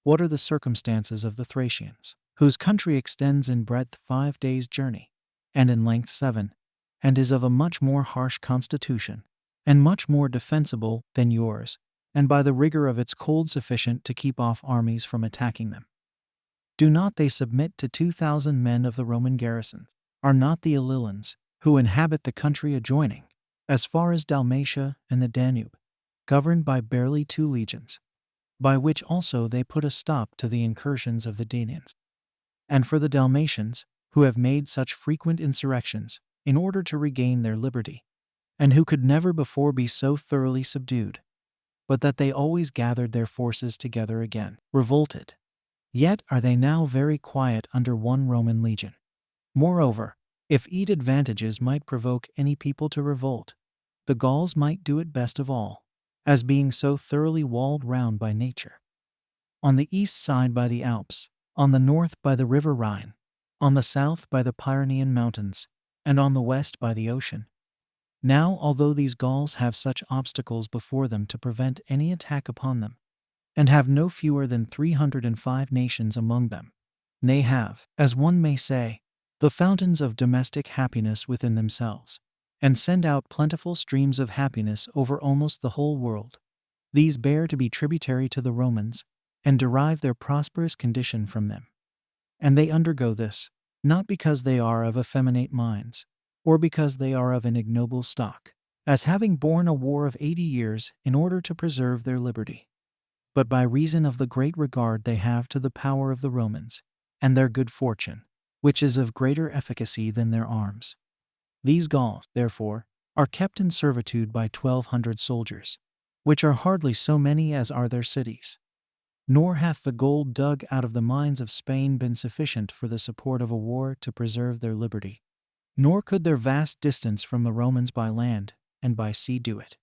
What are the circumstances of the Thracians, whose country extends in breadth 5 days' journey, and in length 7, and is of a much more harsh constitution, and much more defensible than yours, and by the rigor of its cold sufficient to keep off armies from attacking them? Do not they submit to 2,000 men of the Roman garrisons? Are not the Illyrians, who inhabit the country adjoining, as far as Dalmatia and the Danube, governed by barely 2 legions, by which also they put a stop to the incursions of the Daunians? And for the Dalmatians, who have made such frequent insurrections, in order to regain their liberty, and who could never before be so thoroughly subdued, but that they always gathered their forces together again, revolted. Yet are they now very quiet under 1 Roman legion. Moreover, if advantages might provoke any people to revolt, the Gauls might do it best of all, as being so thoroughly walled round by nature. On the east side by the Alps, on the north by the river Rhine, on the south by the Pyrenean mountains, and on the west by the ocean. Now, although these Gauls have such obstacles before them to prevent any attack upon them, and have no fewer than 305 nations among them, nay have, as one may say, the fountains of domestic happiness within themselves, and send out plentiful streams of happiness over almost the whole world, these bear to be tributary to the Romans, and derive their prosperous condition from them. And they undergo this, not because they are of effeminate minds, or because they are of an ignoble stock, as having borne a war of 80 years in order to preserve their liberty, but by reason of the great regard they have to the power of the Romans, and their good fortune, which is of greater efficacy than their arms. These Gauls, therefore, are kept in servitude by 1,200 soldiers, which are hardly so many as are their cities. Nor hath the gold dug out of the mines of Spain been sufficient for the support of a war to preserve their liberty. Nor could their vast distance from the Romans by land and by sea do it.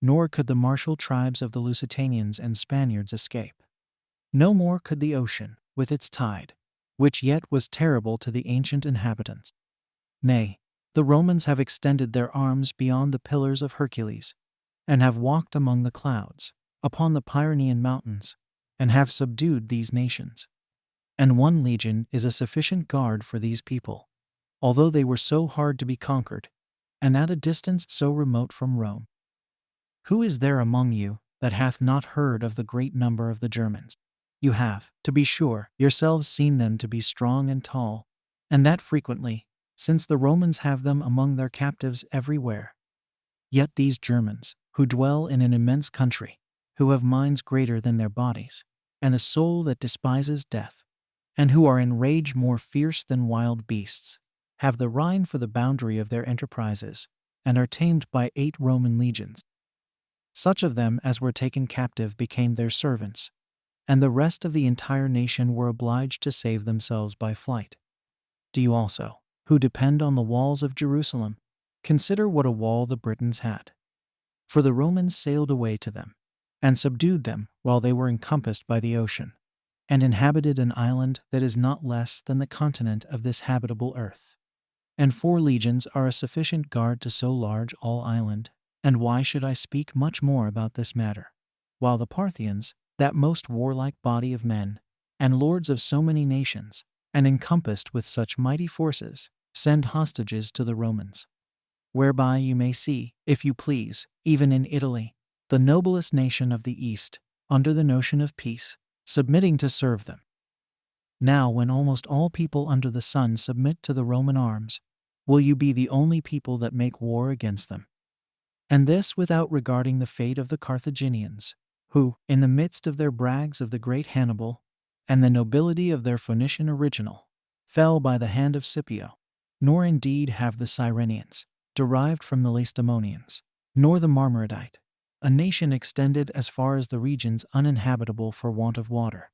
Nor could the martial tribes of the Lusitanians and Spaniards escape. No more could the ocean, with its tide, which yet was terrible to the ancient inhabitants. Nay, the Romans have extended their arms beyond the Pillars of Hercules, and have walked among the clouds, upon the Pyrenean mountains, and have subdued these nations. And 1 legion is a sufficient guard for these people, although they were so hard to be conquered, and at a distance so remote from Rome. Who is there among you that hath not heard of the great number of the Germans? You have, to be sure, yourselves seen them to be strong and tall, and that frequently, since the Romans have them among their captives everywhere. Yet these Germans, who dwell in an immense country, who have minds greater than their bodies, and a soul that despises death, and who are in rage more fierce than wild beasts, have the Rhine for the boundary of their enterprises, and are tamed by 8 Roman legions. Such of them as were taken captive became their servants, and the rest of the entire nation were obliged to save themselves by flight. Do you also, who depend on the walls of Jerusalem, consider what a wall the Britons had? For the Romans sailed away to them, and subdued them while they were encompassed by the ocean, and inhabited an island that is not less than the continent of this habitable earth. And 4 legions are a sufficient guard to so large all island, and why should I speak much more about this matter? While the Parthians, that most warlike body of men, and lords of so many nations, and encompassed with such mighty forces, send hostages to the Romans. Whereby you may see, if you please, even in Italy, the noblest nation of the East, under the notion of peace, submitting to serve them. Now when almost all people under the sun submit to the Roman arms, will you be the only people that make war against them? And this without regarding the fate of the Carthaginians, who, in the midst of their brags of the great Hannibal, and the nobility of their Phoenician original, fell by the hand of Scipio. Nor indeed have the Cyrenians, derived from the Lacedaemonians, nor the Marmaridite, a nation extended as far as the regions uninhabitable for want of water,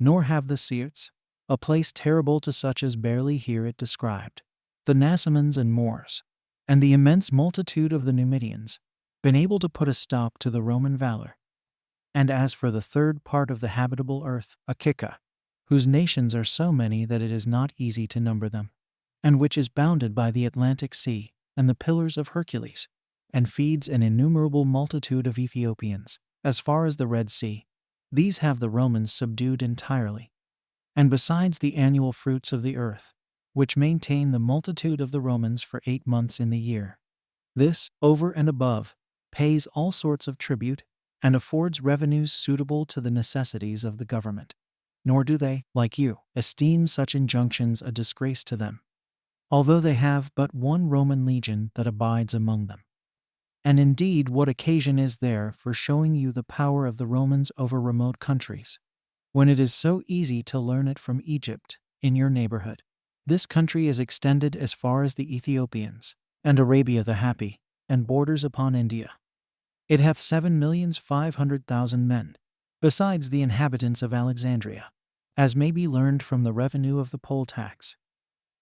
nor have the Sirtes, a place terrible to such as barely hear it described, the Nasamons and Moors, and the immense multitude of the Numidians, been able to put a stop to the Roman valor. And as for the 3rd part of the habitable earth, Achaia, whose nations are so many that it is not easy to number them, and which is bounded by the Atlantic Sea and the Pillars of Hercules, and feeds an innumerable multitude of Ethiopians, as far as the Red Sea, these have the Romans subdued entirely. And besides the annual fruits of the earth, which maintain the multitude of the Romans for 8 months in the year, this, over and above, pays all sorts of tribute, and affords revenues suitable to the necessities of the government. Nor do they, like you, esteem such injunctions a disgrace to them, although they have but 1 Roman legion that abides among them. And indeed what occasion is there for showing you the power of the Romans over remote countries, when it is so easy to learn it from Egypt, in your neighborhood? This country is extended as far as the Ethiopians, and Arabia the Happy, and borders upon India. It hath 7,500,000 men, besides the inhabitants of Alexandria, as may be learned from the revenue of the poll tax.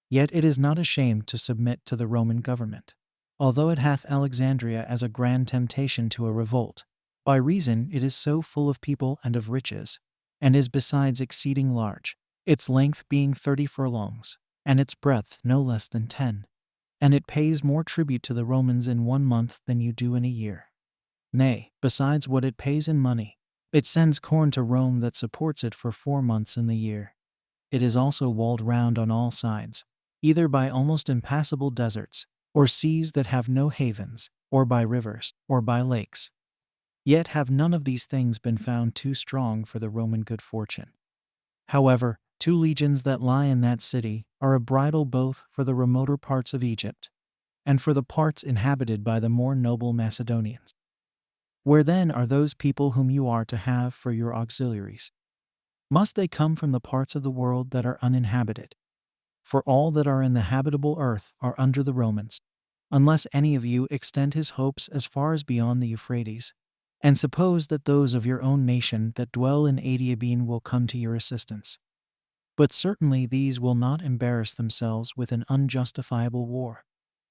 Yet it is not ashamed to submit to the Roman government, although it hath Alexandria as a grand temptation to a revolt, by reason it is so full of people and of riches, and is besides exceeding large, its length being 30 furlongs, and its breadth no less than 10, and it pays more tribute to the Romans in 1 month than you do in a year. Nay, besides what it pays in money, it sends corn to Rome that supports it for 4 months in the year. It is also walled round on all sides, either by almost impassable deserts, or seas that have no havens, or by rivers, or by lakes. Yet have none of these things been found too strong for the Roman good fortune. However, 2 legions that lie in that city are a bridle both for the remoter parts of Egypt, and for the parts inhabited by the more noble Macedonians. Where then are those people whom you are to have for your auxiliaries? Must they come from the parts of the world that are uninhabited? For all that are in the habitable earth are under the Romans, unless any of you extend his hopes as far as beyond the Euphrates, and suppose that those of your own nation that dwell in Adiabene will come to your assistance. But certainly these will not embarrass themselves with an unjustifiable war.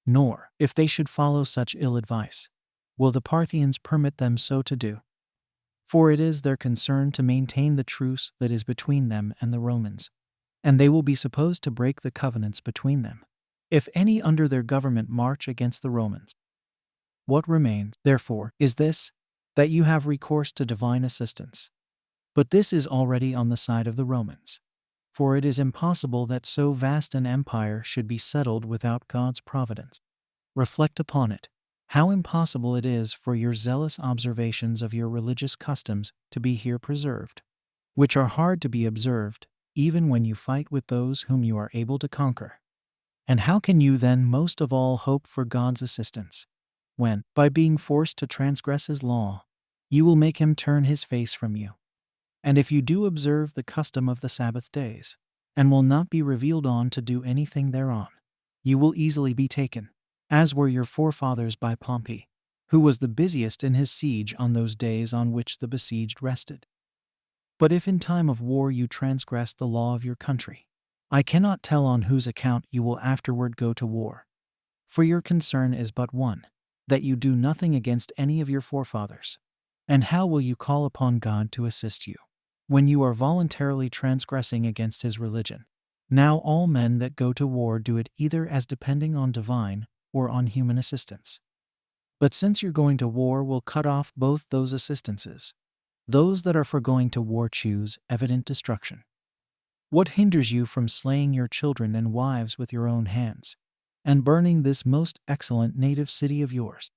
Nor, if they should follow such ill advice, will the Parthians permit them so to do. For it is their concern to maintain the truce that is between them and the Romans, and they will be supposed to break the covenants between them, if any under their government march against the Romans. What remains, therefore, is this, that you have recourse to divine assistance. But this is already on the side of the Romans. For it is impossible that so vast an empire should be settled without God's providence. Reflect upon it, how impossible it is for your zealous observations of your religious customs to be here preserved, which are hard to be observed, even when you fight with those whom you are able to conquer. And how can you then most of all hope for God's assistance, when, by being forced to transgress his law, you will make him turn his face from you? And if you do observe the custom of the Sabbath days, and will not be revealed on to do anything thereon, you will easily be taken, as were your forefathers by Pompey, who was the busiest in his siege on those days on which the besieged rested. But if in time of war you transgress the law of your country, I cannot tell on whose account you will afterward go to war. For your concern is but one, that you do nothing against any of your forefathers. And how will you call upon God to assist you, when you are voluntarily transgressing against his religion? Now all men that go to war do it either as depending on divine or on human assistance. But since your going to war will cut off both those assistances, those that are for going to war choose evident destruction. What hinders you from slaying your children and wives with your own hands, and burning this most excellent native city of yours?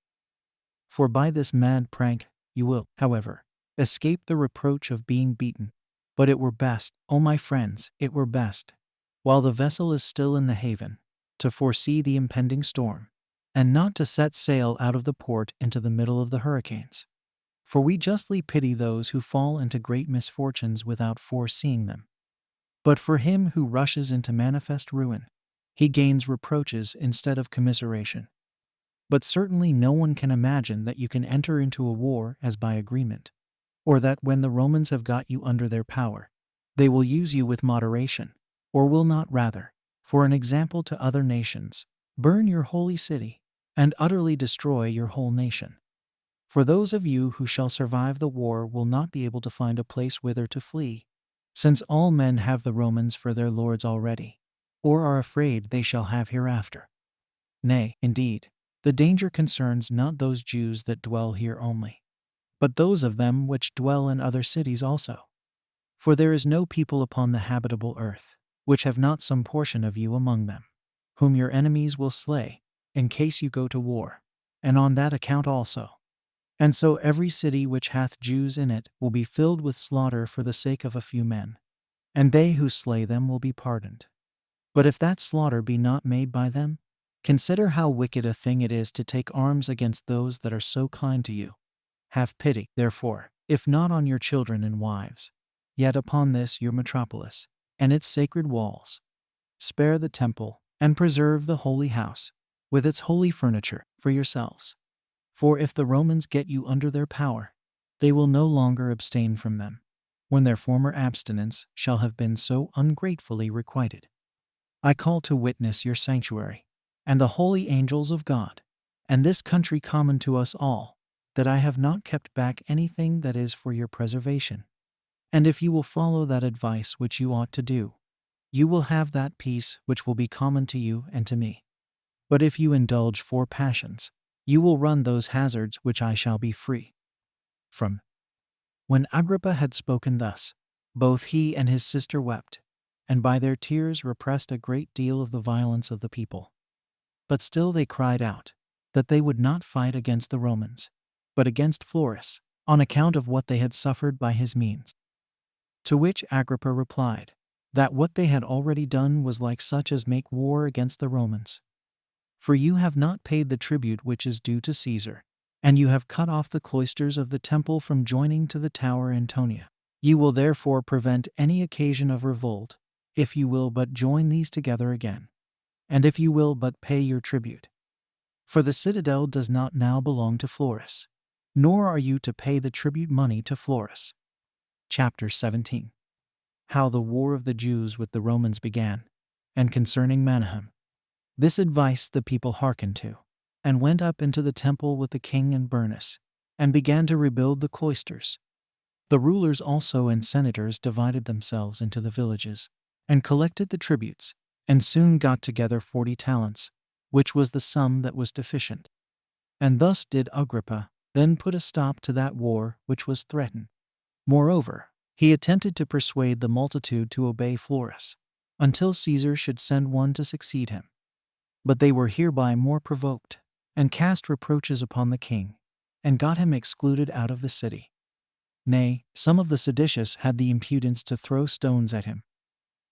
For by this mad prank you will, however, escape the reproach of being beaten. But it were best, O my friends, it were best, while the vessel is still in the haven, to foresee the impending storm, and not to set sail out of the port into the middle of the hurricanes. For we justly pity those who fall into great misfortunes without foreseeing them. But for him who rushes into manifest ruin, he gains reproaches instead of commiseration. But certainly no one can imagine that you can enter into a war as by agreement, or that when the Romans have got you under their power, they will use you with moderation, or will not rather, for an example to other nations, burn your holy city, and utterly destroy your whole nation. For those of you who shall survive the war will not be able to find a place whither to flee, since all men have the Romans for their lords already, or are afraid they shall have hereafter. Nay, indeed, the danger concerns not those Jews that dwell here only, but those of them which dwell in other cities also. For there is no people upon the habitable earth, which have not some portion of you among them, whom your enemies will slay, in case you go to war, and on that account also. And so every city which hath Jews in it will be filled with slaughter for the sake of a few men, and they who slay them will be pardoned. But if that slaughter be not made by them, consider how wicked a thing it is to take arms against those that are so kind to you. Have pity, therefore, if not on your children and wives, yet upon this your metropolis, and its sacred walls. Spare the temple, and preserve the holy house, with its holy furniture, for yourselves. For if the Romans get you under their power, they will no longer abstain from them, when their former abstinence shall have been so ungratefully requited. I call to witness your sanctuary, and the holy angels of God, and this country common to us all, that I have not kept back anything that is for your preservation. And if you will follow that advice which you ought to do, you will have that peace which will be common to you and to me. But if you indulge four passions, you will run those hazards which I shall be free from. When Agrippa had spoken thus, both he and his sister wept, and by their tears repressed a great deal of the violence of the people. But still they cried out, that they would not fight against the Romans, but against Florus, on account of what they had suffered by his means. To which Agrippa replied, that what they had already done was like such as make war against the Romans. For you have not paid the tribute which is due to Caesar, and you have cut off the cloisters of the temple from joining to the tower Antonia. You will therefore prevent any occasion of revolt, if you will but join these together again, and if you will but pay your tribute. For the citadel does not now belong to Florus, nor are you to pay the tribute money to Florus. Chapter 17. how the war of the Jews with the Romans began, and concerning Menahem. This advice the people hearkened to, and went up into the temple with the king and Bernice, and began to rebuild the cloisters. The rulers also and senators divided themselves into the villages, and collected the tributes, and soon got together 40 talents, which was the sum that was deficient. And thus did Agrippa then put a stop to that war which was threatened. Moreover, he attempted to persuade the multitude to obey Florus, until Caesar should send one to succeed him. But they were hereby more provoked, and cast reproaches upon the king, and got him excluded out of the city. Nay, some of the seditious had the impudence to throw stones at him.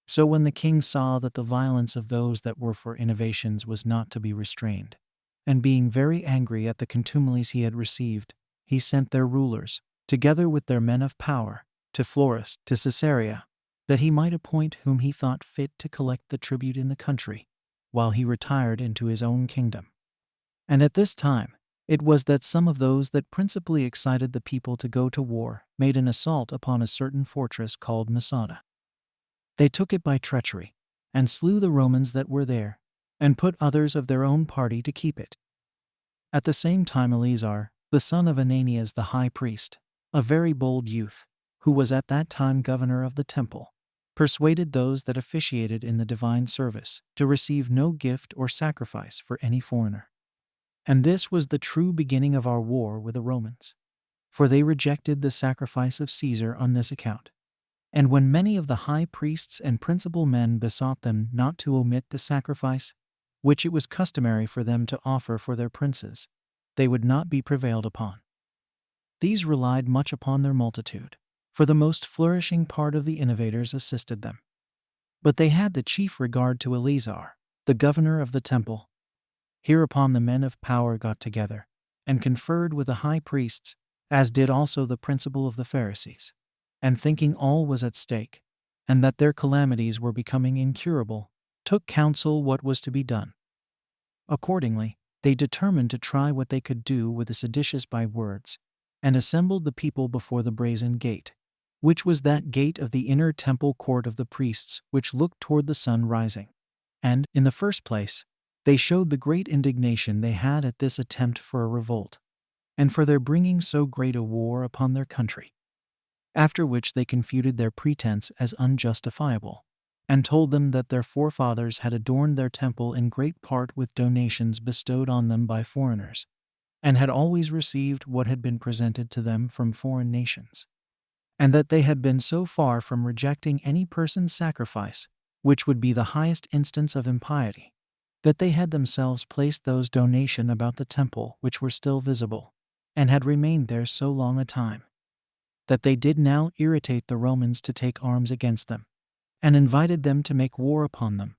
So when the king saw that the violence of those that were for innovations was not to be restrained, and being very angry at the contumelies he had received, he sent their rulers, together with their men of power, to Florus, to Caesarea, that he might appoint whom he thought fit to collect the tribute in the country, while he retired into his own kingdom. And at this time it was that some of those that principally excited the people to go to war made an assault upon a certain fortress called Masada. They took it by treachery, and slew the Romans that were there, and put others of their own party to keep it. At the same time Eleazar, the son of Ananias the high priest, a very bold youth, who was at that time governor of the temple, persuaded those that officiated in the divine service to receive no gift or sacrifice for any foreigner. And this was the true beginning of our war with the Romans, for they rejected the sacrifice of Caesar on this account. And when many of the high priests and principal men besought them not to omit the sacrifice, which it was customary for them to offer for their princes, they would not be prevailed upon. These relied much upon their multitude, for the most flourishing part of the innovators assisted them. But they had the chief regard to Eleazar, the governor of the temple. Hereupon the men of power got together, and conferred with the high priests, as did also the principal of the Pharisees, and thinking all was at stake, and that their calamities were becoming incurable, took counsel what was to be done. Accordingly, they determined to try what they could do with the seditious by words, and assembled the people before the brazen gate, which was that gate of the inner temple court of the priests which looked toward the sun rising. And, in the first place, they showed the great indignation they had at this attempt for a revolt, and for their bringing so great a war upon their country. After which they confuted their pretense as unjustifiable, and told them that their forefathers had adorned their temple in great part with donations bestowed on them by foreigners, and had always received what had been presented to them from foreign nations, and that they had been so far from rejecting any person's sacrifice, which would be the highest instance of impiety, that they had themselves placed those donations about the temple which were still visible, and had remained there so long a time, that they did now irritate the Romans to take arms against them, and invited them to make war upon them,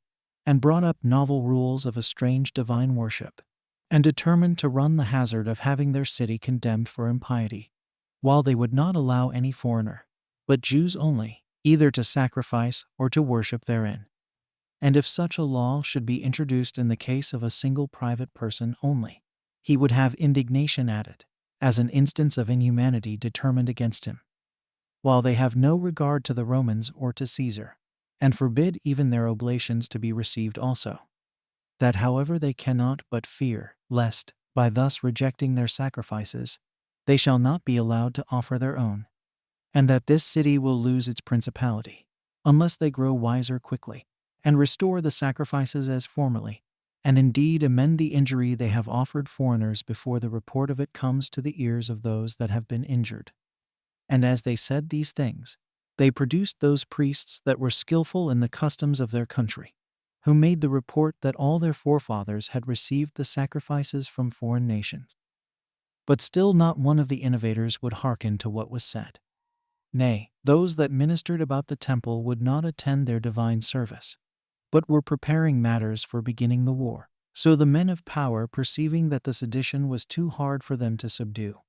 and brought up novel rules of a strange divine worship, and determined to run the hazard of having their city condemned for impiety, while they would not allow any foreigner, but Jews only, either to sacrifice or to worship therein. And if such a law should be introduced in the case of a single private person only, he would have indignation at it, as an instance of inhumanity determined against him, while they have no regard to the Romans or to Caesar, and forbid even their oblations to be received also. That however they cannot but fear, lest, by thus rejecting their sacrifices, they shall not be allowed to offer their own, and that this city will lose its principality, unless they grow wiser quickly, and restore the sacrifices as formerly, and indeed amend the injury they have offered foreigners before the report of it comes to the ears of those that have been injured. And as they said these things, they produced those priests that were skillful in the customs of their country, who made the report that all their forefathers had received the sacrifices from foreign nations. But still not one of the innovators would hearken to what was said. Nay, those that ministered about the temple would not attend their divine service, but were preparing matters for beginning the war. So the men of power, perceiving that the sedition was too hard for them to subdue,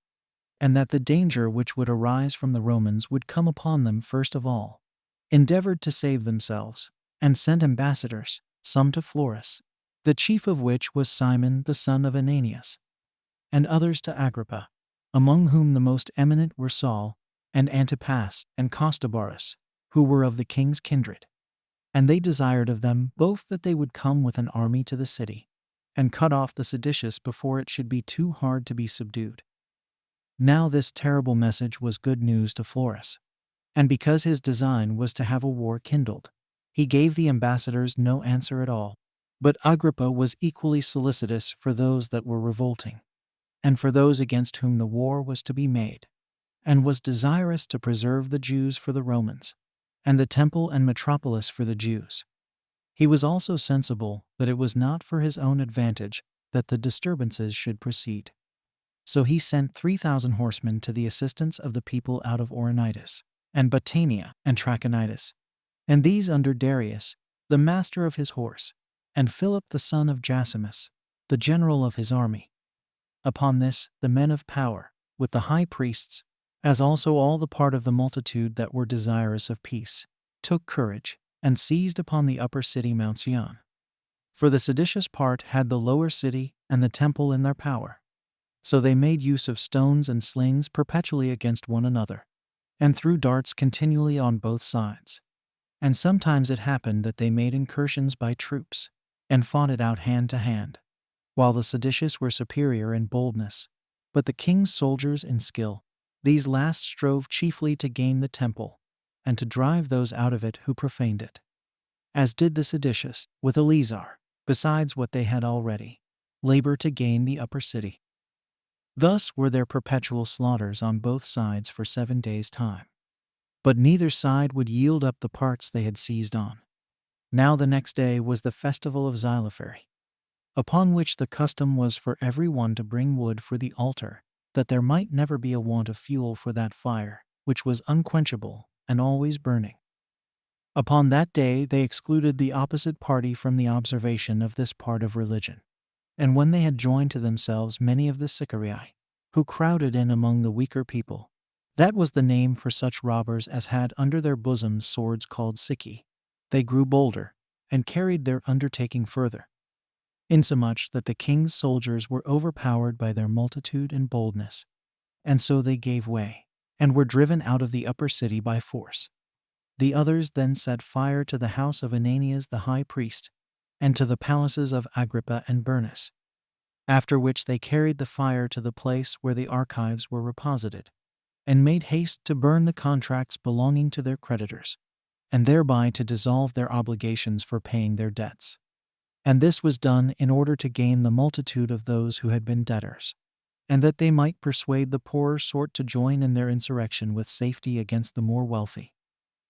and that the danger which would arise from the Romans would come upon them first of all, endeavored to save themselves, and sent ambassadors, some to Florus, the chief of which was Simon the son of Ananias, and others to Agrippa, among whom the most eminent were Saul, and Antipas, and Costobarus, who were of the king's kindred. And they desired of them both that they would come with an army to the city, and cut off the seditious before it should be too hard to be subdued. Now this terrible message was good news to Florus, and because his design was to have a war kindled, he gave the ambassadors no answer at all. But Agrippa was equally solicitous for those that were revolting, and for those against whom the war was to be made, and was desirous to preserve the Jews for the Romans, and the temple and metropolis for the Jews. He was also sensible that it was not for his own advantage that the disturbances should proceed. So he sent 3,000 horsemen to the assistance of the people out of Auranitis, and Batanea, and Trachonitis, and these under Darius, the master of his horse, and Philip the son of Jasimus, the general of his army. Upon this, the men of power, with the high priests, as also all the part of the multitude that were desirous of peace, took courage, and seized upon the upper city Mount Sion. For the seditious part had the lower city and the temple in their power. So they made use of stones and slings perpetually against one another, and threw darts continually on both sides. And sometimes it happened that they made incursions by troops, and fought it out hand to hand, while the seditious were superior in boldness, but the king's soldiers in skill. These last strove chiefly to gain the temple, and to drive those out of it who profaned it, as did the seditious, with Eleazar, besides what they had already labored to gain the upper city. Thus were there perpetual slaughters on both sides for 7 days' time. But neither side would yield up the parts they had seized on. Now the next day was the festival of Xylophary, upon which the custom was for every one to bring wood for the altar, that there might never be a want of fuel for that fire, which was unquenchable and always burning. Upon that day they excluded the opposite party from the observation of this part of religion. And when they had joined to themselves many of the Sicarii, who crowded in among the weaker people, that was the name for such robbers as had under their bosoms swords called Sici, they grew bolder, and carried their undertaking further, insomuch that the king's soldiers were overpowered by their multitude and boldness, and so they gave way, and were driven out of the upper city by force. The others then set fire to the house of Ananias the high priest, and to the palaces of Agrippa and Bernice, after which they carried the fire to the place where the archives were reposited, and made haste to burn the contracts belonging to their creditors, and thereby to dissolve their obligations for paying their debts. And this was done in order to gain the multitude of those who had been debtors, and that they might persuade the poorer sort to join in their insurrection with safety against the more wealthy.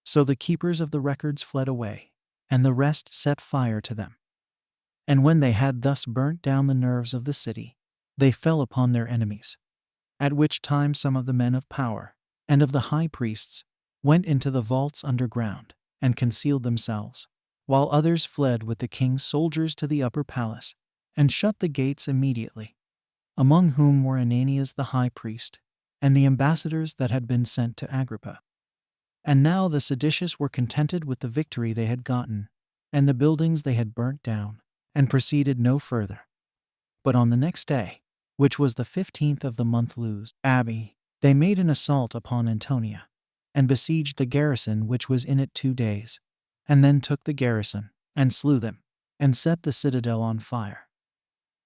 So the keepers of the records fled away, and the rest set fire to them. And when they had thus burnt down the nerves of the city, they fell upon their enemies, at which time some of the men of power, and of the high priests, went into the vaults underground, and concealed themselves, while others fled with the king's soldiers to the upper palace, and shut the gates immediately, among whom were Ananias the high priest, and the ambassadors that had been sent to Agrippa. And now the seditious were contented with the victory they had gotten, and the buildings they had burnt down, and proceeded no further. But on the next day, which was the 15th of the month Lous, Abi, they made an assault upon Antonia, and besieged the garrison which was in it 2 days, and then took the garrison, and slew them, and set the citadel on fire.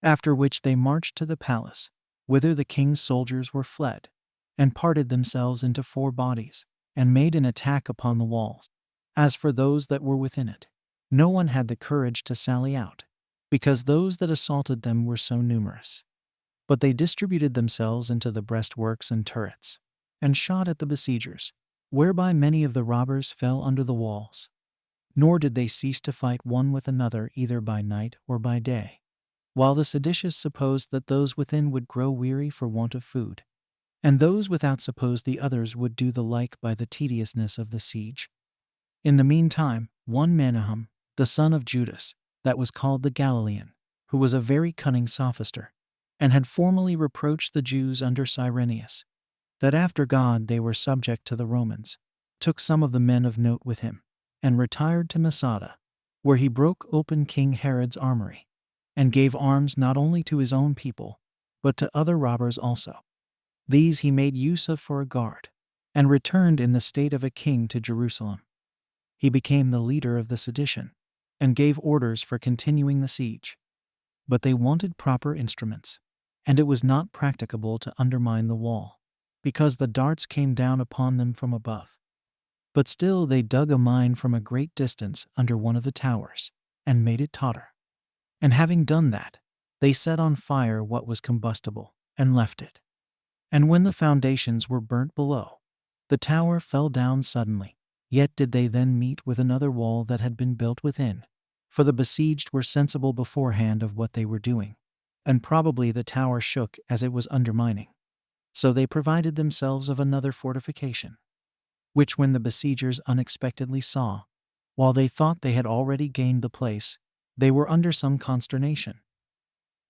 After which they marched to the palace, whither the king's soldiers were fled, and parted themselves into 4 bodies, and made an attack upon the walls. As for those that were within it, no one had the courage to sally out, because those that assaulted them were so numerous. But they distributed themselves into the breastworks and turrets, and shot at the besiegers, whereby many of the robbers fell under the walls. Nor did they cease to fight one with another either by night or by day, while the seditious supposed that those within would grow weary for want of food, and those without supposed the others would do the like by the tediousness of the siege. In the meantime, one Menahem, the son of Judas, that was called the Galilean, who was a very cunning sophister, and had formerly reproached the Jews under Cyrenius, that after God they were subject to the Romans, took some of the men of note with him, and retired to Masada, where he broke open King Herod's armory, and gave arms not only to his own people, but to other robbers also. These he made use of for a guard, and returned in the state of a king to Jerusalem. he became the leader of the sedition and gave orders for continuing the siege. But they wanted proper instruments, and it was not practicable to undermine the wall, because the darts came down upon them from above. But still they dug a mine from a great distance under one of the towers, and made it totter. And having done that, they set on fire what was combustible, and left it. And when the foundations were burnt below, the tower fell down suddenly. Yet did they then meet with another wall that had been built within, for the besieged were sensible beforehand of what they were doing, and probably the tower shook as it was undermining. So they provided themselves of another fortification, which when the besiegers unexpectedly saw, while they thought they had already gained the place, they were under some consternation.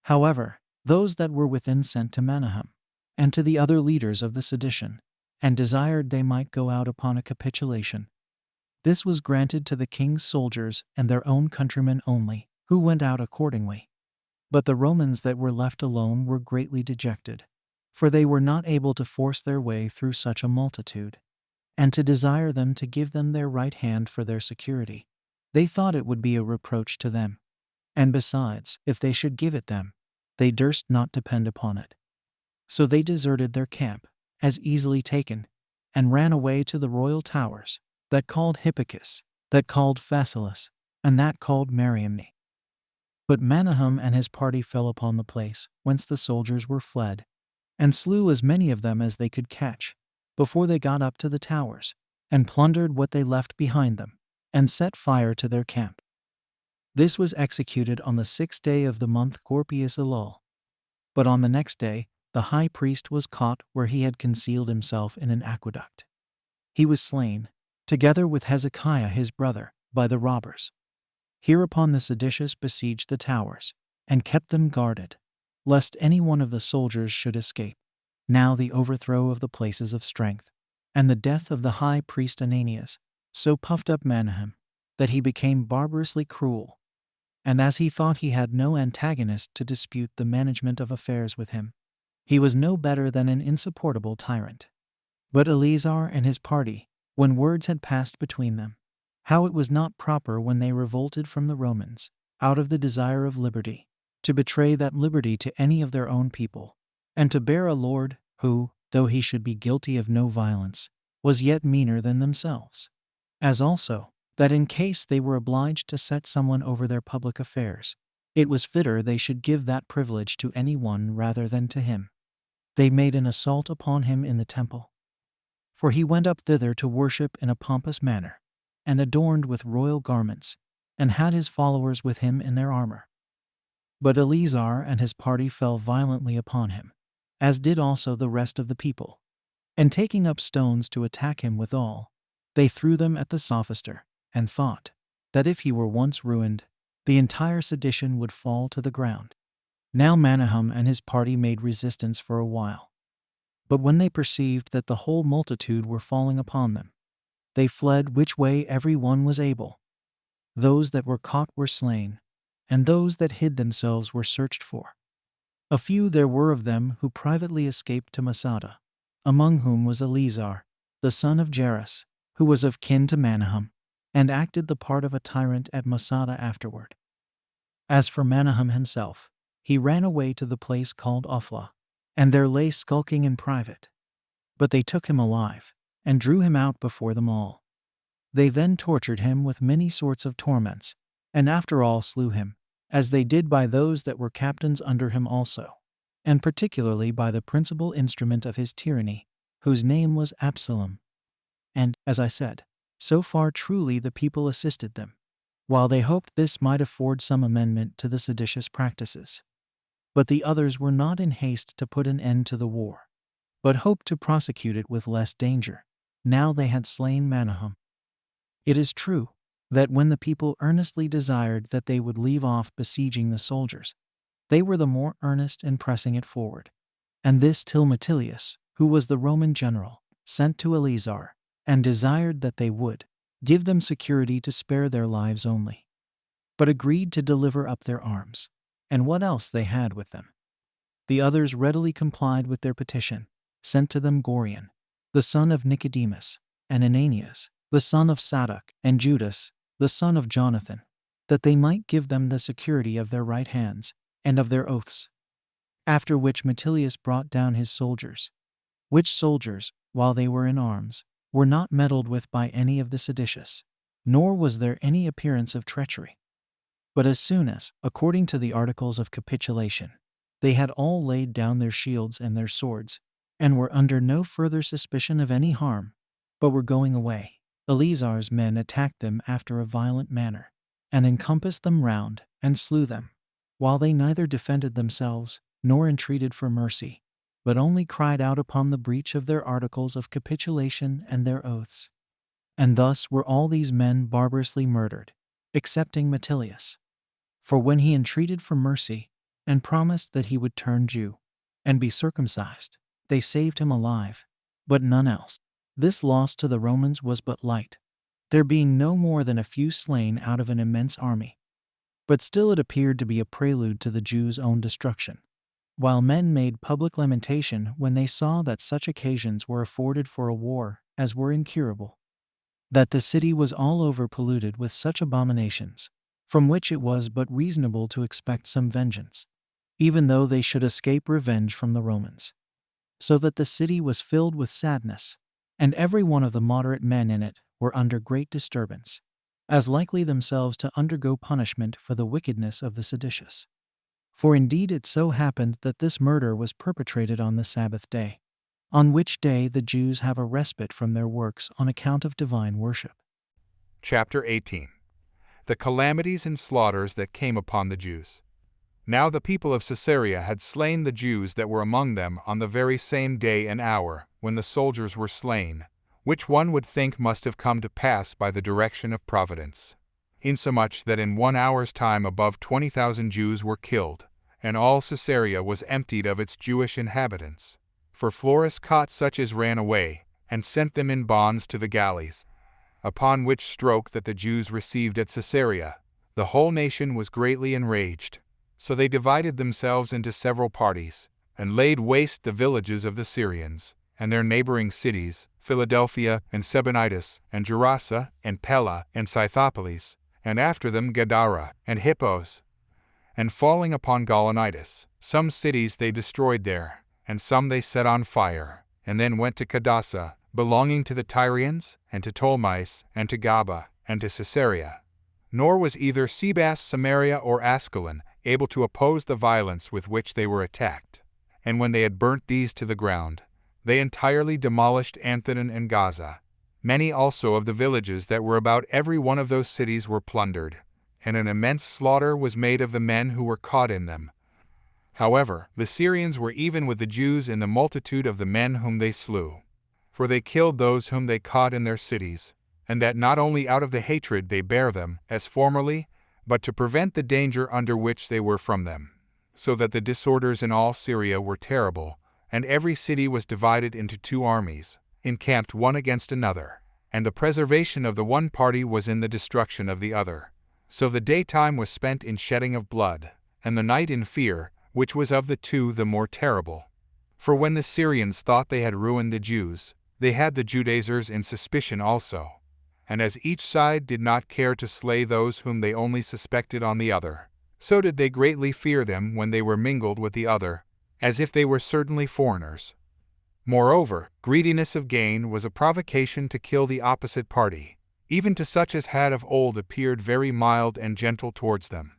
However, those that were within sent to Menahem, and to the other leaders of the sedition, and desired they might go out upon a capitulation. This was granted to the king's soldiers and their own countrymen only, who went out accordingly. But the Romans that were left alone were greatly dejected, for they were not able to force their way through such a multitude, and to desire them to give them their right hand for their security. They thought it would be a reproach to them, and besides, if they should give it them, they durst not depend upon it. So they deserted their camp, as easily taken, and ran away to the royal towers, that called Hippicus, that called Phasaelus, and that called Mariamne. But Menahem and his party fell upon the place whence the soldiers were fled, and slew as many of them as they could catch, before they got up to the towers, and plundered what they left behind them, and set fire to their camp. This was executed on the 6th day of the month Gorpius Elul. But on the next day, the high priest was caught where he had concealed himself in an aqueduct. He was slain, together with Hezekiah his brother, by the robbers. Hereupon the seditious besieged the towers, and kept them guarded, lest any one of the soldiers should escape. Now the overthrow of the places of strength, and the death of the high priest Ananias, so puffed up Menahem, that he became barbarously cruel. And as he thought he had no antagonist to dispute the management of affairs with him, he was no better than an insupportable tyrant. But Eleazar and his party, when words had passed between them, how it was not proper when they revolted from the Romans, out of the desire of liberty, to betray that liberty to any of their own people, and to bear a lord who, though he should be guilty of no violence, was yet meaner than themselves. As also, that in case they were obliged to set someone over their public affairs, it was fitter they should give that privilege to any one rather than to him. They made an assault upon him in the temple. For he went up thither to worship in a pompous manner, and adorned with royal garments, and had his followers with him in their armor. But Eleazar and his party fell violently upon him, as did also the rest of the people, and taking up stones to attack him withal, they threw them at the sophister, and thought that if he were once ruined, the entire sedition would fall to the ground. Now Menahem and his party made resistance for a while. But when they perceived that the whole multitude were falling upon them, they fled which way every one was able. Those that were caught were slain, and those that hid themselves were searched for. A few there were of them who privately escaped to Masada, among whom was Eleazar, the son of Jairus, who was of kin to Menahem, and acted the part of a tyrant at Masada afterward. As for Menahem himself, he ran away to the place called Ophla, and there lay skulking in private. But they took him alive, and drew him out before them all. They then tortured him with many sorts of torments, and after all slew him, as they did by those that were captains under him also, and particularly by the principal instrument of his tyranny, whose name was Absalom. And, as I said, so far truly the people assisted them, while they hoped this might afford some amendment to the seditious practices. But the others were not in haste to put an end to the war, but hoped to prosecute it with less danger, now they had slain Menahem. It is true that when the people earnestly desired that they would leave off besieging the soldiers, they were the more earnest in pressing it forward. And this till Metilius, who was the Roman general, sent to Eleazar, and desired that they would give them security to spare their lives only, but agreed to deliver up their arms, and what else they had with them. The others readily complied with their petition, sent to them Gorion, the son of Nicodemus, and Ananias, the son of Sadok, and Judas, the son of Jonathan, that they might give them the security of their right hands, and of their oaths. After which Metilius brought down his soldiers, which soldiers, while they were in arms, were not meddled with by any of the seditious, nor was there any appearance of treachery. But as soon as, according to the articles of capitulation, they had all laid down their shields and their swords, and were under no further suspicion of any harm, but were going away, Eleazar's men attacked them after a violent manner, and encompassed them round, and slew them, while they neither defended themselves, nor entreated for mercy, but only cried out upon the breach of their articles of capitulation and their oaths. And thus were all these men barbarously murdered, excepting Metilius. For when he entreated for mercy, and promised that he would turn Jew, and be circumcised, they saved him alive, but none else. This loss to the Romans was but light, there being no more than a few slain out of an immense army. But still it appeared to be a prelude to the Jews' own destruction, while men made public lamentation when they saw that such occasions were afforded for a war as were incurable, that the city was all over polluted with such abominations, from which it was but reasonable to expect some vengeance, even though they should escape revenge from the Romans. So that the city was filled with sadness, and every one of the moderate men in it were under great disturbance, as likely themselves to undergo punishment for the wickedness of the seditious. For indeed it so happened that this murder was perpetrated on the Sabbath day, on which day the Jews have a respite from their works on account of divine worship. Chapter 18. The calamities and slaughters that came upon the Jews. Now the people of Caesarea had slain the Jews that were among them on the very same day and hour when the soldiers were slain, which one would think must have come to pass by the direction of providence, insomuch that in 1 hour's time above 20,000 Jews were killed, and all Caesarea was emptied of its Jewish inhabitants. For Florus caught such as ran away, and sent them in bonds to the galleys. Upon which stroke that the Jews received at Caesarea, the whole nation was greatly enraged. So they divided themselves into several parties, and laid waste the villages of the Syrians, and their neighboring cities, Philadelphia, and Sebennytus, and Gerasa, and Pella, and Scythopolis, and after them Gadara, and Hippos. And falling upon Gaulonitis, some cities they destroyed there, and some they set on fire, and then went to Cadassa, belonging to the Tyrians, and to Ptolemais, and to Gaba, and to Caesarea. Nor was either Sebas, Samaria, or Ascalon able to oppose the violence with which they were attacked. And when they had burnt these to the ground, they entirely demolished Anthedon and Gaza. Many also of the villages that were about every one of those cities were plundered, and an immense slaughter was made of the men who were caught in them. However, the Syrians were even with the Jews in the multitude of the men whom they slew. For they killed those whom they caught in their cities, and that not only out of the hatred they bare them, as formerly, but to prevent the danger under which they were from them. So that the disorders in all Syria were terrible, and every city was divided into 2 armies, encamped one against another, and the preservation of the one party was in the destruction of the other. So the daytime was spent in shedding of blood, and the night in fear, which was of the 2 the more terrible. For when the Syrians thought they had ruined the Jews, they had the Judaizers in suspicion also. And as each side did not care to slay those whom they only suspected on the other, so did they greatly fear them when they were mingled with the other, as if they were certainly foreigners. Moreover, greediness of gain was a provocation to kill the opposite party, even to such as had of old appeared very mild and gentle towards them.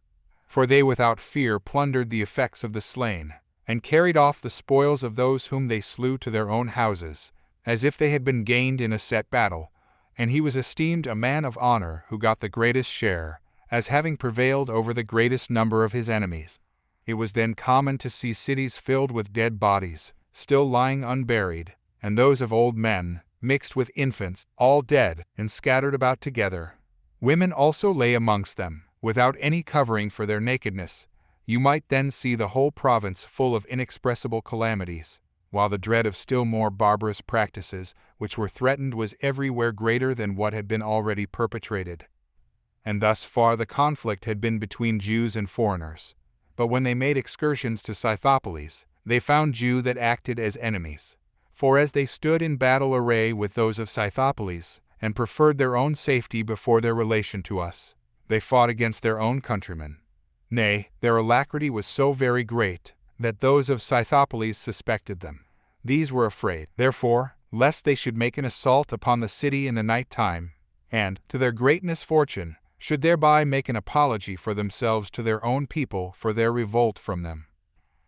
For they without fear plundered the effects of the slain, and carried off the spoils of those whom they slew to their own houses, as if they had been gained in a set battle. And he was esteemed a man of honor who got the greatest share, as having prevailed over the greatest number of his enemies. It was then common to see cities filled with dead bodies, still lying unburied, and those of old men, mixed with infants, all dead, and scattered about together. Women also lay amongst them, without any covering for their nakedness. You might then see the whole province full of inexpressible calamities, while the dread of still more barbarous practices, which were threatened, was everywhere greater than what had been already perpetrated. And thus far the conflict had been between Jews and foreigners. But when they made excursions to Scythopolis, they found Jews that acted as enemies. For as they stood in battle array with those of Scythopolis, and preferred their own safety before their relation to us. They fought against their own countrymen. Nay, their alacrity was so very great that those of Scythopolis suspected them. These were afraid, therefore, lest they should make an assault upon the city in the night time, and, to their great misfortune, should thereby make an apology for themselves to their own people for their revolt from them.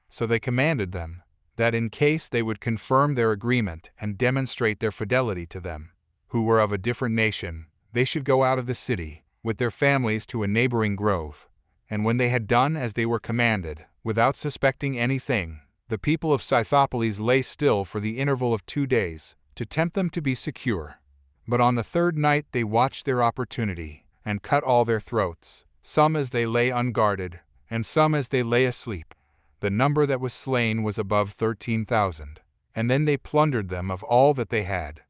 So they commanded them, that in case they would confirm their agreement and demonstrate their fidelity to them, who were of a different nation, they should go out of the city, with their families to a neighboring grove. And when they had done as they were commanded, without suspecting anything, the people of Scythopolis lay still for the interval of 2 days, to tempt them to be secure. But on the third night they watched their opportunity, and cut all their throats, some as they lay unguarded, and some as they lay asleep. The number that was slain was above 13,000, and then they plundered them of all that they had.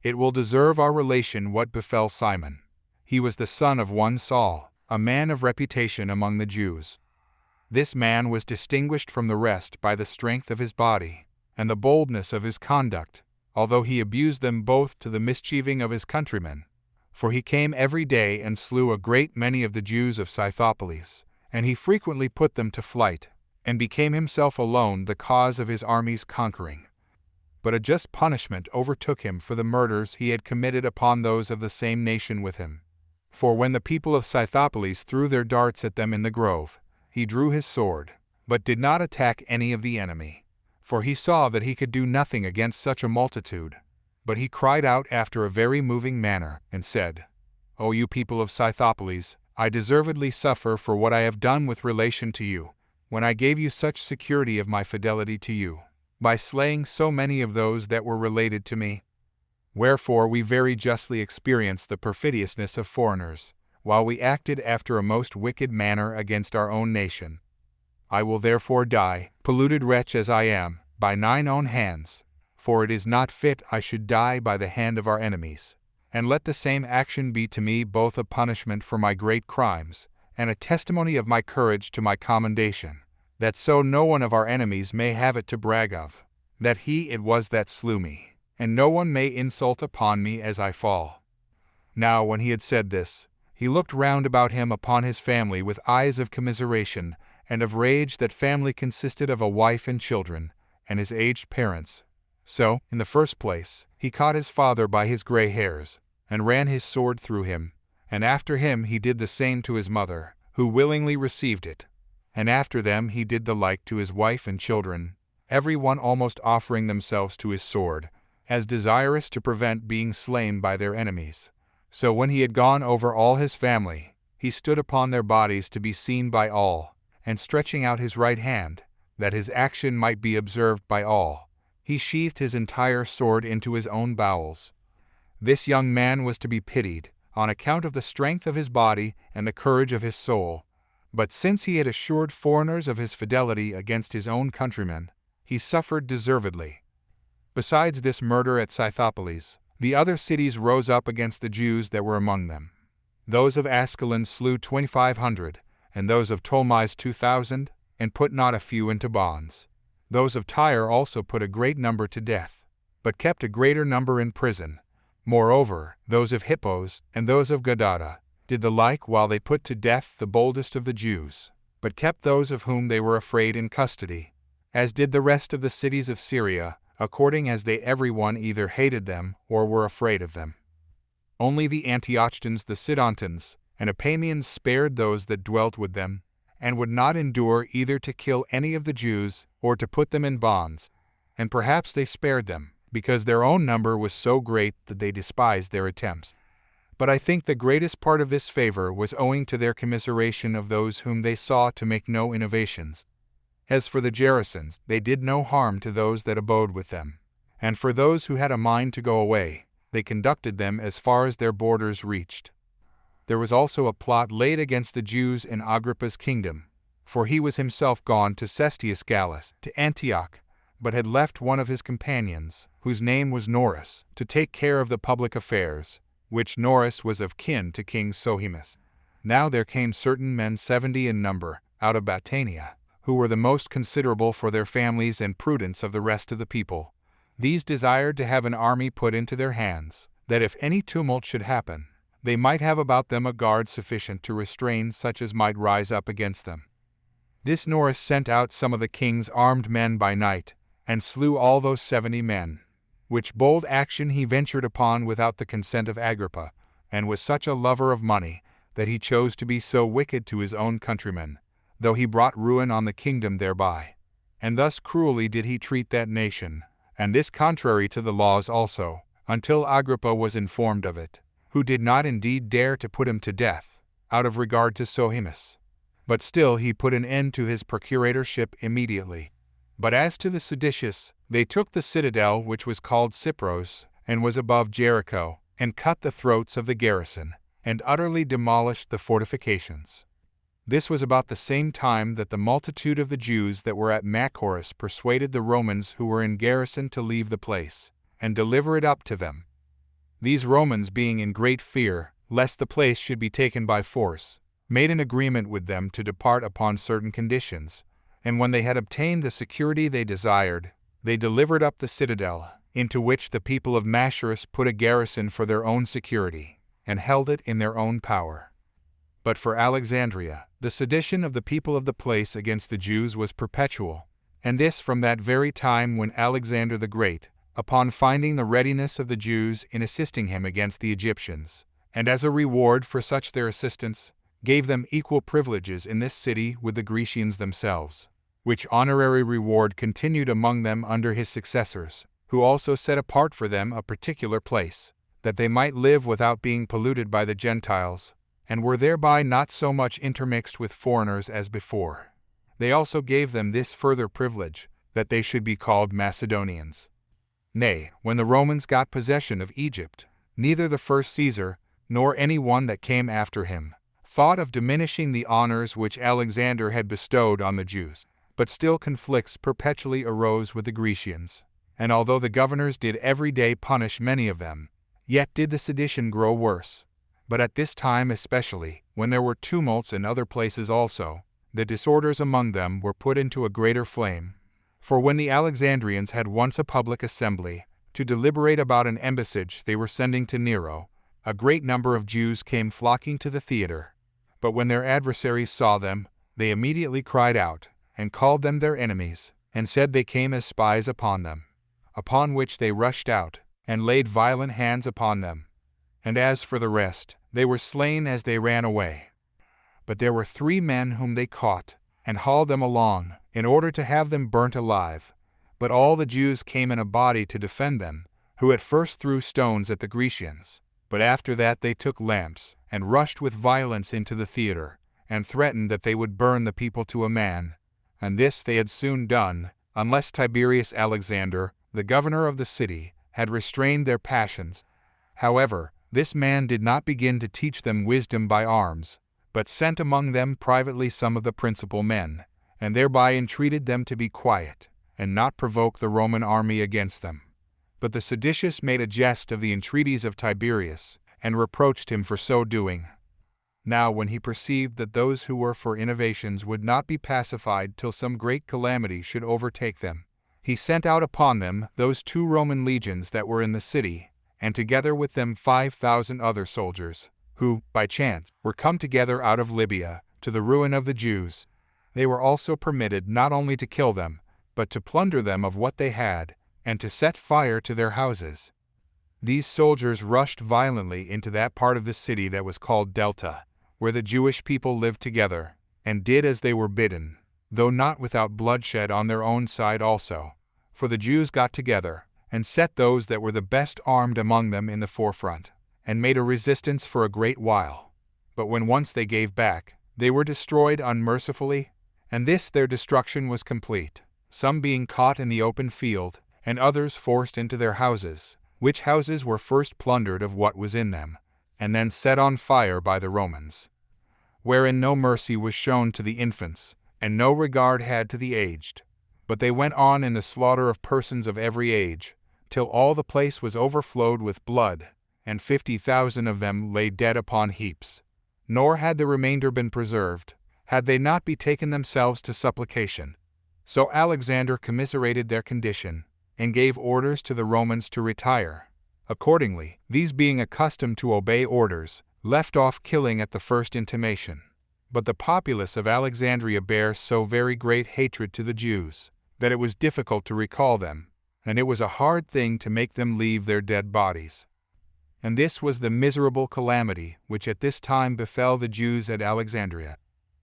It will deserve our relation what befell Simon. He was the son of one Saul, a man of reputation among the Jews. This man was distinguished from the rest by the strength of his body, and the boldness of his conduct, although he abused them both to the mischieving of his countrymen. For he came every day and slew a great many of the Jews of Scythopolis, and he frequently put them to flight, and became himself alone the cause of his army's conquering. But a just punishment overtook him for the murders he had committed upon those of the same nation with him. For when the people of Scythopolis threw their darts at them in the grove, he drew his sword, but did not attack any of the enemy. For he saw that he could do nothing against such a multitude. But he cried out after a very moving manner, and said, O you people of Scythopolis, I deservedly suffer for what I have done with relation to you, when I gave you such security of my fidelity to you, by slaying so many of those that were related to me. Wherefore we very justly experienced the perfidiousness of foreigners, while we acted after a most wicked manner against our own nation. I will therefore die, polluted wretch as I am, by mine own hands, for it is not fit I should die by the hand of our enemies. And let the same action be to me both a punishment for my great crimes, and a testimony of my courage to my commendation, that so no one of our enemies may have it to brag of, that he it was that slew me, and no one may insult upon me as I fall. Now when he had said this, he looked round about him upon his family with eyes of commiseration, and of rage. That family consisted of a wife and children, and his aged parents. So, in the first place, he caught his father by his gray hairs, and ran his sword through him, and after him he did the same to his mother, who willingly received it. And after them he did the like to his wife and children, every one almost offering themselves to his sword, as desirous to prevent being slain by their enemies. So when he had gone over all his family, he stood upon their bodies to be seen by all, and stretching out his right hand, that his action might be observed by all, he sheathed his entire sword into his own bowels. This young man was to be pitied, on account of the strength of his body and the courage of his soul. But since he had assured foreigners of his fidelity against his own countrymen, he suffered deservedly. Besides this murder at Scythopolis, the other cities rose up against the Jews that were among them. Those of Ascalon slew 2,500, and those of Ptolemais 2,000, and put not a few into bonds. Those of Tyre also put a great number to death, but kept a greater number in prison. Moreover, those of Hippos and those of Gadara did the like, while they put to death the boldest of the Jews, but kept those of whom they were afraid in custody, as did the rest of the cities of Syria, according as they every one either hated them or were afraid of them. Only the Antiochans, the Sidontans, and Epamians spared those that dwelt with them, and would not endure either to kill any of the Jews or to put them in bonds, and perhaps they spared them, because their own number was so great that they despised their attempts. But I think the greatest part of this favor was owing to their commiseration of those whom they saw to make no innovations. As for the Gerasenes, they did no harm to those that abode with them, and for those who had a mind to go away, they conducted them as far as their borders reached. There was also a plot laid against the Jews in Agrippa's kingdom, for he was himself gone to Cestius Gallus, to Antioch, but had left one of his companions, whose name was Norus, to take care of the public affairs, which Norus was of kin to King Sohemus. Now there came certain men 70 in number, out of Batanea, who were the most considerable for their families and prudence of the rest of the people. These desired to have an army put into their hands, that if any tumult should happen, they might have about them a guard sufficient to restrain such as might rise up against them. This Norris sent out some of the king's armed men by night, and slew all those 70 men, which bold action he ventured upon without the consent of Agrippa, and was such a lover of money, that he chose to be so wicked to his own countrymen, though he brought ruin on the kingdom thereby. And thus cruelly did he treat that nation, and this contrary to the laws also, until Agrippa was informed of it, who did not indeed dare to put him to death, out of regard to Sohemus. But still he put an end to his procuratorship immediately. But as to the seditious, they took the citadel which was called Cypros, and was above Jericho, and cut the throats of the garrison, and utterly demolished the fortifications. This was about the same time that the multitude of the Jews that were at Machaerus persuaded the Romans who were in garrison to leave the place, and deliver it up to them. These Romans, being in great fear, lest the place should be taken by force, made an agreement with them to depart upon certain conditions, and when they had obtained the security they desired, they delivered up the citadel, into which the people of Machaerus put a garrison for their own security, and held it in their own power. But for Alexandria, the sedition of the people of the place against the Jews was perpetual, and this from that very time when Alexander the Great, upon finding the readiness of the Jews in assisting him against the Egyptians, and as a reward for such their assistance, gave them equal privileges in this city with the Grecians themselves, which honorary reward continued among them under his successors, who also set apart for them a particular place, that they might live without being polluted by the Gentiles, and were thereby not so much intermixed with foreigners as before. They also gave them this further privilege, that they should be called Macedonians. Nay, when the Romans got possession of Egypt, neither the first Caesar, nor any one that came after him, thought of diminishing the honors which Alexander had bestowed on the Jews, but still conflicts perpetually arose with the Grecians. And although the governors did every day punish many of them, yet did the sedition grow worse. But at this time especially, when there were tumults in other places also, the disorders among them were put into a greater flame. For when the Alexandrians had once a public assembly, to deliberate about an embassage they were sending to Nero, a great number of Jews came flocking to the theater. But when their adversaries saw them, they immediately cried out, and called them their enemies, and said they came as spies upon them. Upon which they rushed out, and laid violent hands upon them. And as for the rest, they were slain as they ran away. But there were 3 men whom they caught, and hauled them along, in order to have them burnt alive. But all the Jews came in a body to defend them, who at first threw stones at the Grecians, but after that they took lamps, and rushed with violence into the theater, and threatened that they would burn the people to a man. And this they had soon done, unless Tiberius Alexander, the governor of the city, had restrained their passions. However, this man did not begin to teach them wisdom by arms, but sent among them privately some of the principal men, and thereby entreated them to be quiet, and not provoke the Roman army against them. But the seditious made a jest of the entreaties of Tiberius, and reproached him for so doing. Now when he perceived that those who were for innovations would not be pacified till some great calamity should overtake them, he sent out upon them those 2 Roman legions that were in the city, and together with them 5,000 other soldiers, who, by chance, were come together out of Libya, to the ruin of the Jews. They were also permitted not only to kill them, but to plunder them of what they had, and to set fire to their houses. These soldiers rushed violently into that part of the city that was called Delta, where the Jewish people lived together, and did as they were bidden, though not without bloodshed on their own side also. For the Jews got together, and set those that were the best armed among them in the forefront, and made a resistance for a great while. But when once they gave back, they were destroyed unmercifully, and this their destruction was complete, some being caught in the open field, and others forced into their houses, which houses were first plundered of what was in them, and then set on fire by the Romans. Wherein no mercy was shown to the infants, and no regard had to the aged. But they went on in the slaughter of persons of every age, till all the place was overflowed with blood, and 50,000 of them lay dead upon heaps. Nor had the remainder been preserved, had they not betaken themselves to supplication. So Alexander commiserated their condition, and gave orders to the Romans to retire. Accordingly, these being accustomed to obey orders, left off killing at the first intimation. But the populace of Alexandria bare so very great hatred to the Jews, that it was difficult to recall them, and it was a hard thing to make them leave their dead bodies. And this was the miserable calamity which at this time befell the Jews at Alexandria.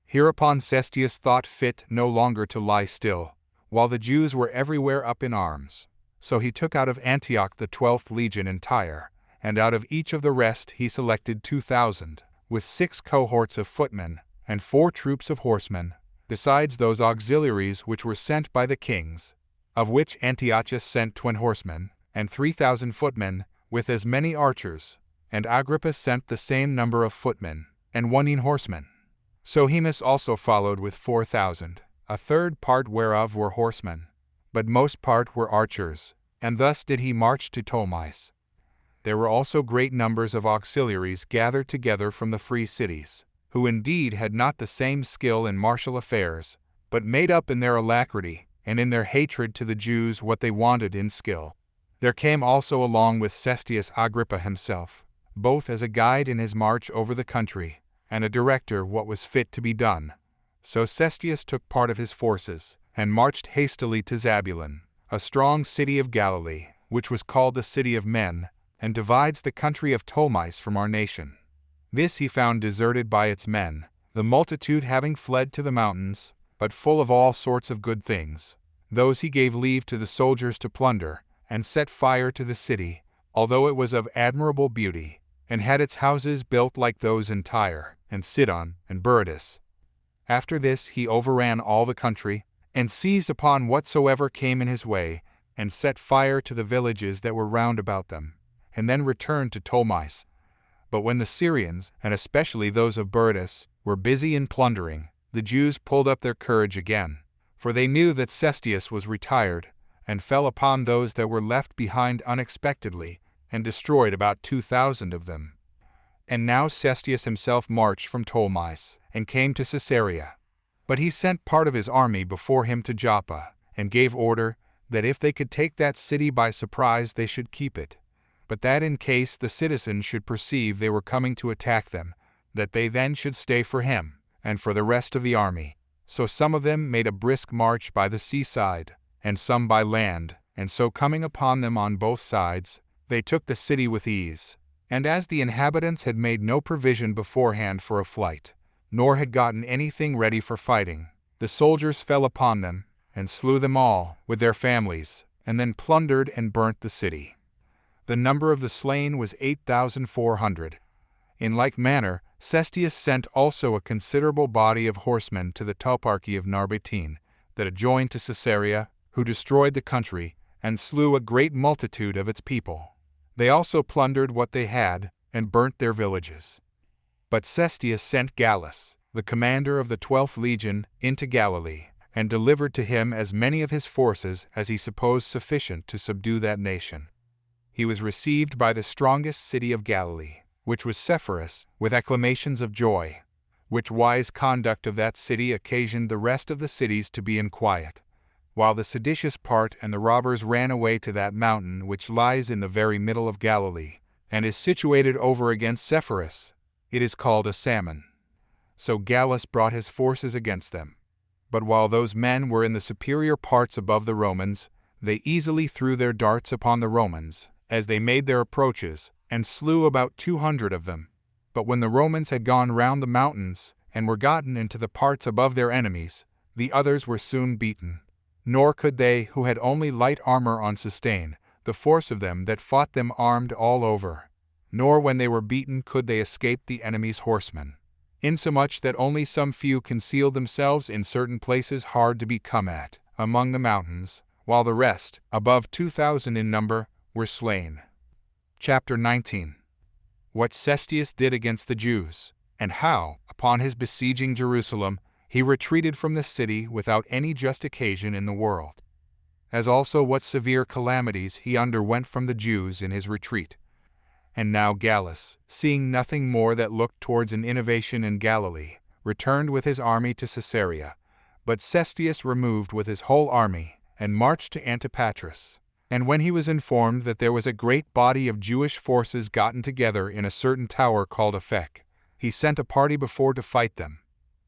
Hereupon Cestius thought fit no longer to lie still, while the Jews were everywhere up in arms. So he took out of Antioch the 12th legion entire, and out of each of the rest he selected 2,000, with 6 cohorts of footmen, and 4 troops of horsemen, besides those auxiliaries which were sent by the kings, of which Antiochus sent 20 horsemen, and 3,000 footmen, with as many archers, and Agrippa sent the same number of footmen, and 1 horsemen. Sohemus also followed with 4,000, a third part whereof were horsemen, but most part were archers, and thus did he march to Ptolemais. There were also great numbers of auxiliaries gathered together from the free cities, who indeed had not the same skill in martial affairs, but made up in their alacrity and in their hatred to the Jews what they wanted in skill. There came also along with Cestius Agrippa himself, both as a guide in his march over the country, and a director what was fit to be done. So Cestius took part of his forces, and marched hastily to Zabulon, a strong city of Galilee, which was called the City of Men, and divides the country of Ptolemais from our nation. This he found deserted by its men, the multitude having fled to the mountains, but full of all sorts of good things. Those he gave leave to the soldiers to plunder, and set fire to the city, although it was of admirable beauty, and had its houses built like those in Tyre, and Sidon, and Berytus. After this he overran all the country, and seized upon whatsoever came in his way, and set fire to the villages that were round about them, and then returned to Ptolemais. But when the Syrians, and especially those of Berytus, were busy in plundering, the Jews pulled up their courage again, for they knew that Cestius was retired, and fell upon those that were left behind unexpectedly, and destroyed about 2,000 of them. And now Cestius himself marched from Ptolemais, and came to Caesarea. But he sent part of his army before him to Joppa, and gave order that if they could take that city by surprise they should keep it, but that in case the citizens should perceive they were coming to attack them, that they then should stay for him, and for the rest of the army. So some of them made a brisk march by the seaside, and some by land, and so coming upon them on both sides, they took the city with ease. And as the inhabitants had made no provision beforehand for a flight, nor had gotten anything ready for fighting, the soldiers fell upon them, and slew them all, with their families, and then plundered and burnt the city. The number of the slain was 8,400. In like manner, Cestius sent also a considerable body of horsemen to the toparchy of Narbatene, that adjoined to Caesarea, who destroyed the country, and slew a great multitude of its people. They also plundered what they had, and burnt their villages. But Cestius sent Gallus, the commander of the 12th legion, into Galilee, and delivered to him as many of his forces as he supposed sufficient to subdue that nation. He was received by the strongest city of Galilee, which was Sepphoris, with acclamations of joy, which wise conduct of that city occasioned the rest of the cities to be in quiet, while the seditious part and the robbers ran away to that mountain which lies in the very middle of Galilee, and is situated over against Sepphoris. It is called Asammon. So Gallus brought his forces against them. But while those men were in the superior parts above the Romans, they easily threw their darts upon the Romans, as they made their approaches, and slew about 200 of them. But when the Romans had gone round the mountains, and were gotten into the parts above their enemies, the others were soon beaten. Nor could they, who had only light armor on, sustain the force of them that fought them armed all over. Nor when they were beaten could they escape the enemy's horsemen, insomuch that only some few concealed themselves in certain places hard to be come at, among the mountains, while the rest, above 2,000 in number, were slain. Chapter 19. What Cestius did against the Jews, and how, upon his besieging Jerusalem, he retreated from the city without any just occasion in the world, as also what severe calamities he underwent from the Jews in his retreat. And now Gallus, seeing nothing more that looked towards an innovation in Galilee, returned with his army to Caesarea, but Cestius removed with his whole army, and marched to Antipatris. And when he was informed that there was a great body of Jewish forces gotten together in a certain tower called Aphek, he sent a party before to fight them.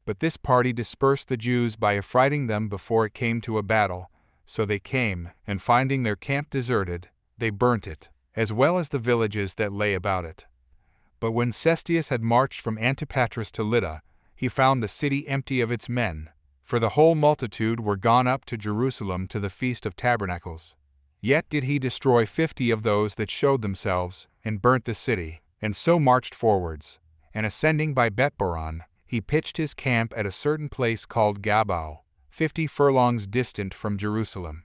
But this party dispersed the Jews by affrighting them before it came to a battle. So they came, and finding their camp deserted, they burnt it, as well as the villages that lay about it. But when Cestius had marched from Antipatris to Lydda, he found the city empty of its men, for the whole multitude were gone up to Jerusalem to the Feast of Tabernacles. Yet did he destroy 50 of those that showed themselves, and burnt the city, and so marched forwards. And ascending by Betboron, he pitched his camp at a certain place called Gabao, 50 furlongs distant from Jerusalem.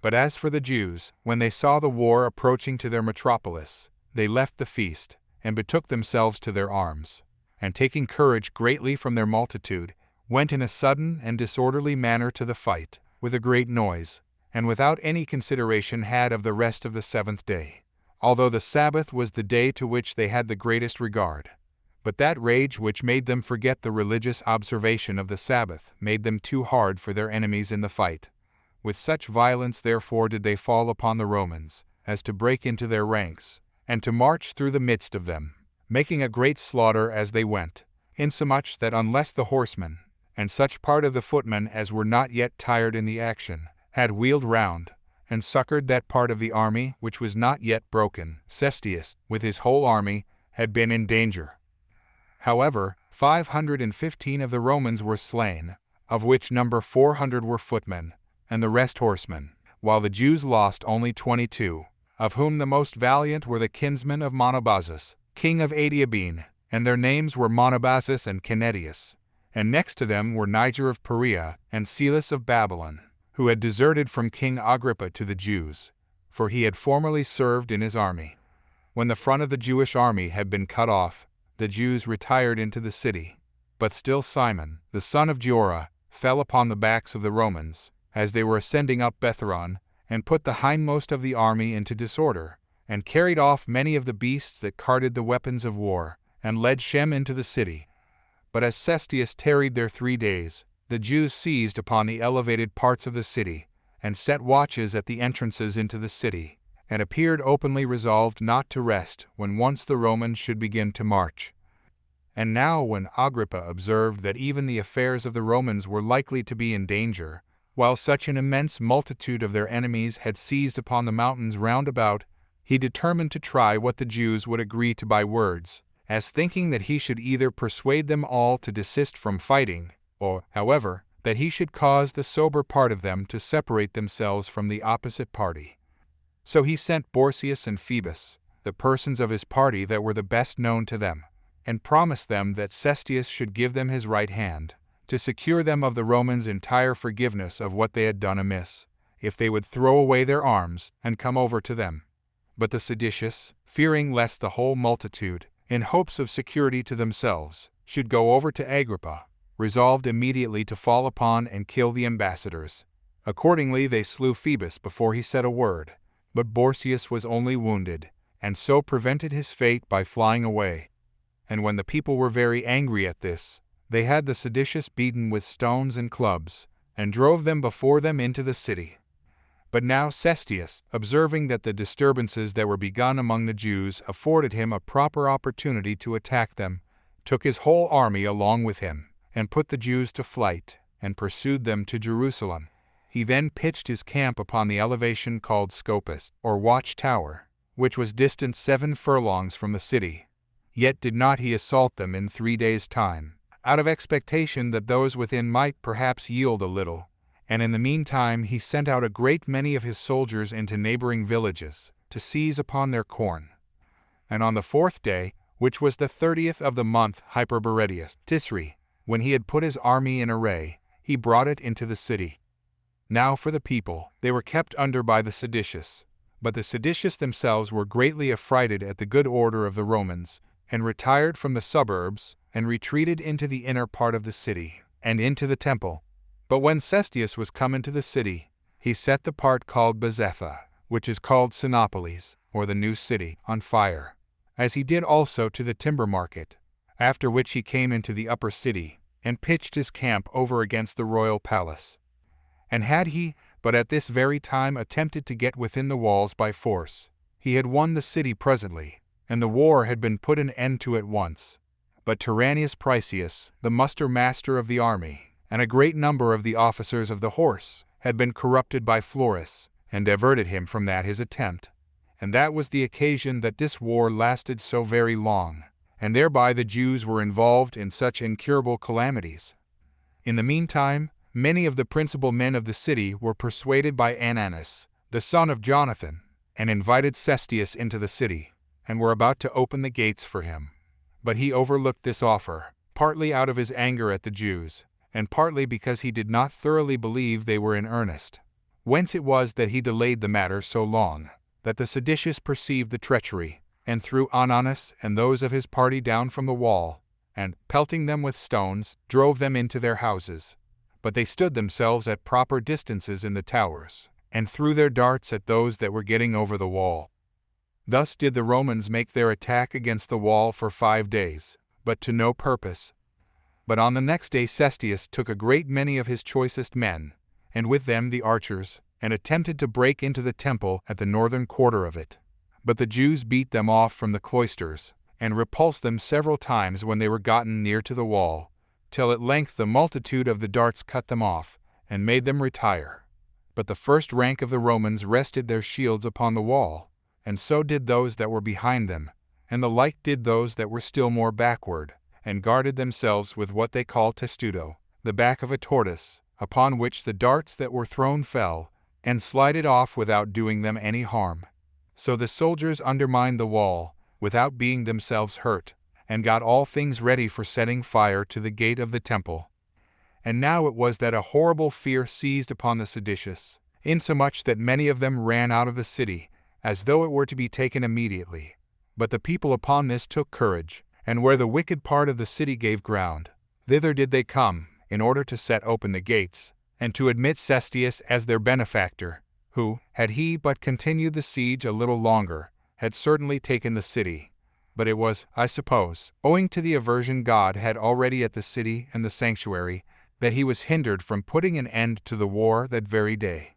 But as for the Jews, when they saw the war approaching to their metropolis, they left the feast, and betook themselves to their arms, and taking courage greatly from their multitude, went in a sudden and disorderly manner to the fight, with a great noise, and without any consideration had of the rest of the 7th day, although the Sabbath was the day to which they had the greatest regard. But that rage which made them forget the religious observation of the Sabbath made them too hard for their enemies in the fight. With such violence therefore did they fall upon the Romans, as to break into their ranks, and to march through the midst of them, making a great slaughter as they went, insomuch that unless the horsemen, and such part of the footmen as were not yet tired in the action, had wheeled round, and succored that part of the army which was not yet broken, Cestius, with his whole army, had been in danger. However, 515 of the Romans were slain, of which number 400 were footmen, and the rest horsemen, while the Jews lost only 22, of whom the most valiant were the kinsmen of Monobazus, king of Adiabene, and their names were Monobazus and Kenedius, and next to them were Niger of Perea and Silas of Babylon, who had deserted from King Agrippa to the Jews, for he had formerly served in his army. When the front of the Jewish army had been cut off, the Jews retired into the city. But still Simon, the son of Giora, fell upon the backs of the Romans, as they were ascending up Betheron, and put the hindmost of the army into disorder, and carried off many of the beasts that carted the weapons of war, and led Shem into the city. But as Cestius tarried there 3 days, the Jews seized upon the elevated parts of the city, and set watches at the entrances into the city, and appeared openly resolved not to rest when once the Romans should begin to march. And now when Agrippa observed that even the affairs of the Romans were likely to be in danger, while such an immense multitude of their enemies had seized upon the mountains round about, he determined to try what the Jews would agree to by words, as thinking that he should either persuade them all to desist from fighting, or, however, that he should cause the sober part of them to separate themselves from the opposite party. So he sent Borsius and Phoebus, the persons of his party that were the best known to them, and promised them that Cestius should give them his right hand, to secure them of the Romans' entire forgiveness of what they had done amiss, if they would throw away their arms and come over to them. But the seditious, fearing lest the whole multitude, in hopes of security to themselves, should go over to Agrippa, resolved immediately to fall upon and kill the ambassadors. Accordingly they slew Phoebus before he said a word, but Borsius was only wounded, and so prevented his fate by flying away. And when the people were very angry at this, they had the seditious beaten with stones and clubs, and drove them before them into the city. But now Cestius, observing that the disturbances that were begun among the Jews afforded him a proper opportunity to attack them, took his whole army along with him, and put the Jews to flight, and pursued them to Jerusalem. He then pitched his camp upon the elevation called Scopus, or Watch Tower, which was distant 7 furlongs from the city. Yet did not he assault them in 3 days' time, out of expectation that those within might perhaps yield a little. And in the meantime he sent out a great many of his soldiers into neighboring villages, to seize upon their corn. And on the 4th day, which was the 30th of the month Hyperberetius, Tisri, when he had put his army in array, he brought it into the city. Now for the people, they were kept under by the seditious. But the seditious themselves were greatly affrighted at the good order of the Romans, and retired from the suburbs, and retreated into the inner part of the city, and into the temple. But when Cestius was come into the city, he set the part called Bezetha, which is called Sinopolis, or the new city, on fire, as he did also to the timber market, after which he came into the upper city, and pitched his camp over against the royal palace. And had he, but at this very time attempted to get within the walls by force. He had won the city presently, and the war had been put an end to at once. But Tyrannius Praesius, the muster-master of the army, and a great number of the officers of the horse, had been corrupted by Florus, and diverted him from that his attempt. And that was the occasion that this war lasted so very long, and thereby the Jews were involved in such incurable calamities. In the meantime, many of the principal men of the city were persuaded by Ananus, the son of Jonathan, and invited Cestius into the city, and were about to open the gates for him. But he overlooked this offer, partly out of his anger at the Jews, and partly because he did not thoroughly believe they were in earnest. Whence it was that he delayed the matter so long, that the seditious perceived the treachery, and threw Ananus and those of his party down from the wall, and, pelting them with stones, drove them into their houses. But they stood themselves at proper distances in the towers, and threw their darts at those that were getting over the wall. Thus did the Romans make their attack against the wall for 5 days, but to no purpose. But on the next day Cestius took a great many of his choicest men, and with them the archers, and attempted to break into the temple at the northern quarter of it. But the Jews beat them off from the cloisters, and repulsed them several times when they were gotten near to the wall, till at length the multitude of the darts cut them off, and made them retire. But the first rank of the Romans rested their shields upon the wall, and so did those that were behind them, and the like did those that were still more backward, and guarded themselves with what they call testudo, the back of a tortoise, upon which the darts that were thrown fell, and slided off without doing them any harm. So the soldiers undermined the wall, without being themselves hurt, and got all things ready for setting fire to the gate of the temple. And now it was that a horrible fear seized upon the seditious, insomuch that many of them ran out of the city, as though it were to be taken immediately. But the people upon this took courage, and where the wicked part of the city gave ground, thither did they come, in order to set open the gates, and to admit Cestius as their benefactor, who, had he but continued the siege a little longer, had certainly taken the city. But it was, I suppose, owing to the aversion God had already at the city and the sanctuary, that he was hindered from putting an end to the war that very day.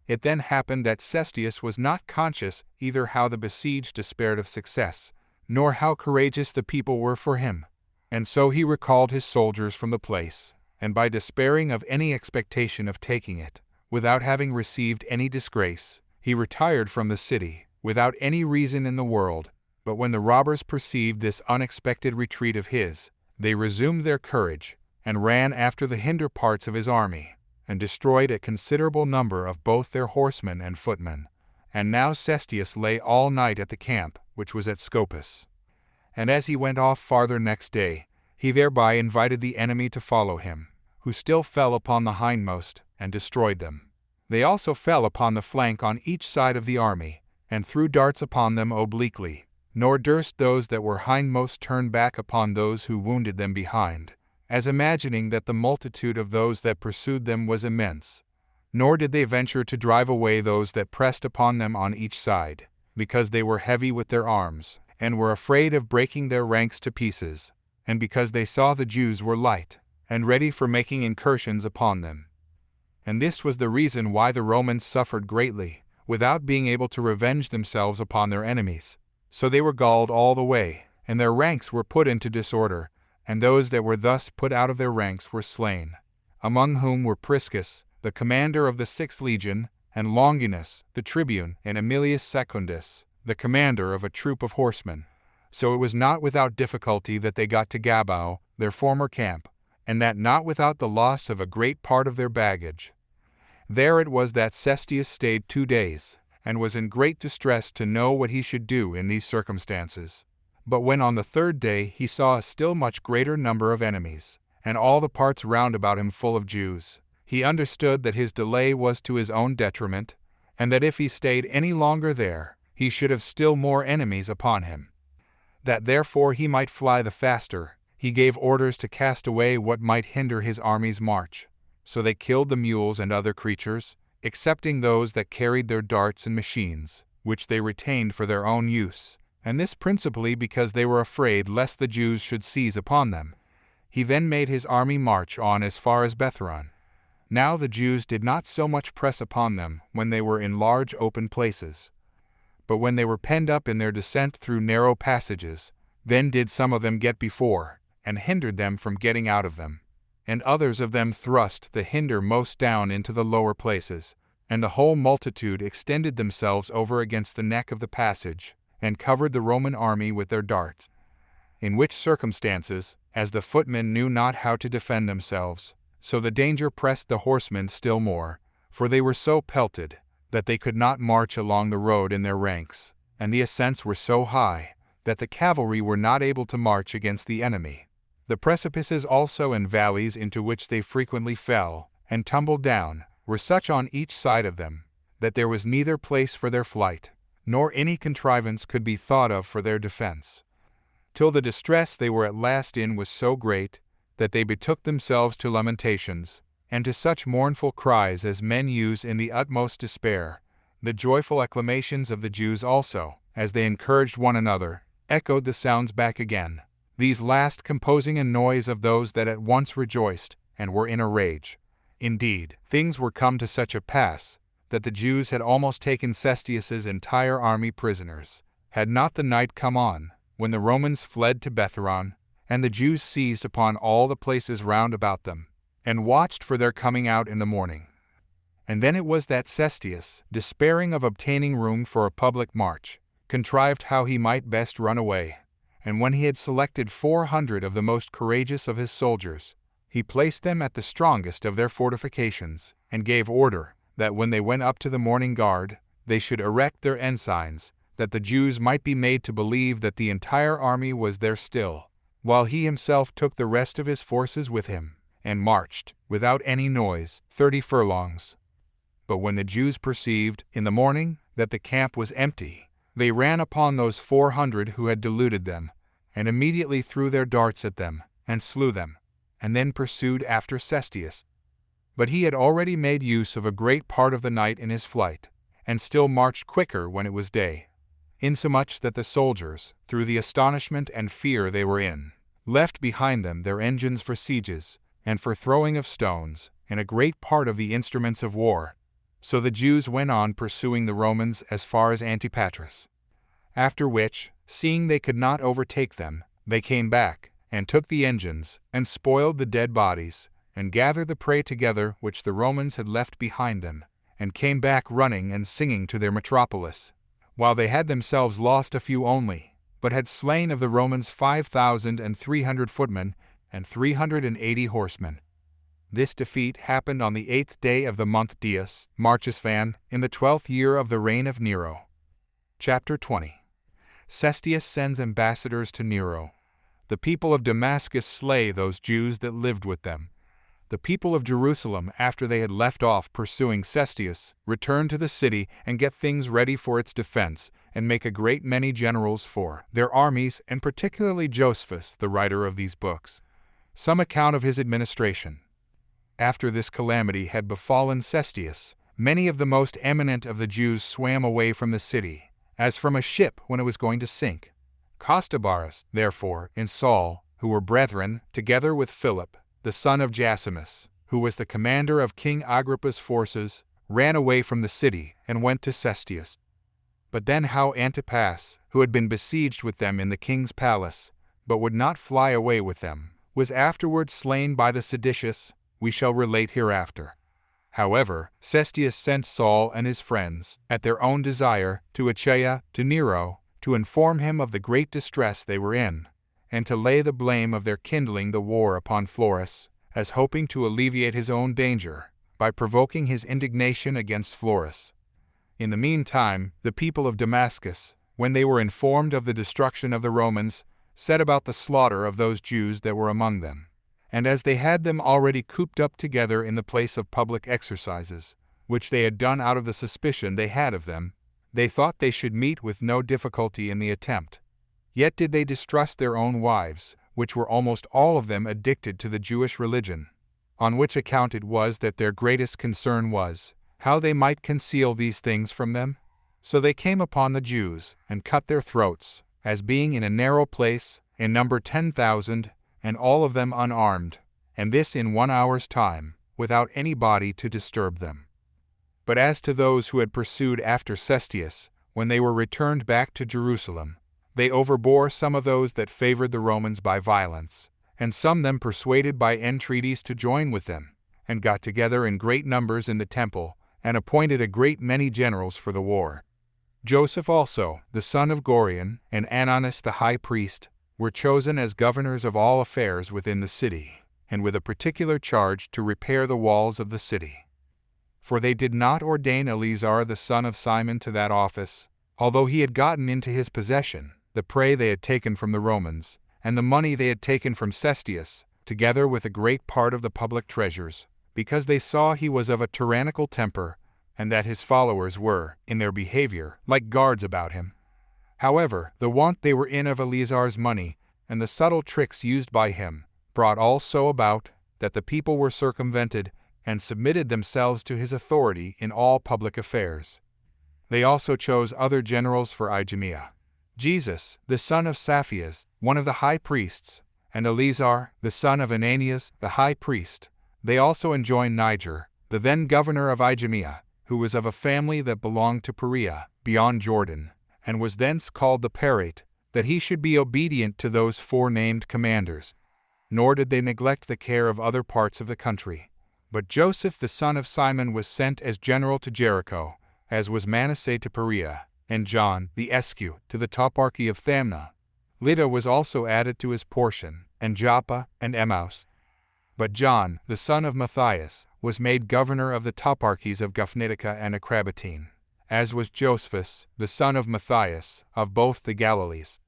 It then happened that Cestius was not conscious either how the besieged despaired of success, nor how courageous the people were for him. And so he recalled his soldiers from the place, and by despairing of any expectation of taking it, without having received any disgrace, he retired from the city, without any reason in the world. But when the robbers perceived this unexpected retreat of his, they resumed their courage, and ran after the hinder parts of his army, and destroyed a considerable number of both their horsemen and footmen. And now Cestius lay all night at the camp, which was at Scopus. And as he went off farther next day, he thereby invited the enemy to follow him, who still fell upon the hindmost, and destroyed them. They also fell upon the flank on each side of the army, and threw darts upon them obliquely, nor durst those that were hindmost turn back upon those who wounded them behind, as imagining that the multitude of those that pursued them was immense. Nor did they venture to drive away those that pressed upon them on each side, because they were heavy with their arms, and were afraid of breaking their ranks to pieces, and because they saw the Jews were light, and ready for making incursions upon them. And this was the reason why the Romans suffered greatly, without being able to revenge themselves upon their enemies. So they were galled all the way, and their ranks were put into disorder, and those that were thus put out of their ranks were slain, among whom were Priscus, the commander of the 6th legion, and Longinus, the tribune, and Aemilius Secundus, the commander of a troop of horsemen. So it was not without difficulty that they got to Gabao, their former camp, and that not without the loss of a great part of their baggage. There it was that Cestius stayed 2 days, and was in great distress to know what he should do in these circumstances. But when on the 3rd day he saw a still much greater number of enemies, and all the parts round about him full of Jews, he understood that his delay was to his own detriment, and that if he stayed any longer there, he should have still more enemies upon him. That therefore he might fly the faster, he gave orders to cast away what might hinder his army's march. So they killed the mules and other creatures, excepting those that carried their darts and machines, which they retained for their own use, and this principally because they were afraid lest the Jews should seize upon them. He then made his army march on as far as Betharon. Now the Jews did not so much press upon them when they were in large open places, but when they were penned up in their descent through narrow passages, then did some of them get before, and hindered them from getting out of them. And others of them thrust the hindermost down into the lower places, and the whole multitude extended themselves over against the neck of the passage, and covered the Roman army with their darts. In which circumstances, as the footmen knew not how to defend themselves, so the danger pressed the horsemen still more, for they were so pelted that they could not march along the road in their ranks, and the ascents were so high that the cavalry were not able to march against the enemy. The precipices also and valleys into which they frequently fell and tumbled down were such on each side of them that there was neither place for their flight, nor any contrivance could be thought of for their defense, till the distress they were at last in was so great that they betook themselves to lamentations, and to such mournful cries as men use in the utmost despair. The joyful acclamations of the Jews also, as they encouraged one another, echoed the sounds back again, these last composing a noise of those that at once rejoiced and were in a rage. Indeed, things were come to such a pass that the Jews had almost taken Cestius's entire army prisoners, had not the night come on, when the Romans fled to Betharon, and the Jews seized upon all the places round about them, and watched for their coming out in the morning. And then it was that Cestius, despairing of obtaining room for a public march, contrived how he might best run away, and when he had selected 400 of the most courageous of his soldiers, he placed them at the strongest of their fortifications, and gave order that when they went up to the morning guard, they should erect their ensigns, that the Jews might be made to believe that the entire army was there still, while he himself took the rest of his forces with him, and marched, without any noise, 30 furlongs. But when the Jews perceived, in the morning, that the camp was empty, they ran upon those 400 who had deluded them, and immediately threw their darts at them, and slew them, and then pursued after Cestius. But he had already made use of a great part of the night in his flight, and still marched quicker when it was day, insomuch that the soldiers, through the astonishment and fear they were in, left behind them their engines for sieges, and for throwing of stones, and a great part of the instruments of war. So the Jews went on pursuing the Romans as far as Antipatris. After which, seeing they could not overtake them, they came back, and took the engines, and spoiled the dead bodies, and gathered the prey together which the Romans had left behind them, and came back running and singing to their metropolis, while they had themselves lost a few only, but had slain of the Romans 5,300 footmen and 380 horsemen. This defeat happened on the 8th day of the month Dies, Marchesvan, in the 12th year of the reign of Nero. Chapter 20. Cestius sends ambassadors to Nero. The people of Damascus slay those Jews that lived with them. The people of Jerusalem, after they had left off pursuing Cestius, return to the city and get things ready for its defense, and make a great many generals for their armies, and particularly Josephus, the writer of these books. Some account of his administration. After this calamity had befallen Cestius, many of the most eminent of the Jews swam away from the city, as from a ship when it was going to sink. Costobarus, therefore, and Saul, who were brethren, together with Philip, the son of Jasimus, who was the commander of King Agrippa's forces, ran away from the city and went to Cestius. But then how Antipas, who had been besieged with them in the king's palace, but would not fly away with them, was afterwards slain by the seditious, we shall relate hereafter. However, Cestius sent Saul and his friends, at their own desire, to Achaia, to Nero, to inform him of the great distress they were in, and to lay the blame of their kindling the war upon Florus, as hoping to alleviate his own danger, by provoking his indignation against Florus. In the meantime, the people of Damascus, when they were informed of the destruction of the Romans, set about the slaughter of those Jews that were among them. And as they had them already cooped up together in the place of public exercises, which they had done out of the suspicion they had of them, they thought they should meet with no difficulty in the attempt. Yet did they distrust their own wives, which were almost all of them addicted to the Jewish religion, on which account it was that their greatest concern was, how they might conceal these things from them. So they came upon the Jews, and cut their throats, as being in a narrow place, in number 10,000, and all of them unarmed, and this in 1 hour's time, without any body to disturb them. But as to those who had pursued after Cestius, when they were returned back to Jerusalem, they overbore some of those that favored the Romans by violence, and some them persuaded by entreaties to join with them, and got together in great numbers in the temple, and appointed a great many generals for the war. Joseph also, the son of Gorion, and Ananus the high priest, were chosen as governors of all affairs within the city, and with a particular charge to repair the walls of the city. For they did not ordain Eleazar the son of Simon to that office, although he had gotten into his possession the prey they had taken from the Romans, and the money they had taken from Cestius, together with a great part of the public treasures, because they saw he was of a tyrannical temper, and that his followers were, in their behavior, like guards about him. However, the want they were in of Eleazar's money, and the subtle tricks used by him, brought all so about that the people were circumvented, and submitted themselves to his authority in all public affairs. They also chose other generals for Idumea: Jesus, the son of Saphias, one of the high priests, and Eleazar, the son of Ananias, the high priest. They also enjoined Niger, the then governor of Idumea, who was of a family that belonged to Perea, beyond Jordan, and was thence called the Parate, that he should be obedient to those forenamed commanders. Nor did they neglect the care of other parts of the country. But Joseph the son of Simon was sent as general to Jericho, as was Manasseh to Perea, and John the Escu to the toparchy of Thamna. Lydda was also added to his portion, and Joppa, and Emmaus. But John, the son of Matthias, was made governor of the toparchies of Gophnidicca and Acrabatine, as was Josephus, the son of Matthias, of both the Galilees.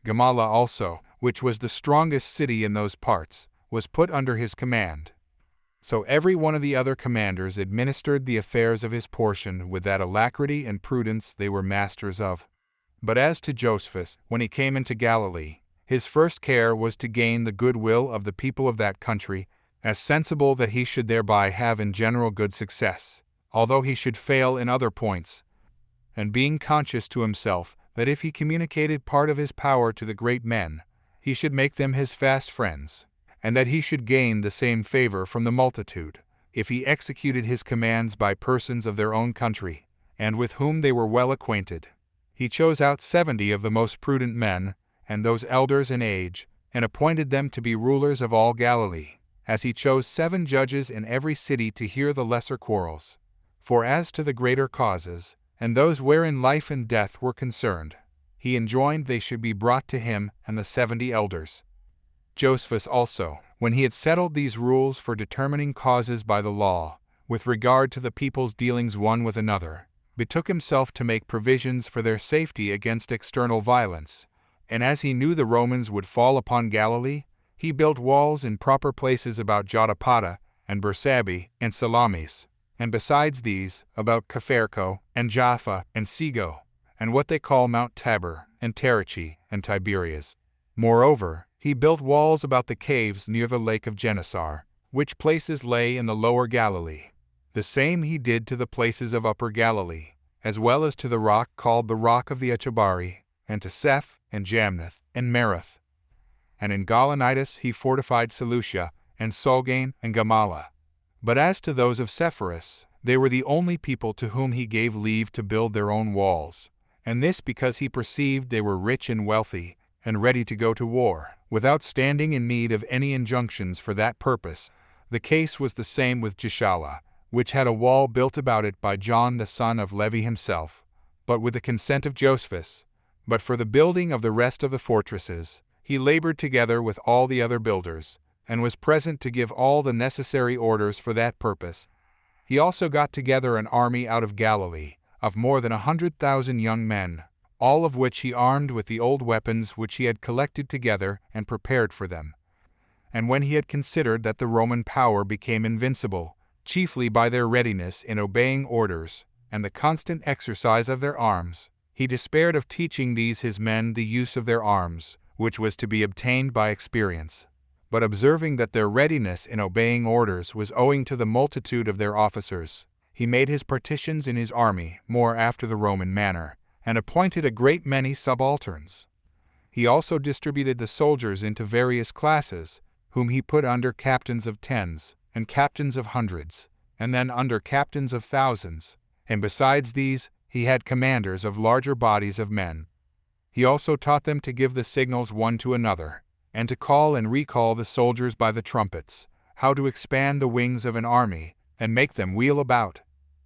Gamala also, which was the strongest city in those parts, was put under his command. So every one of the other commanders administered the affairs of his portion with that alacrity and prudence they were masters of. But as to Josephus, when he came into Galilee, his first care was to gain the goodwill of the people of that country, as sensible that he should thereby have in general good success, although he should fail in other points, and being conscious to himself that if he communicated part of his power to the great men, he should make them his fast friends, and that he should gain the same favor from the multitude, if he executed his commands by persons of their own country, and with whom they were well acquainted. He chose out 70 of the most prudent men, and those elders in age, and appointed them to be rulers of all Galilee, as he chose 7 judges in every city to hear the lesser quarrels. For as to the greater causes, and those wherein life and death were concerned, he enjoined they should be brought to him and the 70 elders. Josephus also, when he had settled these rules for determining causes by the law, with regard to the people's dealings one with another, betook himself to make provisions for their safety against external violence, and as he knew the Romans would fall upon Galilee, he built walls in proper places about Jotapata, and Bersabee, and Salamis, and besides these, about Capharco, and Jaffa, and Sego, and what they call Mount Tabor, and Tarichi, and Tiberias. Moreover, he built walls about the caves near the lake of Gennesaret, which places lay in the lower Galilee. The same he did to the places of upper Galilee, as well as to the rock called the Rock of the Echabari, and to Seph, and Jamneth, and Merath. And in Gaulonitis he fortified Seleucia, and Solgane, and Gamala. But as to those of Sepphoris, they were the only people to whom he gave leave to build their own walls, and this because he perceived they were rich and wealthy, and ready to go to war, without standing in need of any injunctions for that purpose. The case was the same with Gischala, which had a wall built about it by John the son of Levi himself, but with the consent of Josephus. But for the building of the rest of the fortresses, he labored together with all the other builders, and was present to give all the necessary orders for that purpose. He also got together an army out of Galilee, of more than 100,000 young men, all of which he armed with the old weapons which he had collected together and prepared for them. And when he had considered that the Roman power became invincible, chiefly by their readiness in obeying orders, and the constant exercise of their arms, he despaired of teaching these his men the use of their arms, which was to be obtained by experience. But observing that their readiness in obeying orders was owing to the multitude of their officers, he made his partitions in his army more after the Roman manner, and appointed a great many subalterns. He also distributed the soldiers into various classes, whom he put under captains of tens, and captains of hundreds, and then under captains of thousands, and besides these, he had commanders of larger bodies of men. He also taught them to give the signals one to another, and to call and recall the soldiers by the trumpets, how to expand the wings of an army, and make them wheel about,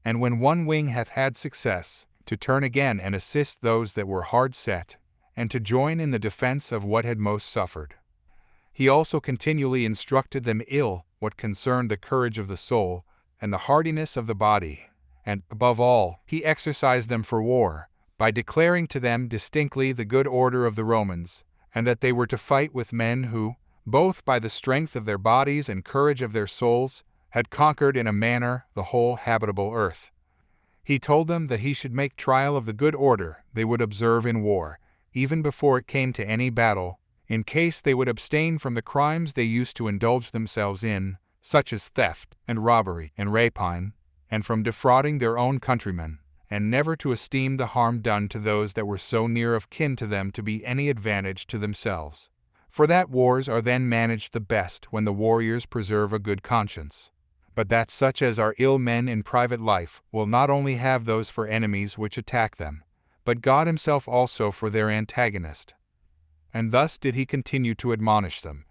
and when one wing hath had success, to turn again and assist those that were hard set, and to join in the defense of what had most suffered. He also continually instructed them what concerned the courage of the soul, and the hardiness of the body, and, above all, he exercised them for war, by declaring to them distinctly the good order of the Romans, and that they were to fight with men who, both by the strength of their bodies and courage of their souls, had conquered in a manner the whole habitable earth. He told them that he should make trial of the good order they would observe in war, even before it came to any battle, in case they would abstain from the crimes they used to indulge themselves in, such as theft and robbery and rapine, and from defrauding their own countrymen, and never to esteem the harm done to those that were so near of kin to them to be any advantage to themselves. For that wars are then managed the best when the warriors preserve a good conscience. But that such as are ill men in private life will not only have those for enemies which attack them, but God himself also for their antagonist. And thus did he continue to admonish them.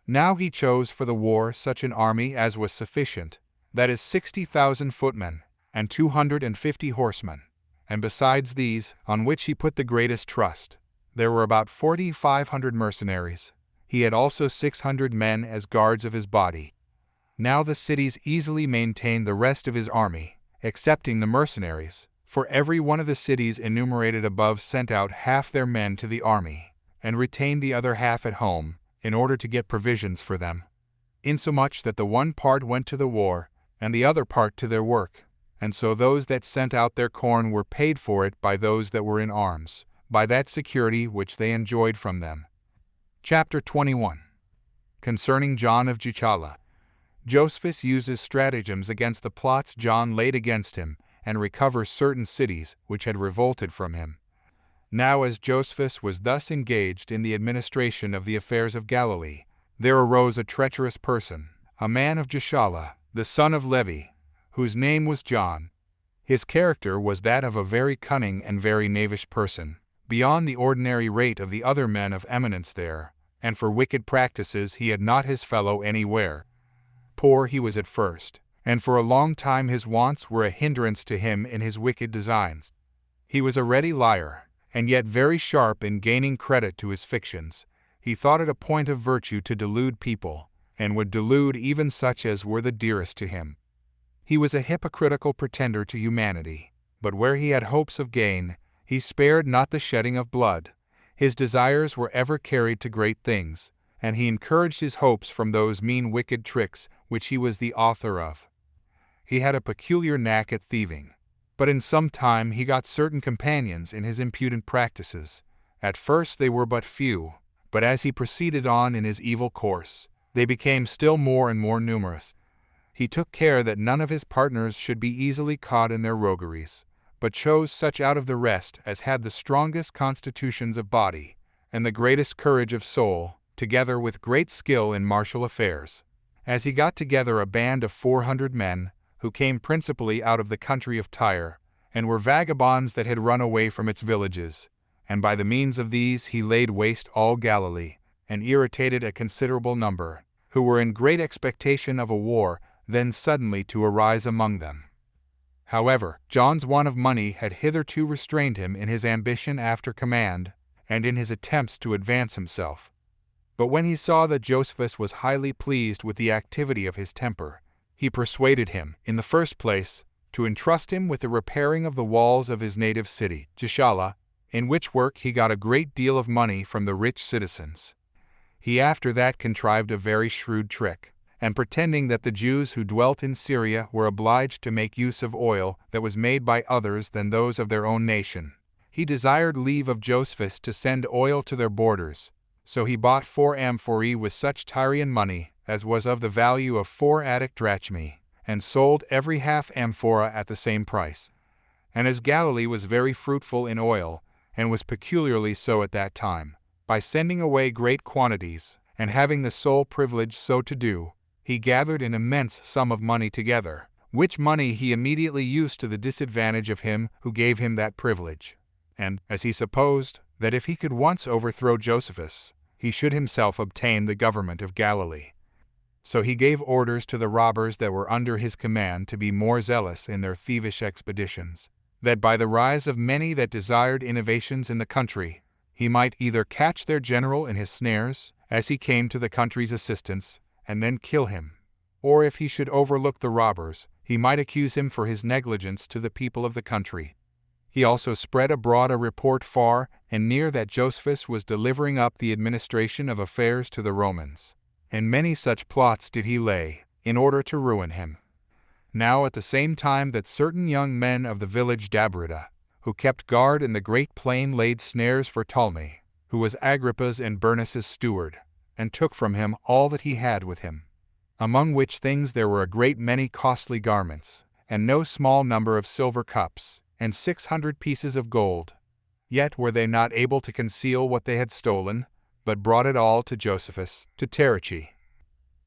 Now he chose for the war such an army as was sufficient, that is 60,000 footmen, and 250 horsemen, and besides these, on which he put the greatest trust, there were about 4,500 mercenaries. He had also 600 men as guards of his body. Now the cities easily maintained the rest of his army, excepting the mercenaries, for every one of the cities enumerated above sent out half their men to the army, and retained the other half at home, in order to get provisions for them, insomuch that the one part went to the war, and the other part to their work, and so those that sent out their corn were paid for it by those that were in arms, by that security which they enjoyed from them. Chapter 21. Concerning John of Gischala. Josephus uses stratagems against the plots John laid against him, and recovers certain cities which had revolted from him. Now as Josephus was thus engaged in the administration of the affairs of Galilee, there arose a treacherous person, a man of Gischala, the son of Levi, whose name was John. His character was that of a very cunning and very knavish person, beyond the ordinary rate of the other men of eminence there, and for wicked practices he had not his fellow anywhere. Poor he was at first, and for a long time his wants were a hindrance to him in his wicked designs. He was a ready liar, and yet very sharp in gaining credit to his fictions. He thought it a point of virtue to delude people, and would delude even such as were the dearest to him. He was a hypocritical pretender to humanity, but where he had hopes of gain, he spared not the shedding of blood. His desires were ever carried to great things, and he encouraged his hopes from those mean wicked tricks which he was the author of. He had a peculiar knack at thieving, but in some time he got certain companions in his impudent practices. At first they were but few, but as he proceeded on in his evil course, they became still more and more numerous. He took care that none of his partners should be easily caught in their rogueries, but chose such out of the rest as had the strongest constitutions of body, and the greatest courage of soul, together with great skill in martial affairs. As he got together a band of 400 men, who came principally out of the country of Tyre, and were vagabonds that had run away from its villages, and by the means of these he laid waste all Galilee, and irritated a considerable number, who were in great expectation of a war then suddenly to arise among them. However, John's want of money had hitherto restrained him in his ambition after command, and in his attempts to advance himself. But when he saw that Josephus was highly pleased with the activity of his temper, he persuaded him, in the first place, to entrust him with the repairing of the walls of his native city, Gischala, in which work he got a great deal of money from the rich citizens. He after that contrived a very shrewd trick, and pretending that the Jews who dwelt in Syria were obliged to make use of oil that was made by others than those of their own nation, he desired leave of Josephus to send oil to their borders. So he bought 4 amphorae with such Tyrian money as was of the value of 4 Attic drachmae, and sold every half amphora at the same price. And as Galilee was very fruitful in oil, and was peculiarly so at that time, by sending away great quantities, and having the sole privilege so to do, he gathered an immense sum of money together, which money he immediately used to the disadvantage of him who gave him that privilege. And, as he supposed, that if he could once overthrow Josephus, he should himself obtain the government of Galilee. So he gave orders to the robbers that were under his command to be more zealous in their thievish expeditions, that by the rise of many that desired innovations in the country, he might either catch their general in his snares, as he came to the country's assistance, and then kill him, or if he should overlook the robbers, he might accuse him for his negligence to the people of the country. He also spread abroad a report far and near that Josephus was delivering up the administration of affairs to the Romans, and many such plots did he lay, in order to ruin him. Now at the same time that certain young men of the village Dabrida, who kept guard in the great plain, laid snares for Ptolemy, who was Agrippa's and Bernice's steward, and took from him all that he had with him, among which things there were a great many costly garments, and no small number of silver cups, and 600 pieces of gold. Yet were they not able to conceal what they had stolen, but brought it all to Josephus, to Tariche.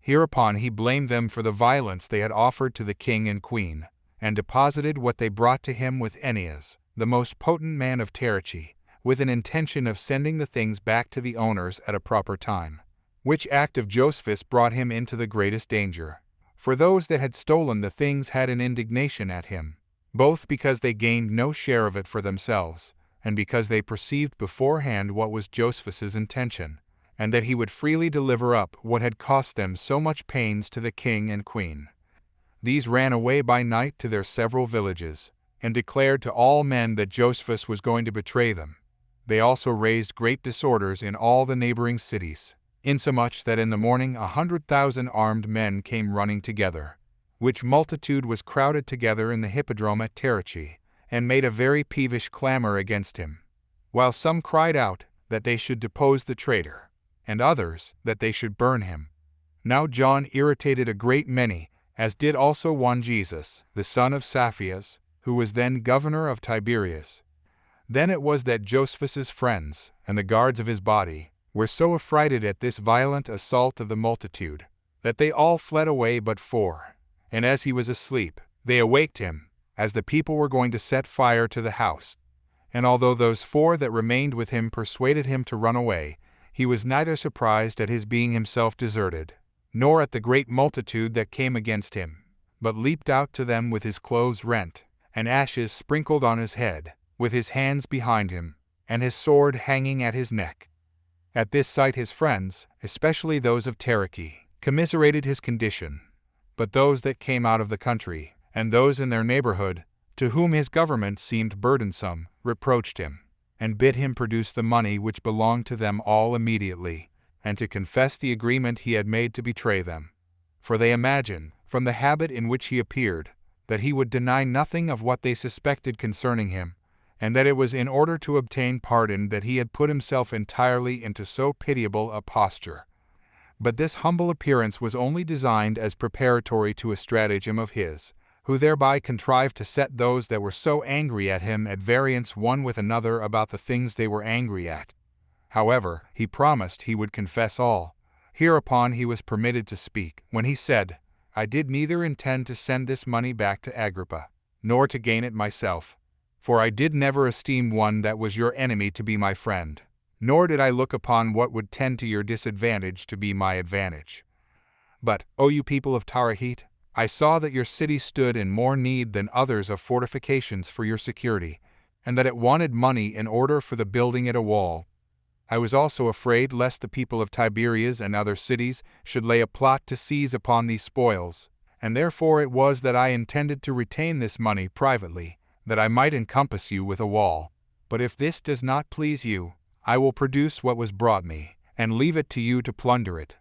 Hereupon he blamed them for the violence they had offered to the king and queen, and deposited what they brought to him with Aeneas, the most potent man of Tariche, with an intention of sending the things back to the owners at a proper time. Which act of Josephus brought him into the greatest danger, for those that had stolen the things had an indignation at him, both because they gained no share of it for themselves, and because they perceived beforehand what was Josephus's intention, and that he would freely deliver up what had cost them so much pains to the king and queen. These ran away by night to their several villages, and declared to all men that Josephus was going to betray them. They also raised great disorders in all the neighboring cities, insomuch that in the morning 100,000 armed men came running together, which multitude was crowded together in the hippodrome at Tariche, and made a very peevish clamor against him, while some cried out that they should depose the traitor, and others that they should burn him. Now John irritated a great many, as did also one Jesus, the son of Saphias, who was then governor of Tiberias. Then it was that Josephus's friends, and the guards of his body, were so affrighted at this violent assault of the multitude, that they all fled away but 4. And as he was asleep, they awaked him, as the people were going to set fire to the house. And although those 4 that remained with him persuaded him to run away, he was neither surprised at his being himself deserted, nor at the great multitude that came against him, but leaped out to them with his clothes rent, and ashes sprinkled on his head, with his hands behind him, and his sword hanging at his neck. At this sight his friends, especially those of Tariche, commiserated his condition. But those that came out of the country, and those in their neighborhood, to whom his government seemed burdensome, reproached him, and bid him produce the money which belonged to them all immediately, and to confess the agreement he had made to betray them. For they imagined, from the habit in which he appeared, that he would deny nothing of what they suspected concerning him, and that it was in order to obtain pardon that he had put himself entirely into so pitiable a posture. But this humble appearance was only designed as preparatory to a stratagem of his, who thereby contrived to set those that were so angry at him at variance one with another about the things they were angry at. However, he promised he would confess all. Hereupon he was permitted to speak, when he said, I did neither intend to send this money back to Agrippa, nor to gain it myself, for I did never esteem one that was your enemy to be my friend, nor did I look upon what would tend to your disadvantage to be my advantage. But, O you people of Tariche, I saw that your city stood in more need than others of fortifications for your security, and that it wanted money in order for the building it a wall. I was also afraid lest the people of Tiberias and other cities should lay a plot to seize upon these spoils, and therefore it was that I intended to retain this money privately, that I might encompass you with a wall. But if this does not please you, I will produce what was brought me, and leave it to you to plunder it.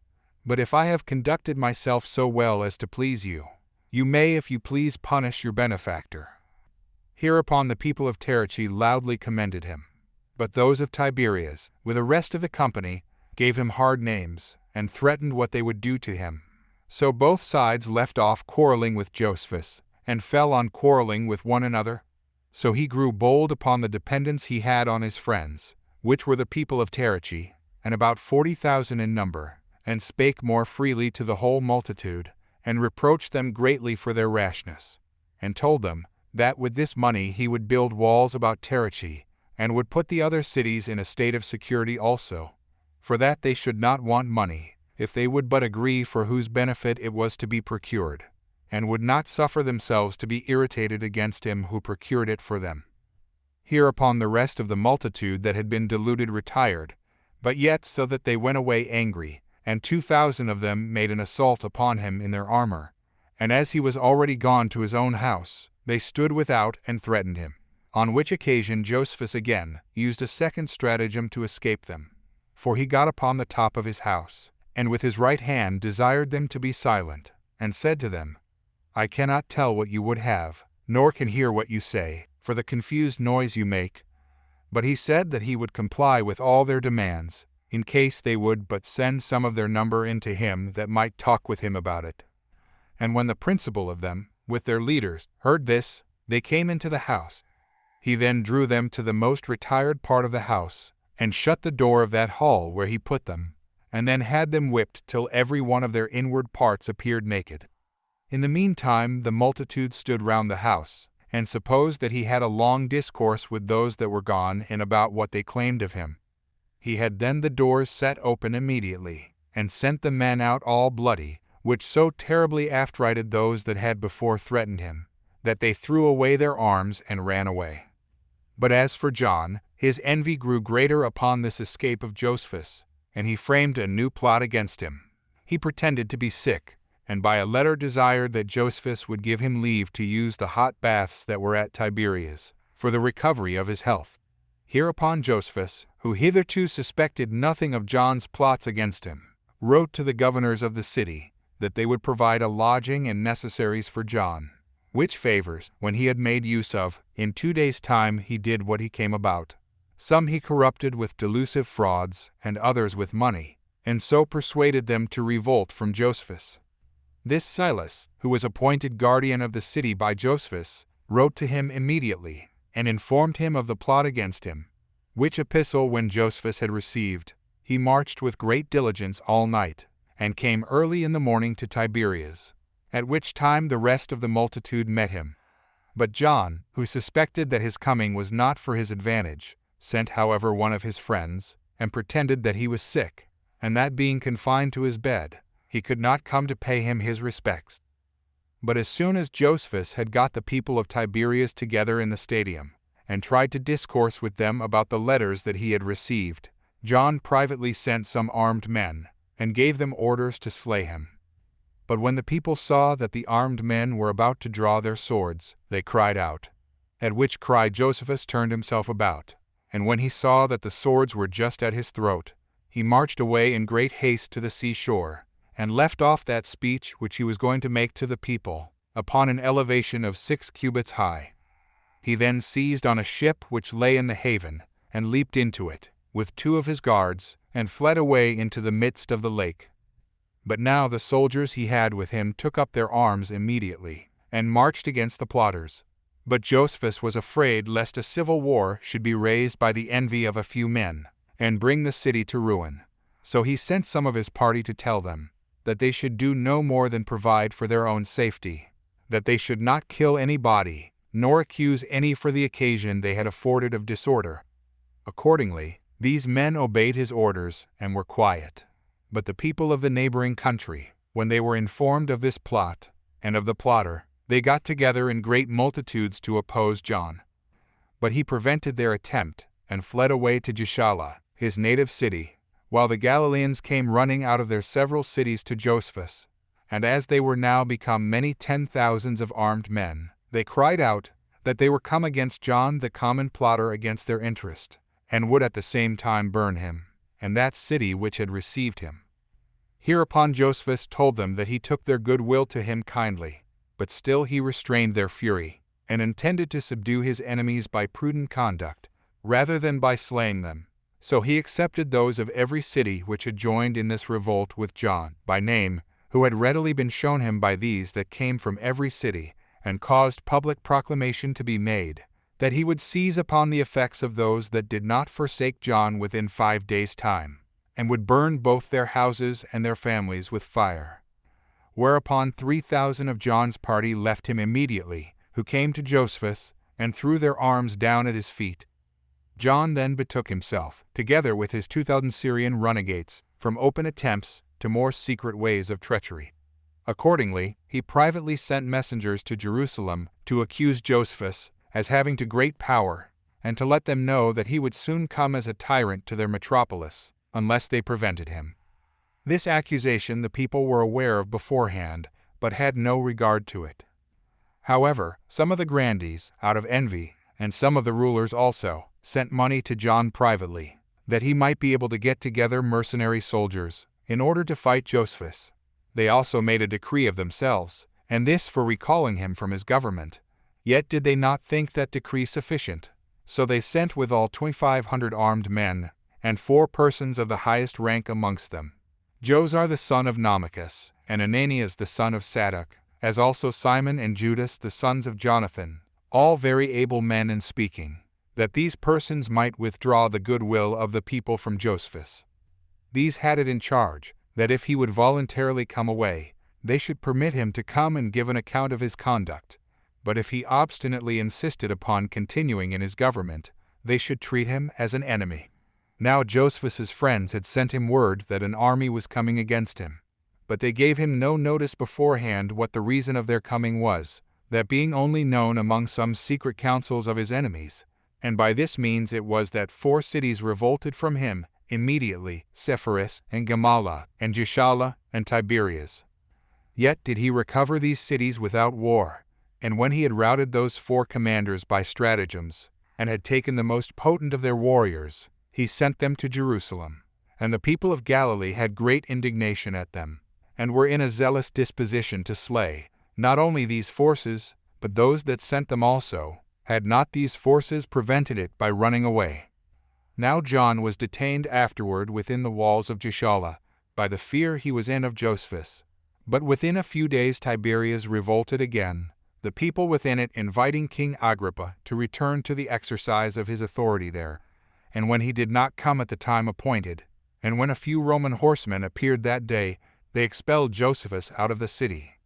But if I have conducted myself so well as to please you, you may, if you please, punish your benefactor. Hereupon the people of Tariche loudly commended him. But those of Tiberias, with the rest of the company, gave him hard names, and threatened what they would do to him. So both sides left off quarreling with Josephus, and fell on quarreling with one another. So he grew bold upon the dependence he had on his friends, which were the people of Tariche, and about 40,000 in number, and spake more freely to the whole multitude, and reproached them greatly for their rashness, and told them that with this money he would build walls about Taricheae, and would put the other cities in a state of security also, for that they should not want money, if they would but agree for whose benefit it was to be procured, and would not suffer themselves to be irritated against him who procured it for them. Hereupon the rest of the multitude that had been deluded retired, but yet so that they went away angry, and 2,000 of them made an assault upon him in their armor. And as he was already gone to his own house, they stood without and threatened him. On which occasion Josephus again used a second stratagem to escape them. For he got upon the top of his house, and with his right hand desired them to be silent, and said to them, I cannot tell what you would have, nor can hear what you say, for the confused noise you make. But he said that he would comply with all their demands, in case they would but send some of their number into him that might talk with him about it. And when the principal of them, with their leaders, heard this, they came into the house. He then drew them to the most retired part of the house, and shut the door of that hall where he put them, and then had them whipped till every one of their inward parts appeared naked. In the meantime the multitude stood round the house, and supposed that he had a long discourse with those that were gone in about what they claimed of him. He had then the doors set open immediately, and sent the men out all bloody, which so terribly affrighted those that had before threatened him, that they threw away their arms and ran away. But as for John, his envy grew greater upon this escape of Josephus, and he framed a new plot against him. He pretended to be sick, and by a letter desired that Josephus would give him leave to use the hot baths that were at Tiberias, for the recovery of his health. Hereupon Josephus, who hitherto suspected nothing of John's plots against him, wrote to the governors of the city, that they would provide a lodging and necessaries for John, which favors, when he had made use of, in 2 days' time he did what he came about. Some he corrupted with delusive frauds, and others with money, and so persuaded them to revolt from Josephus. This Silas, who was appointed guardian of the city by Josephus, wrote to him immediately, and informed him of the plot against him, which epistle when Josephus had received, he marched with great diligence all night, and came early in the morning to Tiberias, at which time the rest of the multitude met him. But John, who suspected that his coming was not for his advantage, sent however one of his friends, and pretended that he was sick, and that being confined to his bed, he could not come to pay him his respects. But as soon as Josephus had got the people of Tiberias together in the stadium, and tried to discourse with them about the letters that he had received, John privately sent some armed men, and gave them orders to slay him. But when the people saw that the armed men were about to draw their swords, they cried out. At which cry Josephus turned himself about, and when he saw that the swords were just at his throat, he marched away in great haste to the seashore, and left off that speech which he was going to make to the people, upon an elevation of 6 cubits high. He then seized on a ship which lay in the haven, and leaped into it, with 2 of his guards, and fled away into the midst of the lake. But now the soldiers he had with him took up their arms immediately, and marched against the plotters. But Josephus was afraid lest a civil war should be raised by the envy of a few men, and bring the city to ruin. So he sent some of his party to tell them that they should do no more than provide for their own safety, that they should not kill anybody, nor accuse any for the occasion they had afforded of disorder. Accordingly, these men obeyed his orders and were quiet. But the people of the neighboring country, when they were informed of this plot, and of the plotter, they got together in great multitudes to oppose John. But he prevented their attempt, and fled away to Gischala, his native city, while the Galileans came running out of their several cities to Josephus. And as they were now become many 10,000s of armed men, they cried out that they were come against John the common plotter against their interest, and would at the same time burn him, and that city which had received him. Hereupon Josephus told them that he took their good will to him kindly, but still he restrained their fury, and intended to subdue his enemies by prudent conduct, rather than by slaying them. So he accepted those of every city which had joined in this revolt with John, by name, who had readily been shown him by these that came from every city, and caused public proclamation to be made, that he would seize upon the effects of those that did not forsake John within 5 days' time, and would burn both their houses and their families with fire. Whereupon 3,000 of John's party left him immediately, who came to Josephus, and threw their arms down at his feet. John then betook himself, together with his 2,000 Syrian runagates, from open attempts to more secret ways of treachery. Accordingly, he privately sent messengers to Jerusalem to accuse Josephus as having too great power, and to let them know that he would soon come as a tyrant to their metropolis, unless they prevented him. This accusation the people were aware of beforehand, but had no regard to it. However, some of the grandees, out of envy, and some of the rulers also, sent money to John privately, that he might be able to get together mercenary soldiers, in order to fight Josephus. They also made a decree of themselves, and this for recalling him from his government. Yet did they not think that decree sufficient. So they sent withal 2,500 armed men, and 4 persons of the highest rank amongst them, Josar the son of Namachus, and Ananias the son of Sadok, as also Simon and Judas the sons of Jonathan, all very able men in speaking, that these persons might withdraw the goodwill of the people from Josephus. These had it in charge, that if he would voluntarily come away, they should permit him to come and give an account of his conduct, but if he obstinately insisted upon continuing in his government, they should treat him as an enemy. Now Josephus's friends had sent him word that an army was coming against him, but they gave him no notice beforehand what the reason of their coming was, that being only known among some secret councils of his enemies, and by this means it was that 4 cities revolted from him immediately, Sepphoris, and Gamala, and Gischala, and Tiberias. Yet did he recover these cities without war, and when he had routed those 4 commanders by stratagems, and had taken the most potent of their warriors, he sent them to Jerusalem. And the people of Galilee had great indignation at them, and were in a zealous disposition to slay, not only these forces, but those that sent them also, had not these forces prevented it by running away. Now John was detained afterward within the walls of Gischala, by the fear he was in of Josephus. But within a few days Tiberias revolted again, the people within it inviting King Agrippa to return to the exercise of his authority there. And when he did not come at the time appointed, and when a few Roman horsemen appeared that day, they expelled Josephus out of the city.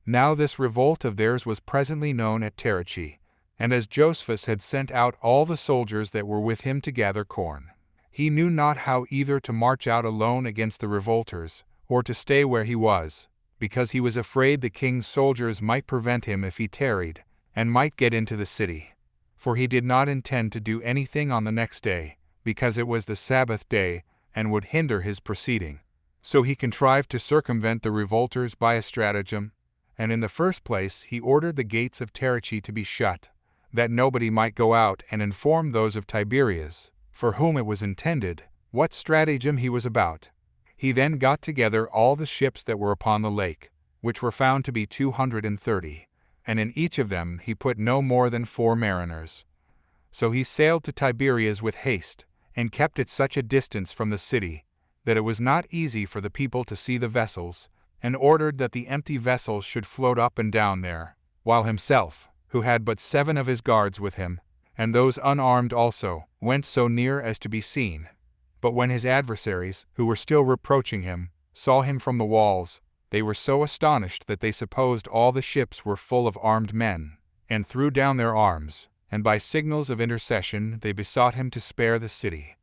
Now this revolt of theirs was presently known at Taricheae, and as Josephus had sent out all the soldiers that were with him to gather corn, he knew not how either to march out alone against the revolters, or to stay where he was, because he was afraid the king's soldiers might prevent him if he tarried, and might get into the city. For he did not intend to do anything on the next day, because it was the Sabbath day, and would hinder his proceeding. So he contrived to circumvent the revolters by a stratagem, and in the first place he ordered the gates of Taricheae to be shut, that nobody might go out and inform those of Tiberias, for whom it was intended, what stratagem he was about. He then got together all the ships that were upon the lake, which were found to be 230, and in each of them he put no more than 4 mariners. So he sailed to Tiberias with haste, and kept at such a distance from the city, that it was not easy for the people to see the vessels, and ordered that the empty vessels should float up and down there, while himself, who had but 7 of his guards with him, and those unarmed also, went so near as to be seen. But when his adversaries, who were still reproaching him, saw him from the walls, they were so astonished that they supposed all the ships were full of armed men, and threw down their arms, and by signals of intercession they besought him to spare the city.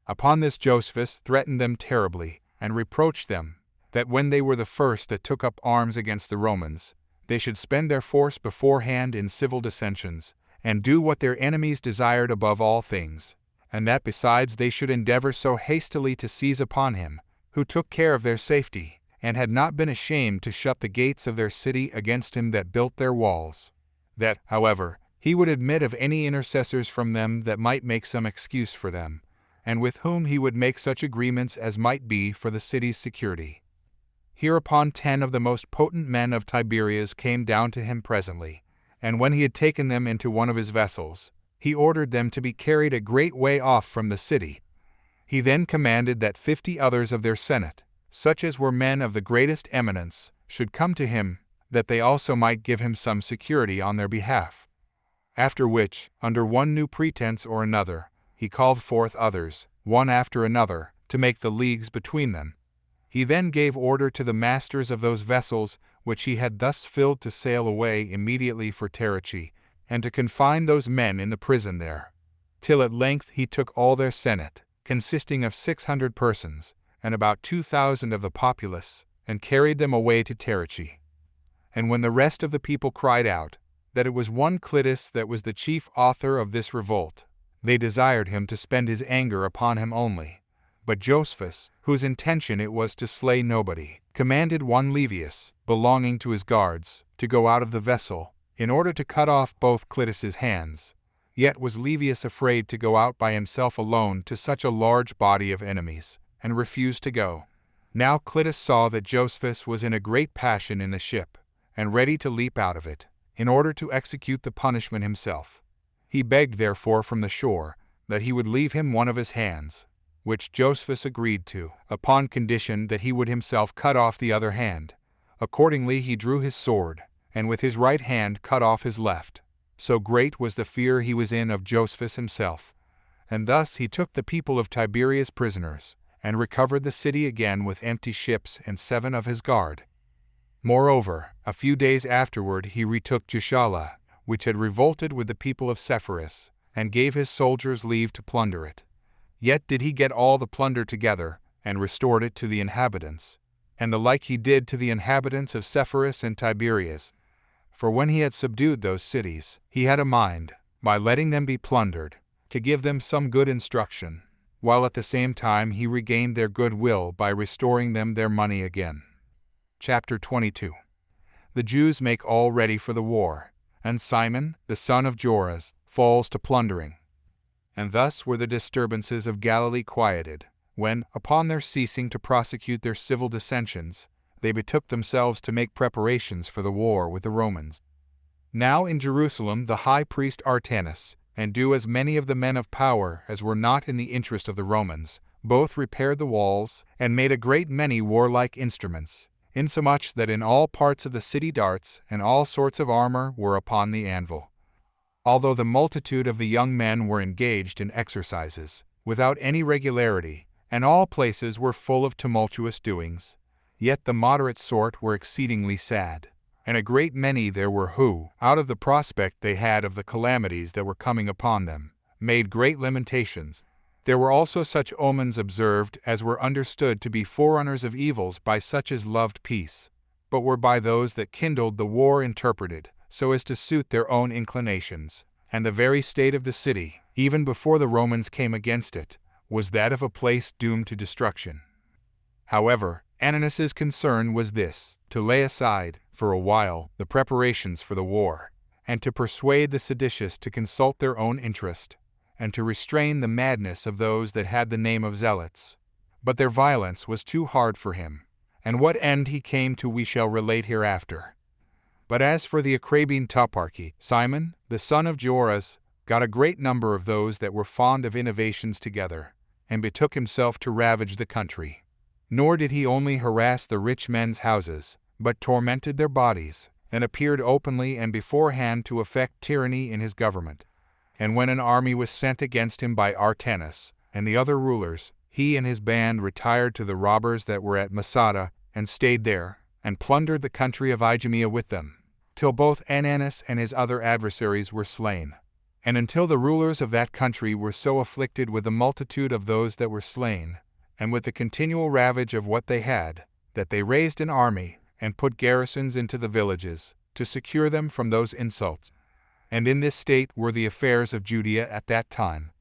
Upon this Josephus threatened them terribly, and reproached them, that when they were the first that took up arms against the Romans, they should spend their force beforehand in civil dissensions, and do what their enemies desired above all things, and that besides they should endeavor so hastily to seize upon him, who took care of their safety, and had not been ashamed to shut the gates of their city against him that built their walls. That, however, he would admit of any intercessors from them that might make some excuse for them, and with whom he would make such agreements as might be for the city's security. Hereupon 10 of the most potent men of Tiberias came down to him presently, and when he had taken them into one of his vessels, he ordered them to be carried a great way off from the city. He then commanded that 50 others of their senate, such as were men of the greatest eminence, should come to him, that they also might give him some security on their behalf. After which, under one new pretense or another, he called forth others, one after another, to make the leagues between them. He then gave order to the masters of those vessels which he had thus filled to sail away immediately for Taricheae, and to confine those men in the prison there, till at length he took all their senate, consisting of 600 persons, and about 2,000 of the populace, and carried them away to Taricheae. And when the rest of the people cried out that it was one Clitus that was the chief author of this revolt, they desired him to spend his anger upon him only. But Josephus, whose intention it was to slay nobody, commanded one Levius, belonging to his guards, to go out of the vessel, in order to cut off both Clitus's hands. Yet was Levius afraid to go out by himself alone to such a large body of enemies, and refused to go. Now Clitus saw that Josephus was in a great passion in the ship, and ready to leap out of it, in order to execute the punishment himself. He begged therefore from the shore that he would leave him one of his hands, which Josephus agreed to, upon condition that he would himself cut off the other hand. Accordingly he drew his sword, and with his right hand cut off his left. So great was the fear he was in of Josephus himself. And thus he took the people of Tiberias prisoners, and recovered the city again with empty ships and 7 of his guard. Moreover, a few days afterward he retook Gischala, which had revolted with the people of Sepphoris, and gave his soldiers leave to plunder it. Yet did he get all the plunder together, and restored it to the inhabitants. And the like he did to the inhabitants of Sepphoris and Tiberias. For when he had subdued those cities, he had a mind, by letting them be plundered, to give them some good instruction, while at the same time he regained their good will by restoring them their money again. Chapter 22. The Jews make all ready for the war, and Simon, the son of Joras, falls to plundering. And thus were the disturbances of Galilee quieted, when, upon their ceasing to prosecute their civil dissensions, they betook themselves to make preparations for the war with the Romans. Now in Jerusalem the high priest Artanus, and as many of the men of power as were not in the interest of the Romans, both repaired the walls, and made a great many warlike instruments, insomuch that in all parts of the city darts and all sorts of armor were upon the anvil. Although the multitude of the young men were engaged in exercises, without any regularity, and all places were full of tumultuous doings, yet the moderate sort were exceedingly sad, and a great many there were who, out of the prospect they had of the calamities that were coming upon them, made great lamentations. There were also such omens observed as were understood to be forerunners of evils by such as loved peace, but were by those that kindled the war interpreted, so as to suit their own inclinations. And the very state of the city, even before the Romans came against it, was that of a place doomed to destruction. However, Ananus's concern was this, to lay aside, for a while, the preparations for the war, and to persuade the seditious to consult their own interest, and to restrain the madness of those that had the name of zealots. But their violence was too hard for him, and what end he came to we shall relate hereafter. But as for the Acrabian toparchy, Simon, the son of Joras, got a great number of those that were fond of innovations together, and betook himself to ravage the country. Nor did he only harass the rich men's houses, but tormented their bodies, and appeared openly and beforehand to effect tyranny in his government. And when an army was sent against him by Artanus and the other rulers, he and his band retired to the robbers that were at Masada, and stayed there, and plundered the country of Idumea with them, till both Ananus and his other adversaries were slain. And until the rulers of that country were so afflicted with the multitude of those that were slain, and with the continual ravage of what they had, that they raised an army, and put garrisons into the villages, to secure them from those insults. And in this state were the affairs of Judea at that time.